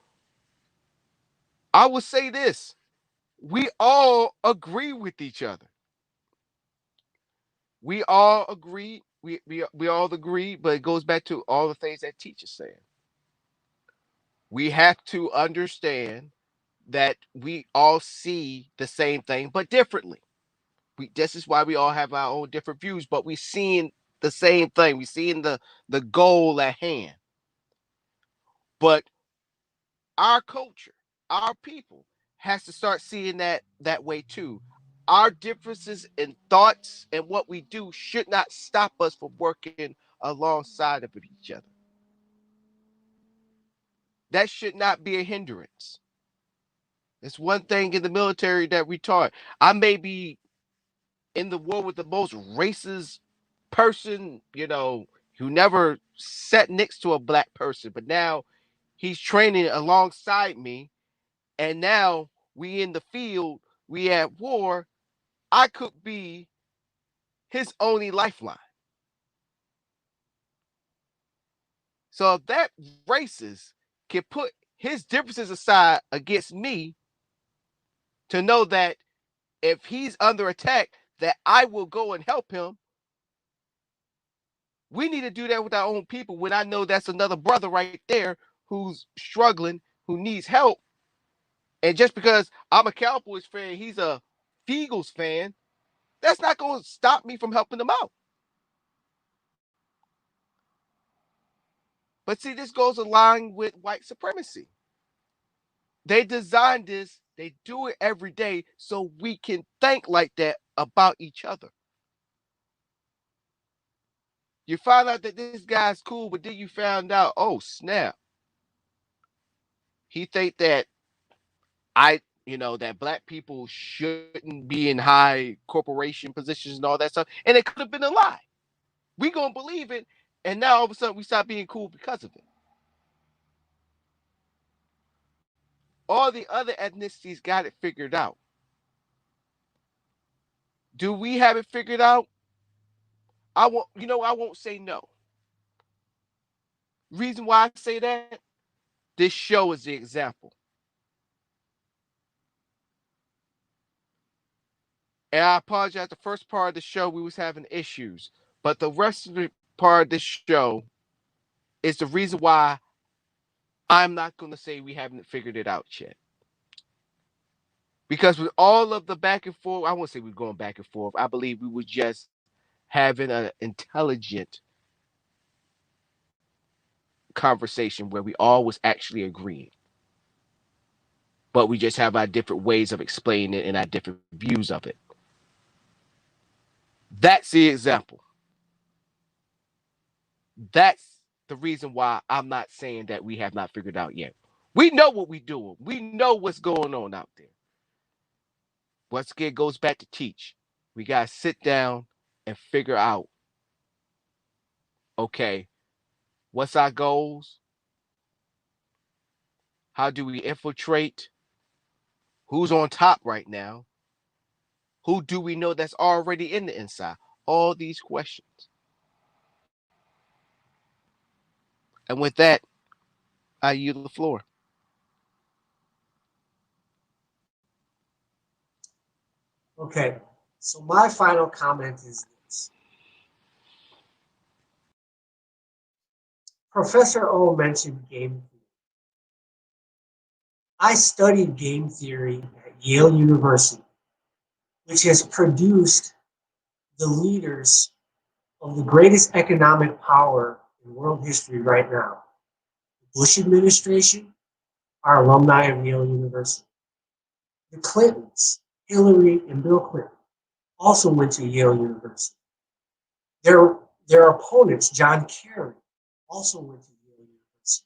I will say this: we all agree with each other. We all agree. We all agree, but it goes back to all the things that teachers saying. We have to understand that we all see the same thing, but differently. This is why we all have our own different views, but we seeing the same thing. We seeing the goal at hand. But our culture, our people, has to start seeing that way too. Our differences in thoughts and what we do should not stop us from working alongside of each other. That should not be a hindrance. It's one thing in the military that we taught. I may be in the war with the most racist person, who never sat next to a black person, but now he's training alongside me, and now we in the field, we at war. I could be his only lifeline. So if that racist can put his differences aside against me to know that if he's under attack, that I will go and help him. We need to do that with our own people when I know that's another brother right there who's struggling, who needs help. And just because I'm a Cowboys fan, he's a Eagles fan, that's not going to stop me from helping them out. But see, this goes along with white supremacy. They designed this, they do it every day so we can think like that about each other. You find out that this guy's cool, but then you found out, oh snap, he think that that black people shouldn't be in high corporation positions and all that stuff, and it could have been a lie. We gonna believe it, and now all of a sudden we stop being cool because of it. All the other ethnicities got it figured out. Do we have it figured out? I won't say no. Reason why I say that, this show is the example. And I apologize. The first part of the show we was having issues, but the rest of the part of the show is the reason why I'm not going to say we haven't figured it out yet. Because with all of the back and forth, I won't say we're going back and forth. I believe we were just having an intelligent conversation where we all was actually agreeing. but we just have our different ways of explaining it and our different views of it. That's the example. That's the reason why I'm not saying that we have not figured out yet. We know what we're doing. We know what's going on out there. Once again, it goes back to teach. We got to sit down and figure out, okay, what's our goals? How do we infiltrate? Who's on top right now? Who do we know that's already in the inside? All these questions. And with that, I yield the floor. Okay, so my final comment is this. Professor O mentioned game theory. I studied game theory at Yale University, which has produced the leaders of the greatest economic power in world history right now. The Bush administration are alumni of Yale University. The Clintons, Hillary and Bill Clinton, also went to Yale University. Their opponents, John Kerry, also went to Yale University.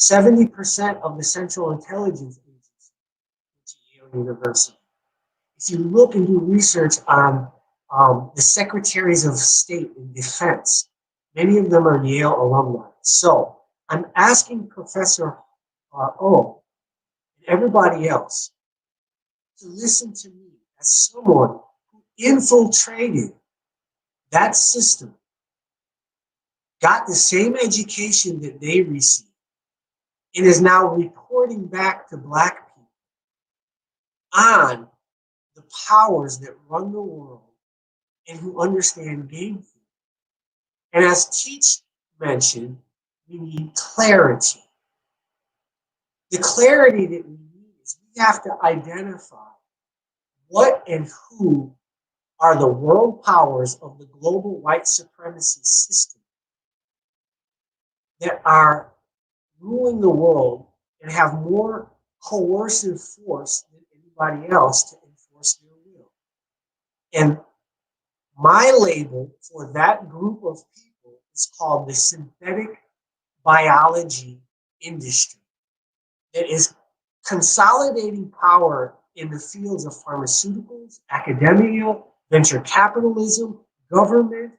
70% of the Central Intelligence Agency went to Yale University. If you look and do research on the secretaries of state in defense, many of them are Yale alumni. So I'm asking Professor O and everybody else to listen to me as someone who infiltrated that system, got the same education that they received, and is now reporting back to Black people on the powers that run the world and who understand game theory. And as Teach mentioned, we need clarity. The clarity that we need is we have to identify what and who are the world powers of the global white supremacy system that are ruling the world and have more coercive force than anybody else to enforce their will. And my label for that group of people is called the synthetic biology industry that is consolidating power in the fields of pharmaceuticals, academia, venture capitalism, government,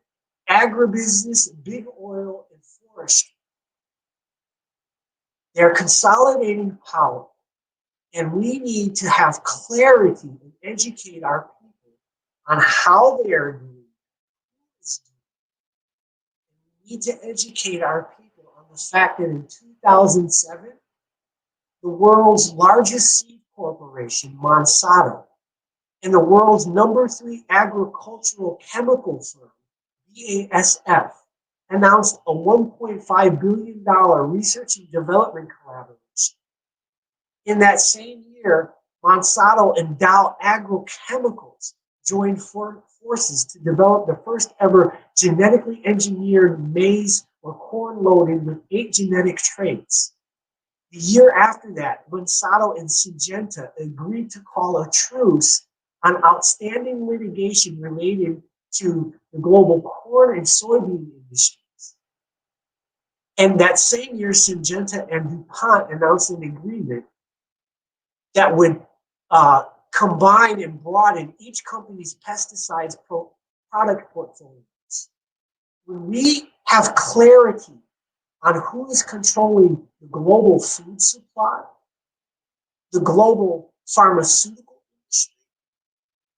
agribusiness, big oil, and forestry. They're consolidating power, and we need to have clarity and educate our people on how they are doing, who is doing. We need to educate our people on the fact that in 2007, the world's largest seed corporation, Monsanto, and the world's #3 agricultural chemical firm, BASF, announced a $1.5 billion research and development collaboration. In that same year, Monsanto and Dow Agrochemicals joined forces to develop the first ever genetically engineered maize or corn loaded with 8 genetic traits. The year after that, Monsanto and Syngenta agreed to call a truce on outstanding litigation related to the global corn and soybean industries. And that same year, Syngenta and DuPont announced an agreement that would combine and broaden each company's pesticides product portfolios. When we have clarity on who is controlling the global food supply, the global pharmaceutical industry,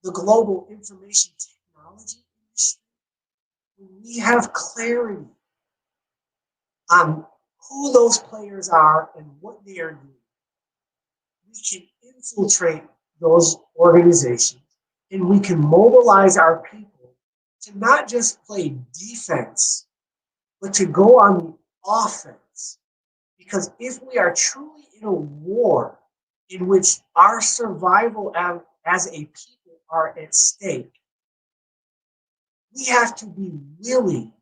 the global information technology industry, when we have clarity on who those players are and what they are doing, we can infiltrate those organizations and we can mobilize our people to not just play defense, but to go on the offense. Because if we are truly in a war in which our survival as a people are at stake, we have to be willing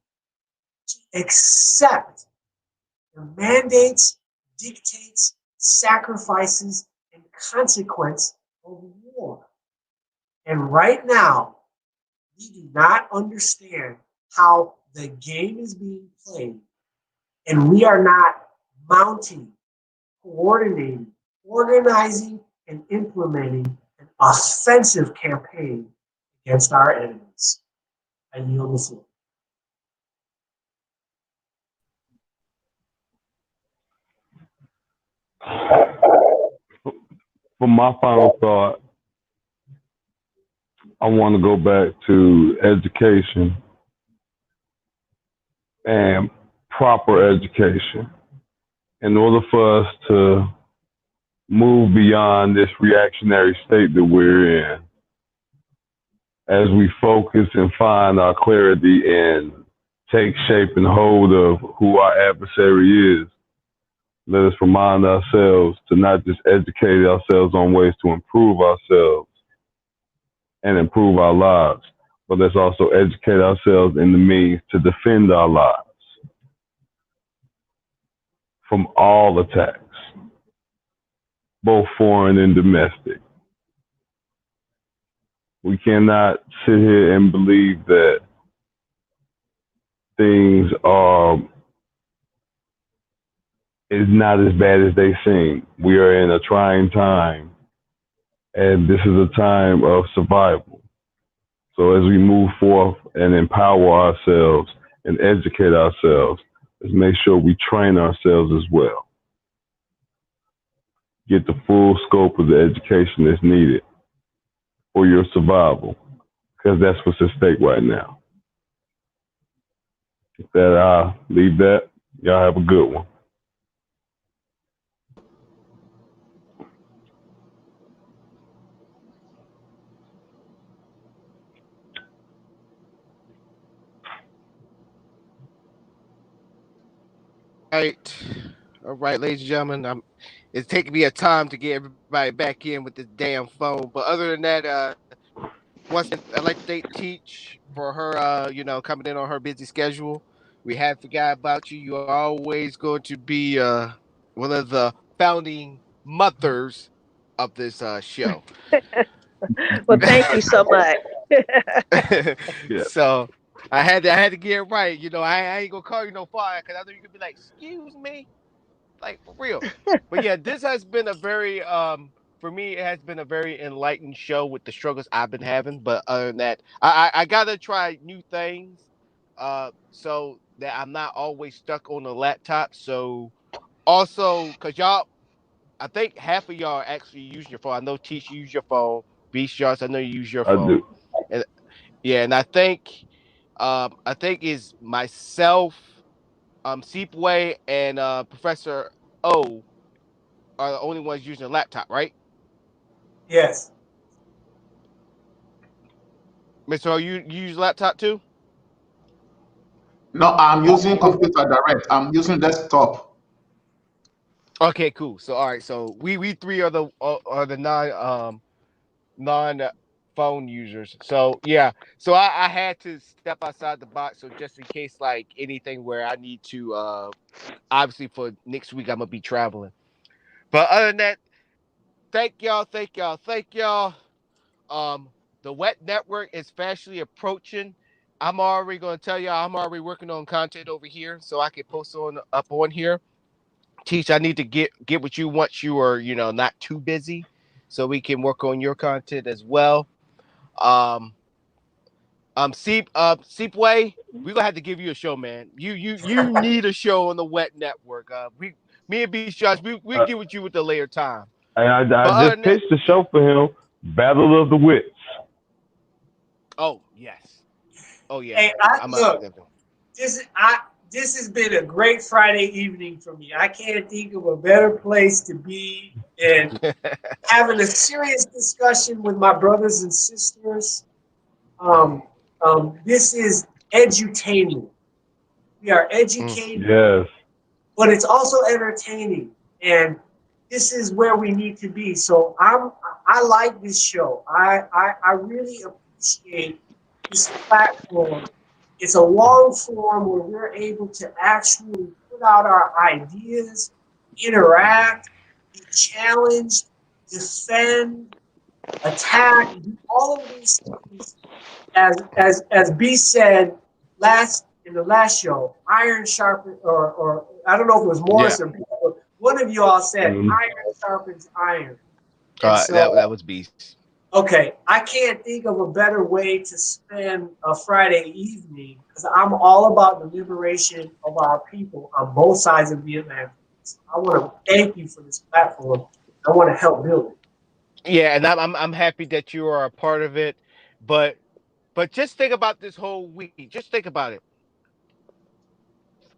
to accept the mandates, dictates, sacrifices, and consequence of war. And right now, we do not understand how the game is being played, and we are not mounting, coordinating, organizing, and implementing an offensive campaign against our enemies. I yield the floor. For my final thought, I want to go back to education and proper education. In order for us to move beyond this reactionary state that we're in, as we focus and find our clarity and take shape and hold of who our adversary is, let us remind ourselves to not just educate ourselves on ways to improve ourselves and improve our lives, but let's also educate ourselves in the means to defend our lives from all attacks, both foreign and domestic. We cannot sit here and believe that things is not as bad as they seem. We are in a trying time, and this is a time of survival. So as we move forth and empower ourselves and educate ourselves, let's make sure we train ourselves as well. Get the full scope of the education that's needed for your survival, because that's what's at stake right now. With that, I'll leave that. Y'all have a good one. All right, ladies and gentlemen. It's taking me a time to get everybody back in with this damn phone. But other than that, once again, I'd like to thank Teach for her, coming in on her busy schedule. We have forgot about you. You are always going to be one of the founding mothers of this show. Well, thank you so much. Yeah. So I had to get it right. I ain't gonna call you no fire because I know you could be like, "Excuse me," like for real. But yeah, this has been a very for me it has been a very enlightened show with the struggles I've been having. But other than that, I gotta try new things, so that I'm not always stuck on the laptop. So also, cause y'all, I think half of y'all actually use your phone. I know Teach, you use your phone. B Sharks, I know you use your I phone. do. And yeah, and I think is myself, Seepway, and Professor O are the only ones using a laptop, right? Yes. Mr. O, you use a laptop too? No, I'm using computer direct. I'm using desktop. Okay, cool. So all right, so we three are the non phone users. So yeah, so I had to step outside the box. So just in case like anything where I need to obviously for next week I'm gonna be traveling. But other than that, thank y'all. The Wet Network is fastly approaching. I'm already gonna tell y'all I'm already working on content over here so I can post up on here. Teach, I need to get with you once you are, not too busy, so we can work on your content as well. Um, Seepway, we're gonna have to give you a show, man. You need a show on the Wet Network. Me and B Shots, we get with you with the later time. And But I other just than that, pitched the show for him, Battle of the Wits. oh yes, oh yeah, Hey, I'm look. This has been a great Friday evening for me. I can't think of a better place to be and having a serious discussion with my brothers and sisters. This is edutainment. We are educated, Yes. but it's also entertaining, and this is where we need to be. So I like this show. I really appreciate this platform. It's a long form where we're able to actually put out our ideas, interact, be challenged, defend, attack, do all of these things. As B said in the last show, iron sharpens, or I don't know if it was Morris or B, but one of you all said iron sharpens iron. So, that was Beast. Okay, I can't think of a better way to spend a Friday evening because I'm all about the liberation of our people on both sides of the Atlantic. So I want to thank you for this platform. I want to help build it. Yeah, and I'm happy that you are a part of it, but just think about this whole week. Just think about it.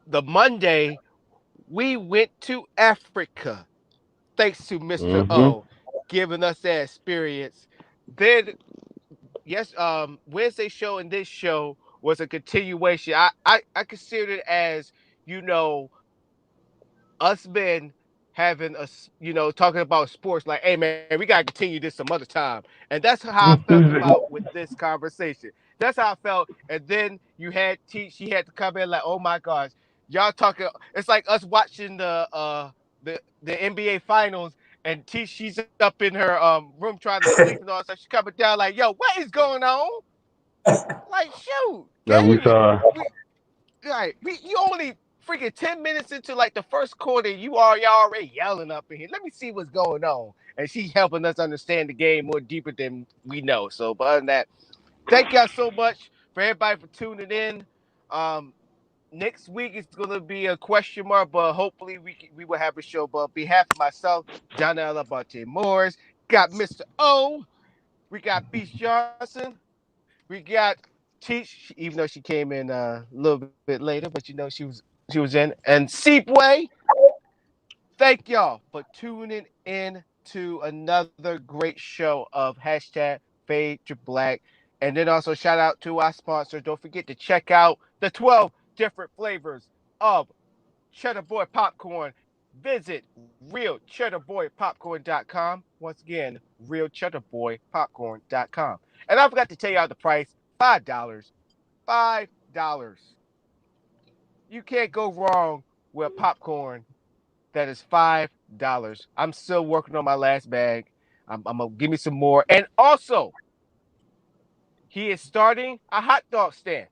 The Monday we went to Africa, thanks to Mr. O giving us that experience. Then yes, Wednesday show and this show was a continuation. I consider it as, us men having talking about sports, like, hey man, we gotta continue this some other time. And that's how I felt about with this conversation. That's how I felt. And then you had she had to come in like, oh my gosh, y'all talking, it's like us watching the NBA finals, and she's up in her room trying to sleep and all that stuff. She's coming down like, yo, what is going on? Like, shoot, you only freaking 10 minutes into like the first quarter, y'all already yelling up in here. Let me see what's going on. And she's helping us understand the game more deeper than we know. So, but other than that, thank y'all so much for everybody for tuning in. Next week is going to be a question mark, but hopefully we will have a show. But on behalf of myself, John Alabante Morris, got Mr. O, we got Beast Johnson, we got Teach, even though she came in a little bit later, but she was in, and Seepway. Thank y'all for tuning in to another great show of #FadeToBlack. And then also shout out to our sponsors. Don't forget to check out the 12 different flavors of Cheddar Boy Popcorn. Visit realcheddarboypopcorn.com. Once again, realcheddarboypopcorn.com. And I forgot to tell y'all the price, $5. $5. You can't go wrong with popcorn that is $5. I'm still working on my last bag. I'm gonna give me some more. And also, he is starting a hot dog stand.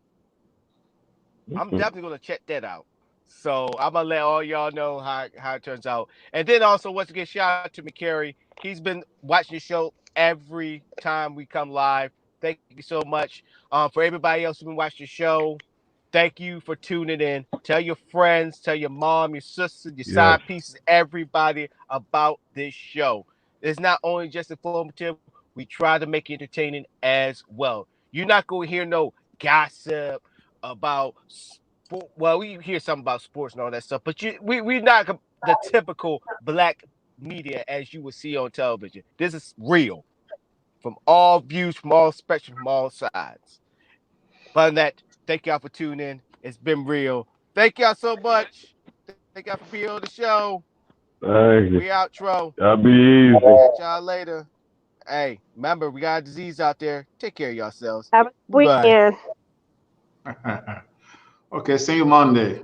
I'm definitely gonna check that out. So I'm gonna let all y'all know how it turns out. And then also, once again, shout out to McCary. He's been watching the show every time we come live. Thank you so much. For everybody else who's been watching the show, thank you for tuning in. Tell your friends, tell your mom, your sister, your side pieces, everybody about this show. It's not only just informative, we try to make it entertaining as well. You're not going to hear no gossip about sport. Well, we hear something about sports and all that stuff, but we're not the typical black media as you would see on television. This is real, from all views, from all spectrum, from all sides. But that, thank y'all for tuning in. It's been real. Thank y'all so much. Thank y'all for being on the show. Thank you. We outro. Y'all be easy. Catch y'all later. Hey, remember, we got a disease out there. Take care of yourselves. Have a weekend. Okay, see you Monday.